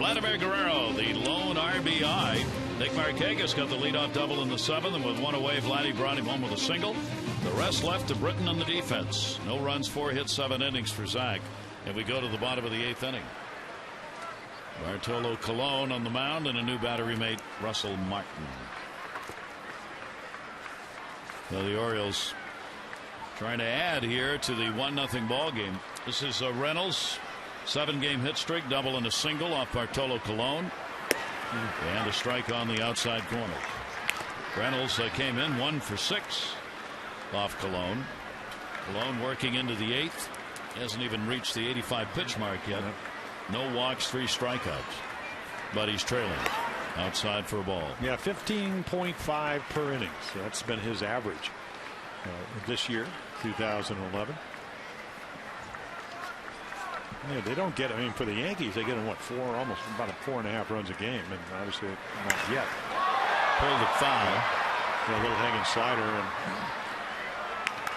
Vladimir Guerrero, the lone RBI. Nick Markakis got the leadoff double in the 7th, and with one away, Vladdy brought him home with a single. The rest left to Britton on the defense. No runs, 4 hits, 7 innings for Zach. And we go to the bottom of the 8th inning. Bartolo Colon on the mound, and a new battery mate, Russell Martin. So the Orioles trying to add here to the 1-0 ball game. This is Reynolds, 7-game hit streak, double and a single off Bartolo Colon, and a strike on the outside corner. Reynolds came in 1 for 6 off Colon. Colon working into the 8th. Hasn't even reached the 85 pitch mark yet. No walks, 3 strikeouts, but he's trailing outside for a ball. Yeah, 15.5 per inning. So that's been his average this year, 2011. Yeah, they don't get. I mean, for the Yankees, they get in what, almost about 4.5 runs a game, and obviously not yet. Pulled it foul. A little hanging slider, and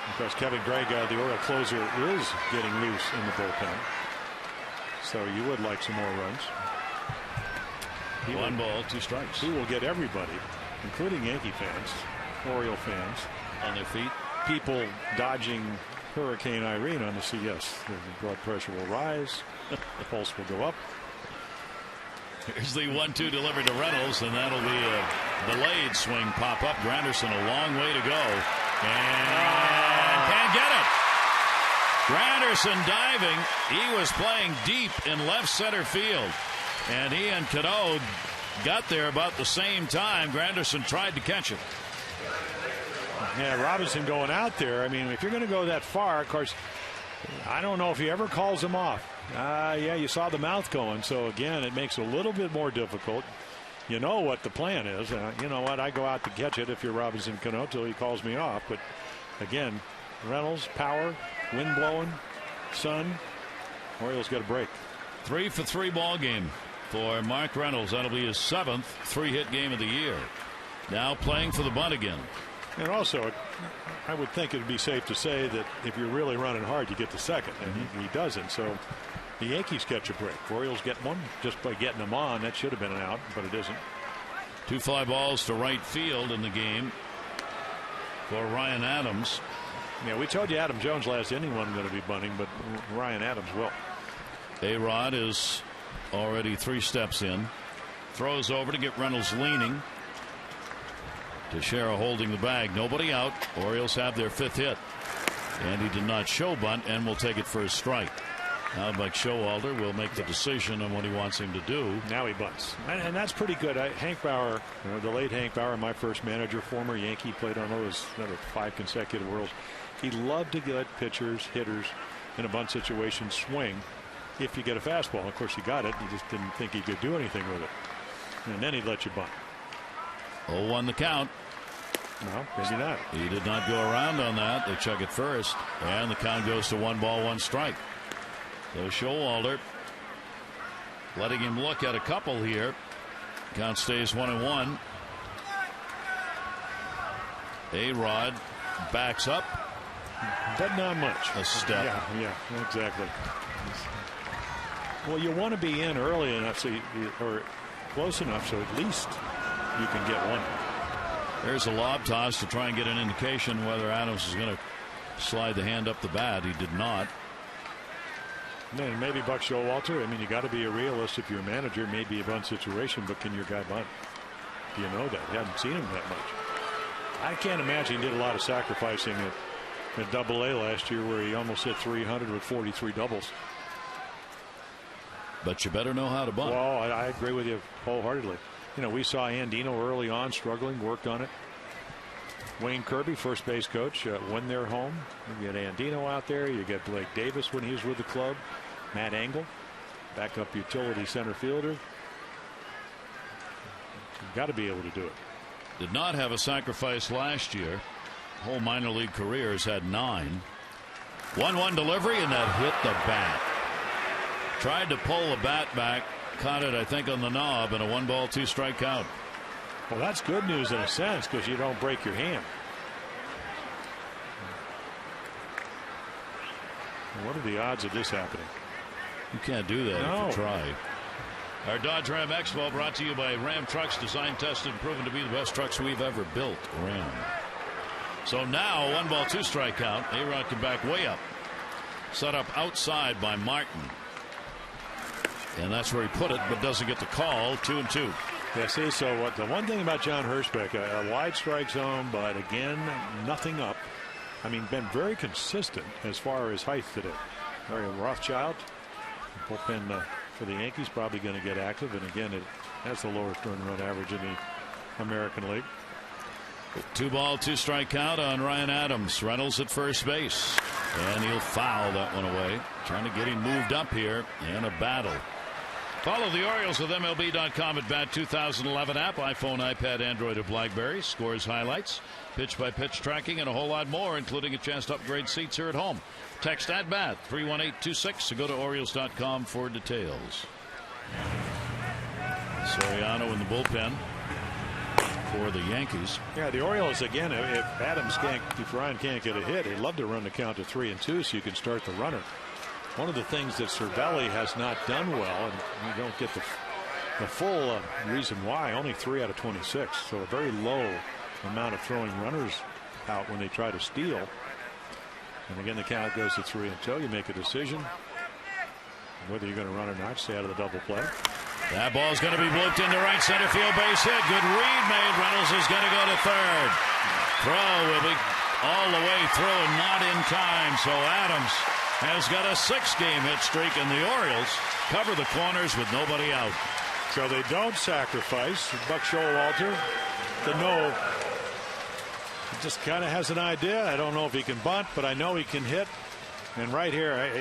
of course Kevin Gregg, the Oriole closer, is getting loose in the bullpen. So you would like some more runs. 1 ball, 2 strikes. He will get everybody, including Yankee fans, Oriole fans, on their feet. People dodging Hurricane Irene on the CS. The blood pressure will rise. The pulse will go up. Here's the 1-2 delivered to Reynolds, and that'll be a delayed swing pop up. Granderson a long way to go, and can't get it. Granderson diving. He was playing deep in left center field, and he and Cano got there about the same time. Granderson tried to catch it. Yeah, Robinson going out there. I mean, if you're going to go that far, of course, I don't know if he ever calls him off. Yeah, you saw the mouth going. So, again, it makes it a little bit more difficult. You know what the plan is. You know what? I go out to catch it if you're Robinson Cano till he calls me off. But, again, Reynolds, power, wind blowing, sun. Orioles got a break. 3 for 3 ball game for Mark Reynolds. That'll be his 7th 3-hit game of the year. Now playing for the bunt again. And also, I would think it would be safe to say that if you're really running hard, you get to second, and he doesn't. So the Yankees catch a break. Orioles get one just by getting them on. That should have been an out, but it isn't. 2 fly balls to right field in the game for Ryan Adams. Yeah, we told you Adam Jones last inning wasn't going to be bunting, but Ryan Adams will. A-Rod is already 3 steps in. Throws over to get Reynolds leaning. Teixeira holding the bag. Nobody out. Orioles have their 5th hit. And he did not show bunt and will take it for a strike. Now Mike Showalter will make the decision on what he wants him to do. Now he bunts. And that's pretty good. Hank Bauer, the late Hank Bauer, my first manager, former Yankee, played on those 5 consecutive Worlds. He loved to let pitchers, hitters in a bunt situation swing if you get a fastball. Of course, he got it. He just didn't think he could do anything with it. And then he'd let you bunt. 0-1 the count. No, maybe not. He did not go around on that. They check it first, and the count goes to 1 ball, 1 strike. So Showalter letting him look at a couple here. Count stays 1-1. A-Rod backs up, but not much. A step. Yeah, exactly. Well, you want to be in early enough or close enough so at least you can get one. There's a lob toss to try and get an indication whether Adams is going to slide the hand up the bat. He did not. And maybe Buck Showalter. I mean, you got to be a realist if you're a manager. It may be a bunt situation, but can your guy bunt? Do you know that? You haven't seen him that much. I can't imagine he did a lot of sacrificing at Double-A last year, where he almost hit 300 with 43 doubles. But you better know how to bunt. Well, I agree with you wholeheartedly. You know, we saw Andino early on struggling, worked on it. Wayne Kirby, first base coach, when they're home. You get Andino out there. You get Blake Davis when he was with the club. Matt Engel, backup utility center fielder. You've got to be able to do it. Did not have a sacrifice last year. Whole minor league career has had 9. 1-1 delivery, and that hit the bat. Tried to pull the bat back. Caught it, I think, on the knob, and a 1 ball, 2 strike count. Well, that's good news in a sense, because you don't break your hand. What are the odds of this happening? You can't do that if you try. Our Dodge Ram Expo brought to you by Ram Trucks, designed, tested, and proven to be the best trucks we've ever built. Ram. So now 1 ball, 2 strike count. A-Rod can back way up. Set up outside by Martin. And that's where he put it, but doesn't get the call. 2-2. Yeah, see, so what the one thing about John Hirschbeck, a wide strike zone, but again, nothing up. I mean, been very consistent as far as height today. Very Rothschild, bullpen for the Yankees, probably going to get active. And again, it has the lowest earned run average in the American League. 2 ball, 2 strike count on Ryan Adams. Reynolds at first base. And he'll foul that one away. Trying to get him moved up here in a battle. Follow the Orioles with MLB.com at Bat 2011 app, iPhone, iPad, Android, or BlackBerry. Scores, highlights, pitch-by-pitch tracking, and a whole lot more, including a chance to upgrade seats here at home. Text at Bat 31826 or go to Orioles.com for details. Soriano in the bullpen for the Yankees. Yeah, the Orioles, again, if Ryan can't get a hit, they'd love to run the count to 3-2 so you can start the runner. One of the things that Cervelli has not done well, and you don't get the full reason why, only 3 out of 26. So a very low amount of throwing runners out when they try to steal. And again, the count goes to 3-2. You make a decision whether you're going to run or not. Stay out of the double play. That ball's going to be blooped into right center field, base hit. Good read made. Reynolds is going to go to third. Throw will be all the way through and not in time. So Adams has got a 6-game hit streak, and the Orioles cover the corners with nobody out. So they don't sacrifice. Buck Showalter, no, he just kind of has an idea. I don't know if he can bunt, but I know he can hit. And right here,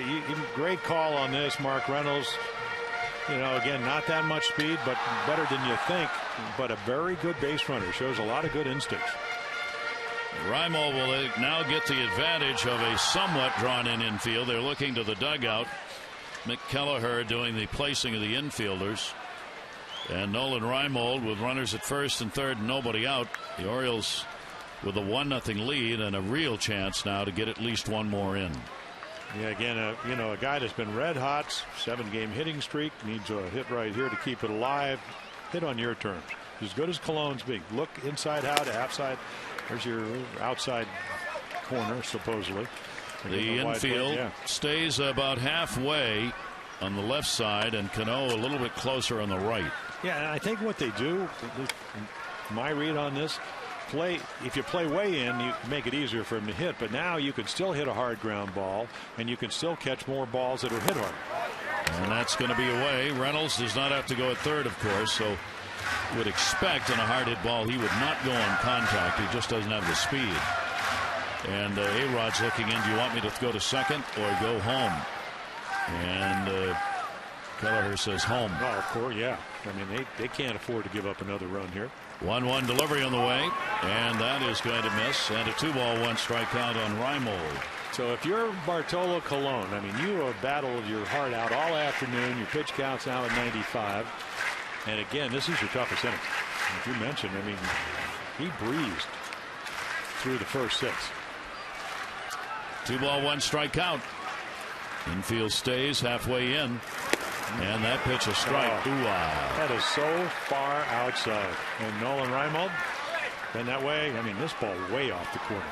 great call on this, Mark Reynolds. You know, again, not that much speed, but better than you think. But a very good base runner. Shows a lot of good instincts. Reimold will now get the advantage of a somewhat drawn-in infield. They're looking to the dugout. Mick Kelleher doing the placing of the infielders. And Nolan Reimold with runners at first and third and nobody out. The Orioles with a 1-0 lead and a real chance now to get at least one more in. Yeah, again, a guy that's been red hot, 7-game hitting streak, needs a hit right here to keep it alive. Hit on your terms. As good as Cologne's being. Look inside out, outside. There's your outside corner, supposedly. The infield stays about halfway on the left side, and Cano a little bit closer on the right. Yeah, and I think what they do, my read on this, if you play way in, you make it easier for him to hit. But now you can still hit a hard ground ball, and you can still catch more balls that are hit hard. And that's going to be away. Reynolds does not have to go at third, of course, so would expect in a hard hit ball he would not go on contact. He just doesn't have the speed. And A-Rod's looking in. Do you want me to go to second or go home? And Kelleher says home. Oh, of course, yeah. I mean, they can't afford to give up another run here. 1-1 delivery on the way, and that is going to miss. And a 2-ball, 1 strike count on Reimold. So if you're Bartolo Colon, I mean, you have battled your heart out all afternoon. Your pitch count's now at 95. And again, this is your toughest inning. As you mentioned, I mean, he breezed through the first 6. 2-ball, 1 strike count. Infield stays halfway in. And that pitch is strike. That is so far outside. And Nolan Reimold, been that way. I mean, this ball way off the corner.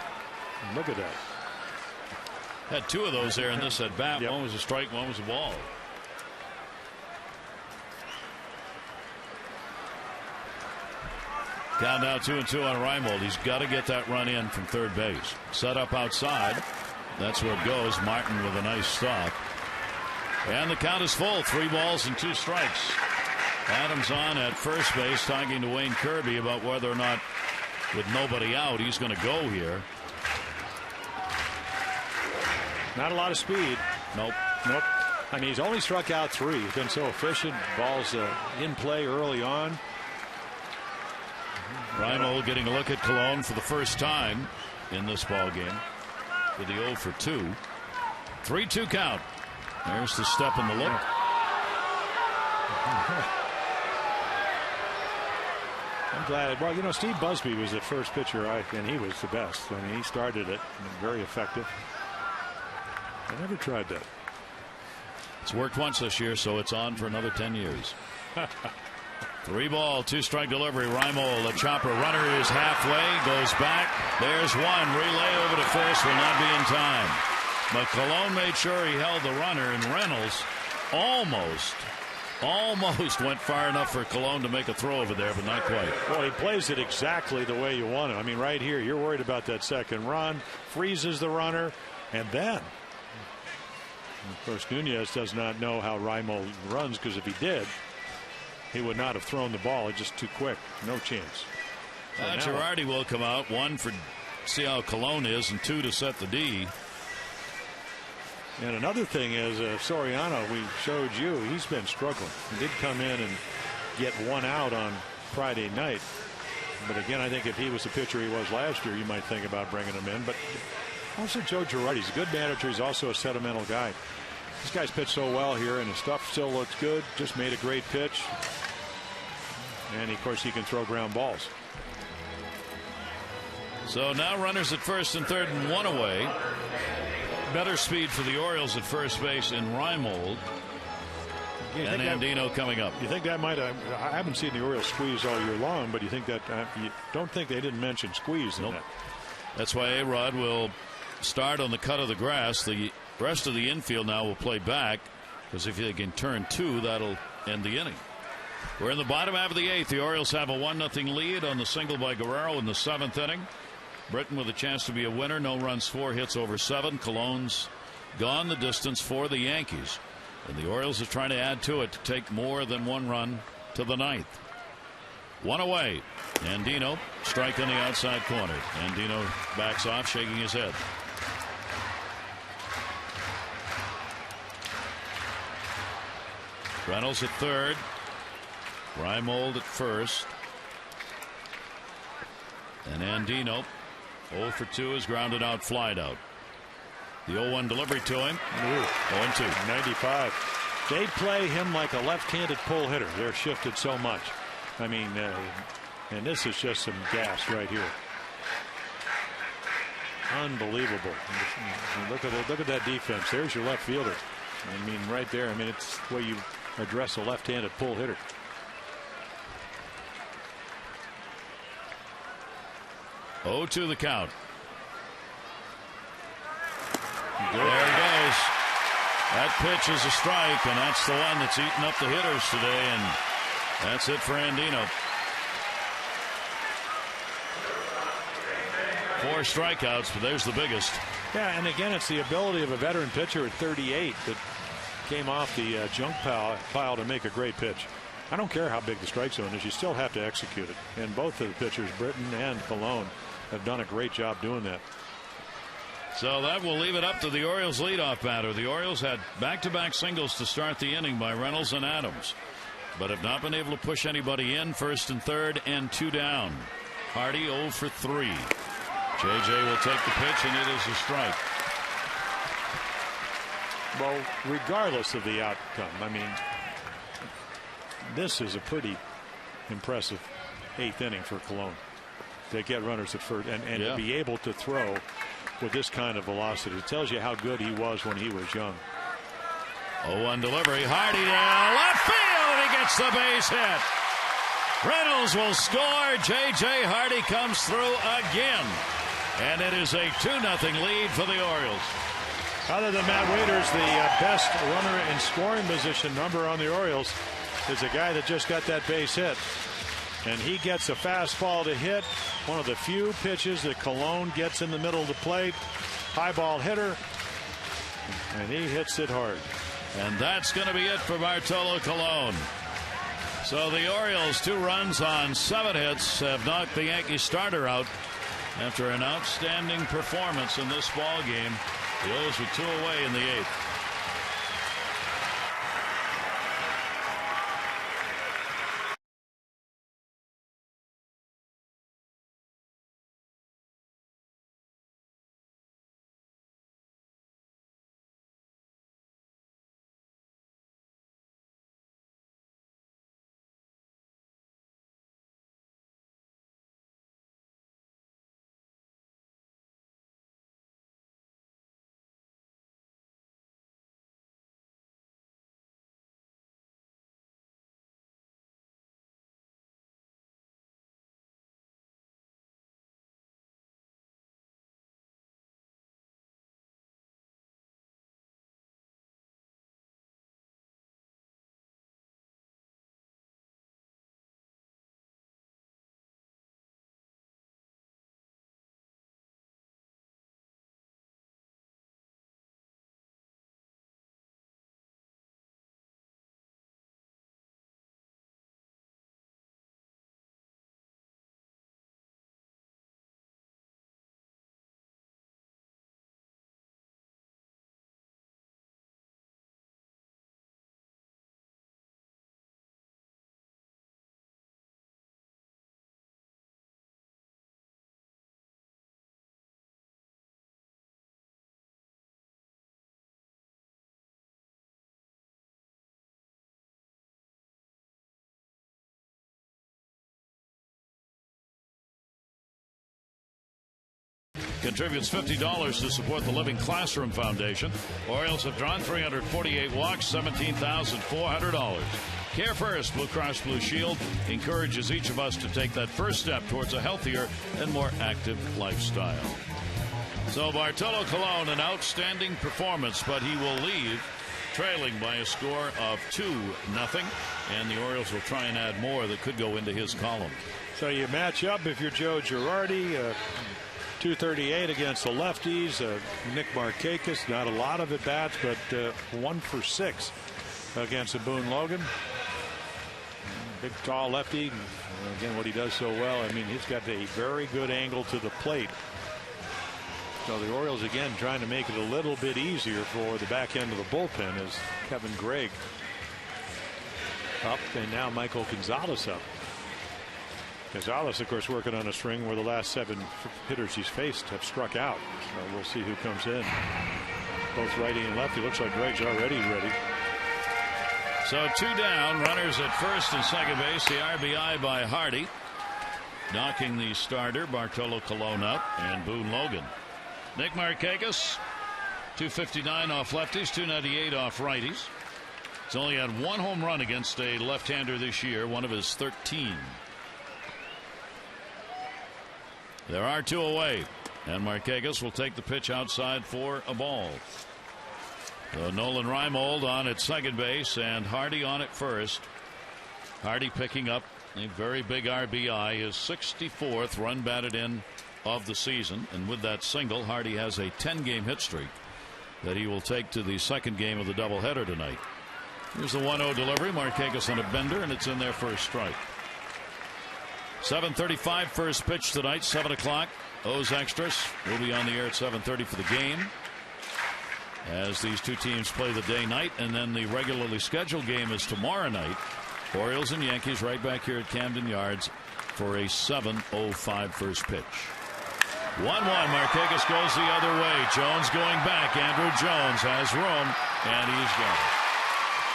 And look at that. Had 2 of those there in this at bat. Yep. One was a strike, one was a ball. Count now 2-2 on Reimold. He's got to get that run in from third base. Set up outside. That's where it goes. Martin with a nice stop. And the count is full. 3 balls and 2 strikes. Adams on at first base talking to Wayne Kirby about whether or not with nobody out he's going to go here. Not a lot of speed. Nope. I mean, he's only struck out 3. He's been so efficient. Balls in play early on. Reimold getting a look at Cologne for the first time in this ball game with the 0 for 2. 3-2 count. There's the step and the look. I'm glad. Well, you know, Steve Busby was the first pitcher, and he was the best. I mean, he started it, very effective. I never tried that. It's worked once this year, so it's on for another 10 years. 3 ball, 2-strike delivery. Reimold, the chopper runner is halfway, goes back. There's one. Relay over to first, will not be in time. But Colon made sure he held the runner, and Reynolds almost went far enough for Colon to make a throw over there, but not quite. Well, he plays it exactly the way you want it. I mean, right here, you're worried about that second run, freezes the runner, and then, of course, Nunez does not know how Reimold runs, because if he did, he would not have thrown the ball. It's just too quick. No chance. Girardi will come out. 1 for see how Colon is, and 2 to set the D. And another thing is Soriano, we showed you, he's been struggling. He did come in and get 1 out on Friday night. But again, I think if he was the pitcher he was last year, you might think about bringing him in. But also Joe Girardi's a good manager. He's also a sentimental guy. This guy's pitched so well here, and his stuff still looks good. Just made a great pitch. And, of course, he can throw ground balls. So now runners at first and third and 1 away. Better speed for the Orioles at first base in Reimold. And Andino coming up. You think that might have, I haven't seen the Orioles squeeze all year long, but you think that, you don't think they didn't mention squeeze in that. That's why A-Rod will start on the cut of the grass. The rest of the infield now will play back, because if they can turn 2, that'll end the inning. We're in the bottom half of the 8th. The Orioles have a 1-0 lead on the single by Guerrero in the 7th inning. Britton with a chance to be a winner. No runs, 4 hits over 7. Colon's gone the distance for the Yankees. And the Orioles are trying to add to it to take more than 1 run to the 9th. 1 away. Andino, strike on the outside corner. Andino backs off, shaking his head. Reynolds at third. Reimold at first. And Andino, 0 for 2, is grounded out, flied out. The 0-1 delivery to him. 0-2. 95. They play him like a left-handed pull hitter. They're shifted so much. I mean, and this is just some gas right here. Unbelievable. Look at that defense. There's your left fielder. I mean, right there. I mean, it's the way you address a left-handed pull hitter. Oh, to the count. There he goes. That pitch is a strike, and that's the one that's eating up the hitters today, and that's it for Andino. 4 strikeouts, but there's the biggest. Yeah, and again, it's the ability of a veteran pitcher at 38 that came off the junk pile to make a great pitch. I don't care how big the strike zone is, you still have to execute it. And both of the pitchers, Britton and Colon, have done a great job doing that. So that will leave it up to the Orioles leadoff batter. The Orioles had back-to-back singles to start the inning by Reynolds and Adams, but have not been able to push anybody in. First and third and 2 down. Hardy 0 for 3. JJ will take the pitch, and it is a strike. Well, regardless of the outcome, I mean, this is a pretty impressive 8th inning for Colon. To get runners at first and to be able to throw with this kind of velocity. It tells you how good he was when he was young. 0-1 delivery. Hardy down left field. He gets the base hit. Reynolds will score. J.J. Hardy comes through again. And it is a 2-0 lead for the Orioles. Other than Matt Waiters, the best runner in scoring position number on the Orioles is a guy that just got that base hit. And he gets a fastball to hit. One of the few pitches that Colon gets in the middle of the plate. High ball hitter. And he hits it hard. And that's going to be it for Bartolo Colon. So the Orioles, 2 runs on 7 hits, have knocked the Yankee starter out after an outstanding performance in this ball game. The O's were 2 away in the 8th. contributes $50 to support the Living Classroom Foundation. Orioles have drawn 348 walks, $17,400. Care First Blue Cross Blue Shield encourages each of us to take that first step towards a healthier and more active lifestyle. So Bartolo Colon, an outstanding performance, but he will leave trailing by a score of 2-0, and the Orioles will try and add more that could go into his column. So you match up if you're Joe Girardi, 238 against the lefties. Nick Markakis, not a lot of at bats, but 1 for 6 against Boone Logan. Big, tall lefty. Again, what he does so well, I mean, he's got a very good angle to the plate. So the Orioles again trying to make it a little bit easier for the back end of the bullpen as Kevin Gregg up, and now Michael Gonzalez up. Gonzalez, of course, working on a string where the last 7 hitters he's faced have struck out. So we'll see who comes in. Both righty and lefty. Looks like Gregg's already ready. So 2 down, runners at first and second base. The RBI by Hardy, knocking the starter Bartolo Colon up, and Boone Logan. Nick Markakis, 259 off lefties, 298 off righties. He's only had 1 home run against a left-hander this year, one of his 13. There are 2 away, and Markakis will take the pitch outside for a ball. So Nolan Reimold on at second base and Hardy on at first. Hardy picking up a very big RBI, his 64th run batted in of the season, and with that single, Hardy has a 10-game hit streak that he will take to the second game of the doubleheader tonight. Here's the 1-0 delivery. Markakis on a bender, and it's in there for a strike. 7:35 first pitch tonight, 7 o'clock. O's Extras will be on the air at 7:30 for the game, as these 2 teams play the day-night, and then the regularly scheduled game is tomorrow night. Orioles and Yankees right back here at Camden Yards for a 7:05 first pitch. 1-1. Markakis goes the other way. Jones going back. Andrew Jones has room, and he's gone.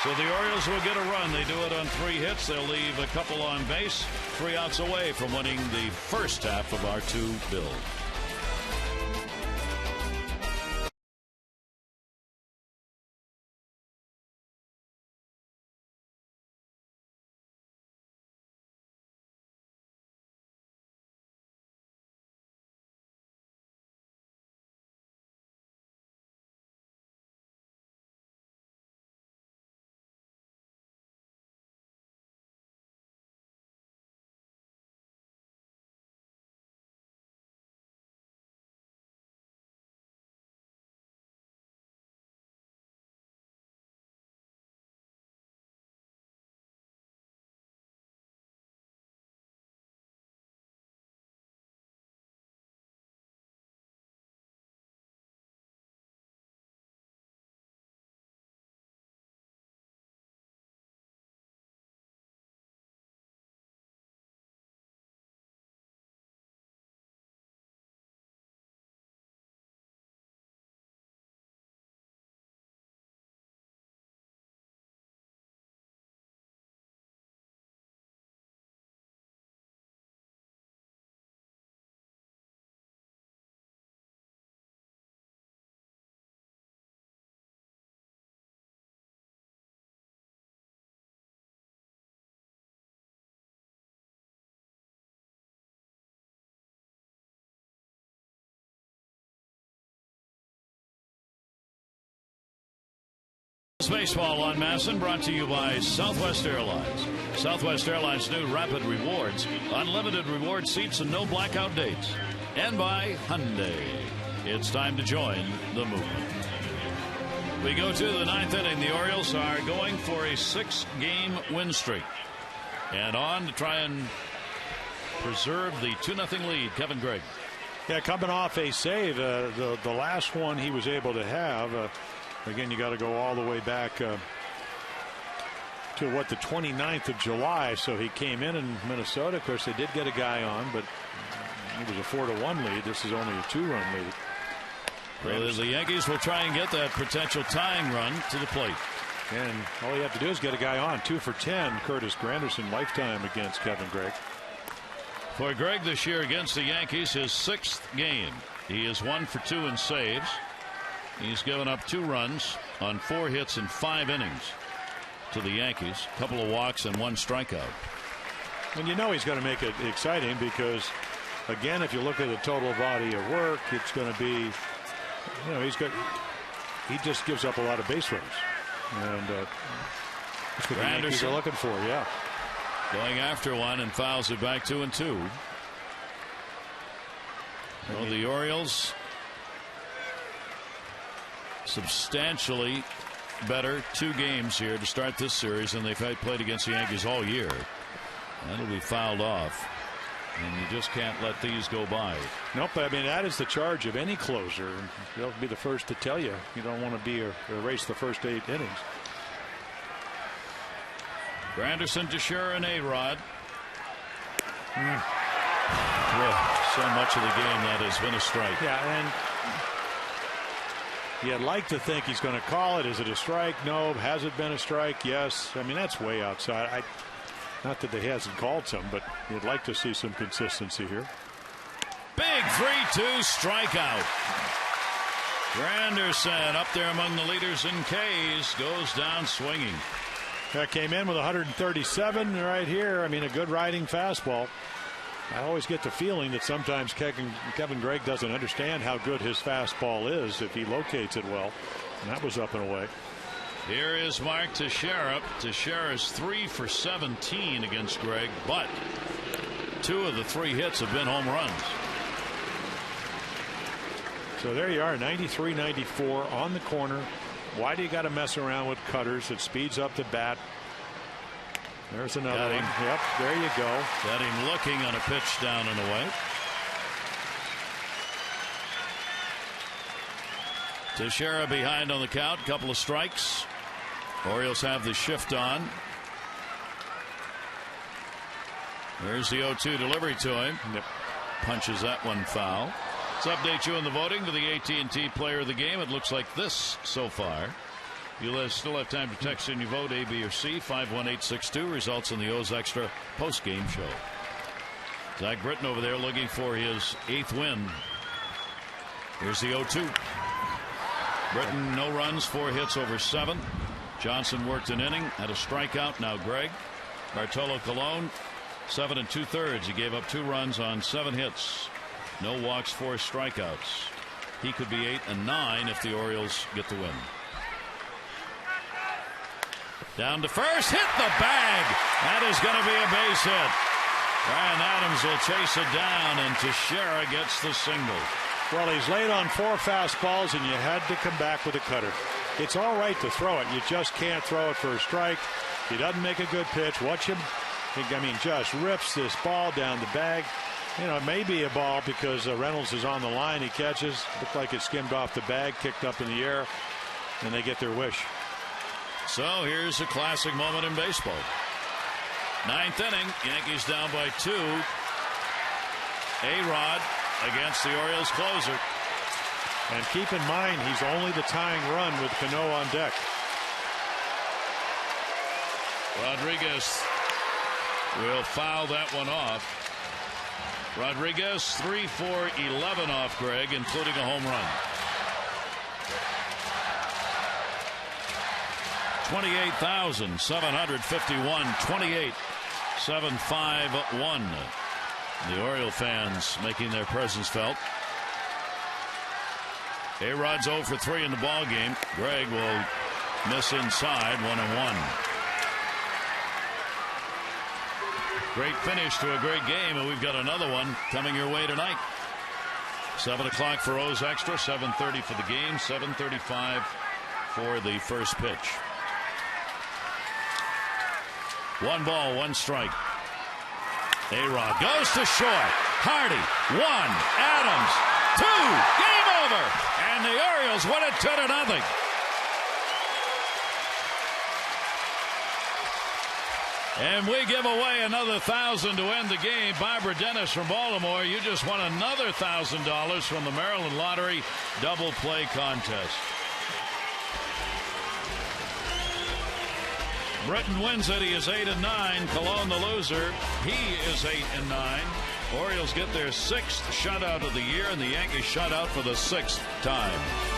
So the Orioles will get a run. They do it on 3 hits. They'll leave a couple on base. 3 outs away from winning the first half of our 2 build. Baseball on Masson, brought to you by Southwest Airlines. Southwest Airlines' new Rapid Rewards, unlimited reward seats and no blackout dates. And by Hyundai. It's time to join the movement. We go to the 9th inning. The Orioles are going for a 6-game win streak, and on to try and preserve the 2-0 lead. Kevin Gregg. Yeah, coming off a save, the last one he was able to have. Again, you got to go all the way back to the 29th of July. So he came in Minnesota. Of course, they did get a guy on, but it was a 4-1 lead. This is only a 2-run lead. Well, the Yankees will try and get that potential tying run to the plate. And all you have to do is get a guy on. 2 for 10. Curtis Granderson lifetime against Kevin Gregg. For Gregg this year against the Yankees, his 6th game. He is 1 for 2 in saves. He's given up 2 runs on 4 hits in 5 innings to the Yankees. A couple of walks and 1 strikeout. And you know he's going to make it exciting because, again, if you look at the total body of work, it's going to be, you know, he just gives up a lot of base runners. And that's what the Yankees are looking for, yeah. Going after one and fouls it back 2-2. Well, the Orioles substantially better 2 games here to start this series than they've played against the Yankees all year. That'll be fouled off. And you just can't let these go by. Nope. I mean, that is the charge of any closer. They'll be the first to tell you. You don't want to erase the first 8 innings. Granderson, Teixeira, and A-Rod. So much of the game that has been a strike. Yeah, and you'd like to think he's going to call it. Is it a strike? No. Has it been a strike? Yes. I mean, that's way outside. Not that he hasn't called some, but you'd like to see some consistency here. Big 3-2 strikeout. Granderson up there among the leaders in Ks, goes down swinging. That came in with 137 right here. I mean, a good riding fastball. I always get the feeling that sometimes Kevin Gregg doesn't understand how good his fastball is if he locates it well. And that was up and away. Here is Mark Teixeira. Teixeira's 3 for 17 against Gregg, but 2 of the 3 hits have been home runs. So there you are, 93-94 on the corner. Why do you got to mess around with cutters? It speeds up the bat. There's another one. Yep, there you go. Got him looking on a pitch down and away. Teixeira behind on the count. Couple of strikes. Orioles have the shift on. There's the 0-2 delivery to him. Yep. Punches that one foul. Let's update you on the voting for the AT&T Player of the Game. It looks like this so far. You'll still have time to text in your vote, A, B, or C. 51862. Results in the O's Extra post-game show. Zach Britton over there looking for his 8th win. Here's the 0-2. Britton, no runs, 4 hits over 7. Johnson worked an inning, had a strikeout. Now Gregg. Bartolo Colon, 7 2/3. He gave up 2 runs on 7 hits. No walks, 4 strikeouts. He could be 8 and 9 if the Orioles get the win. Down to first, hit the bag. That is going to be a base hit. Ryan Adams will chase it down, and Teixeira gets the single. Well, he's laid on 4 fastballs, and you had to come back with a cutter. It's all right to throw it. You just can't throw it for a strike. He doesn't make a good pitch. Watch him. I mean, just rips this ball down the bag. You know, it may be a ball because Reynolds is on the line. He catches. Looked like it skimmed off the bag, kicked up in the air, and they get their wish. So here's a classic moment in baseball. 9th inning. Yankees down by 2. A-Rod against the Orioles closer. And keep in mind, he's only the tying run with Cano on deck. Rodriguez will foul that one off. Rodriguez 3 for 11 off Gregg, including a home run. 28,751, 28-751. The Oriole fans making their presence felt. A-Rod's 0 for 3 in the ball game. Gregg will miss inside, 1-1. Great finish to a great game, and we've got another one coming your way tonight. 7 o'clock for O's Extra, 7:30 for the game, 7:35 for the first pitch. 1 ball, 1 strike. A-Rod goes to short. Hardy, 1. Adams, 2. Game over. And the Orioles win it 2-0. And we give away another $1,000 to end the game. Barbara Dennis from Baltimore, you just won another $1,000 from the Maryland Lottery double play contest. Britton wins it. He is 8 and 9. Colon the loser. He is 8 and 9. Orioles get their 6th shutout of the year, and the Yankees shut out for the 6th time.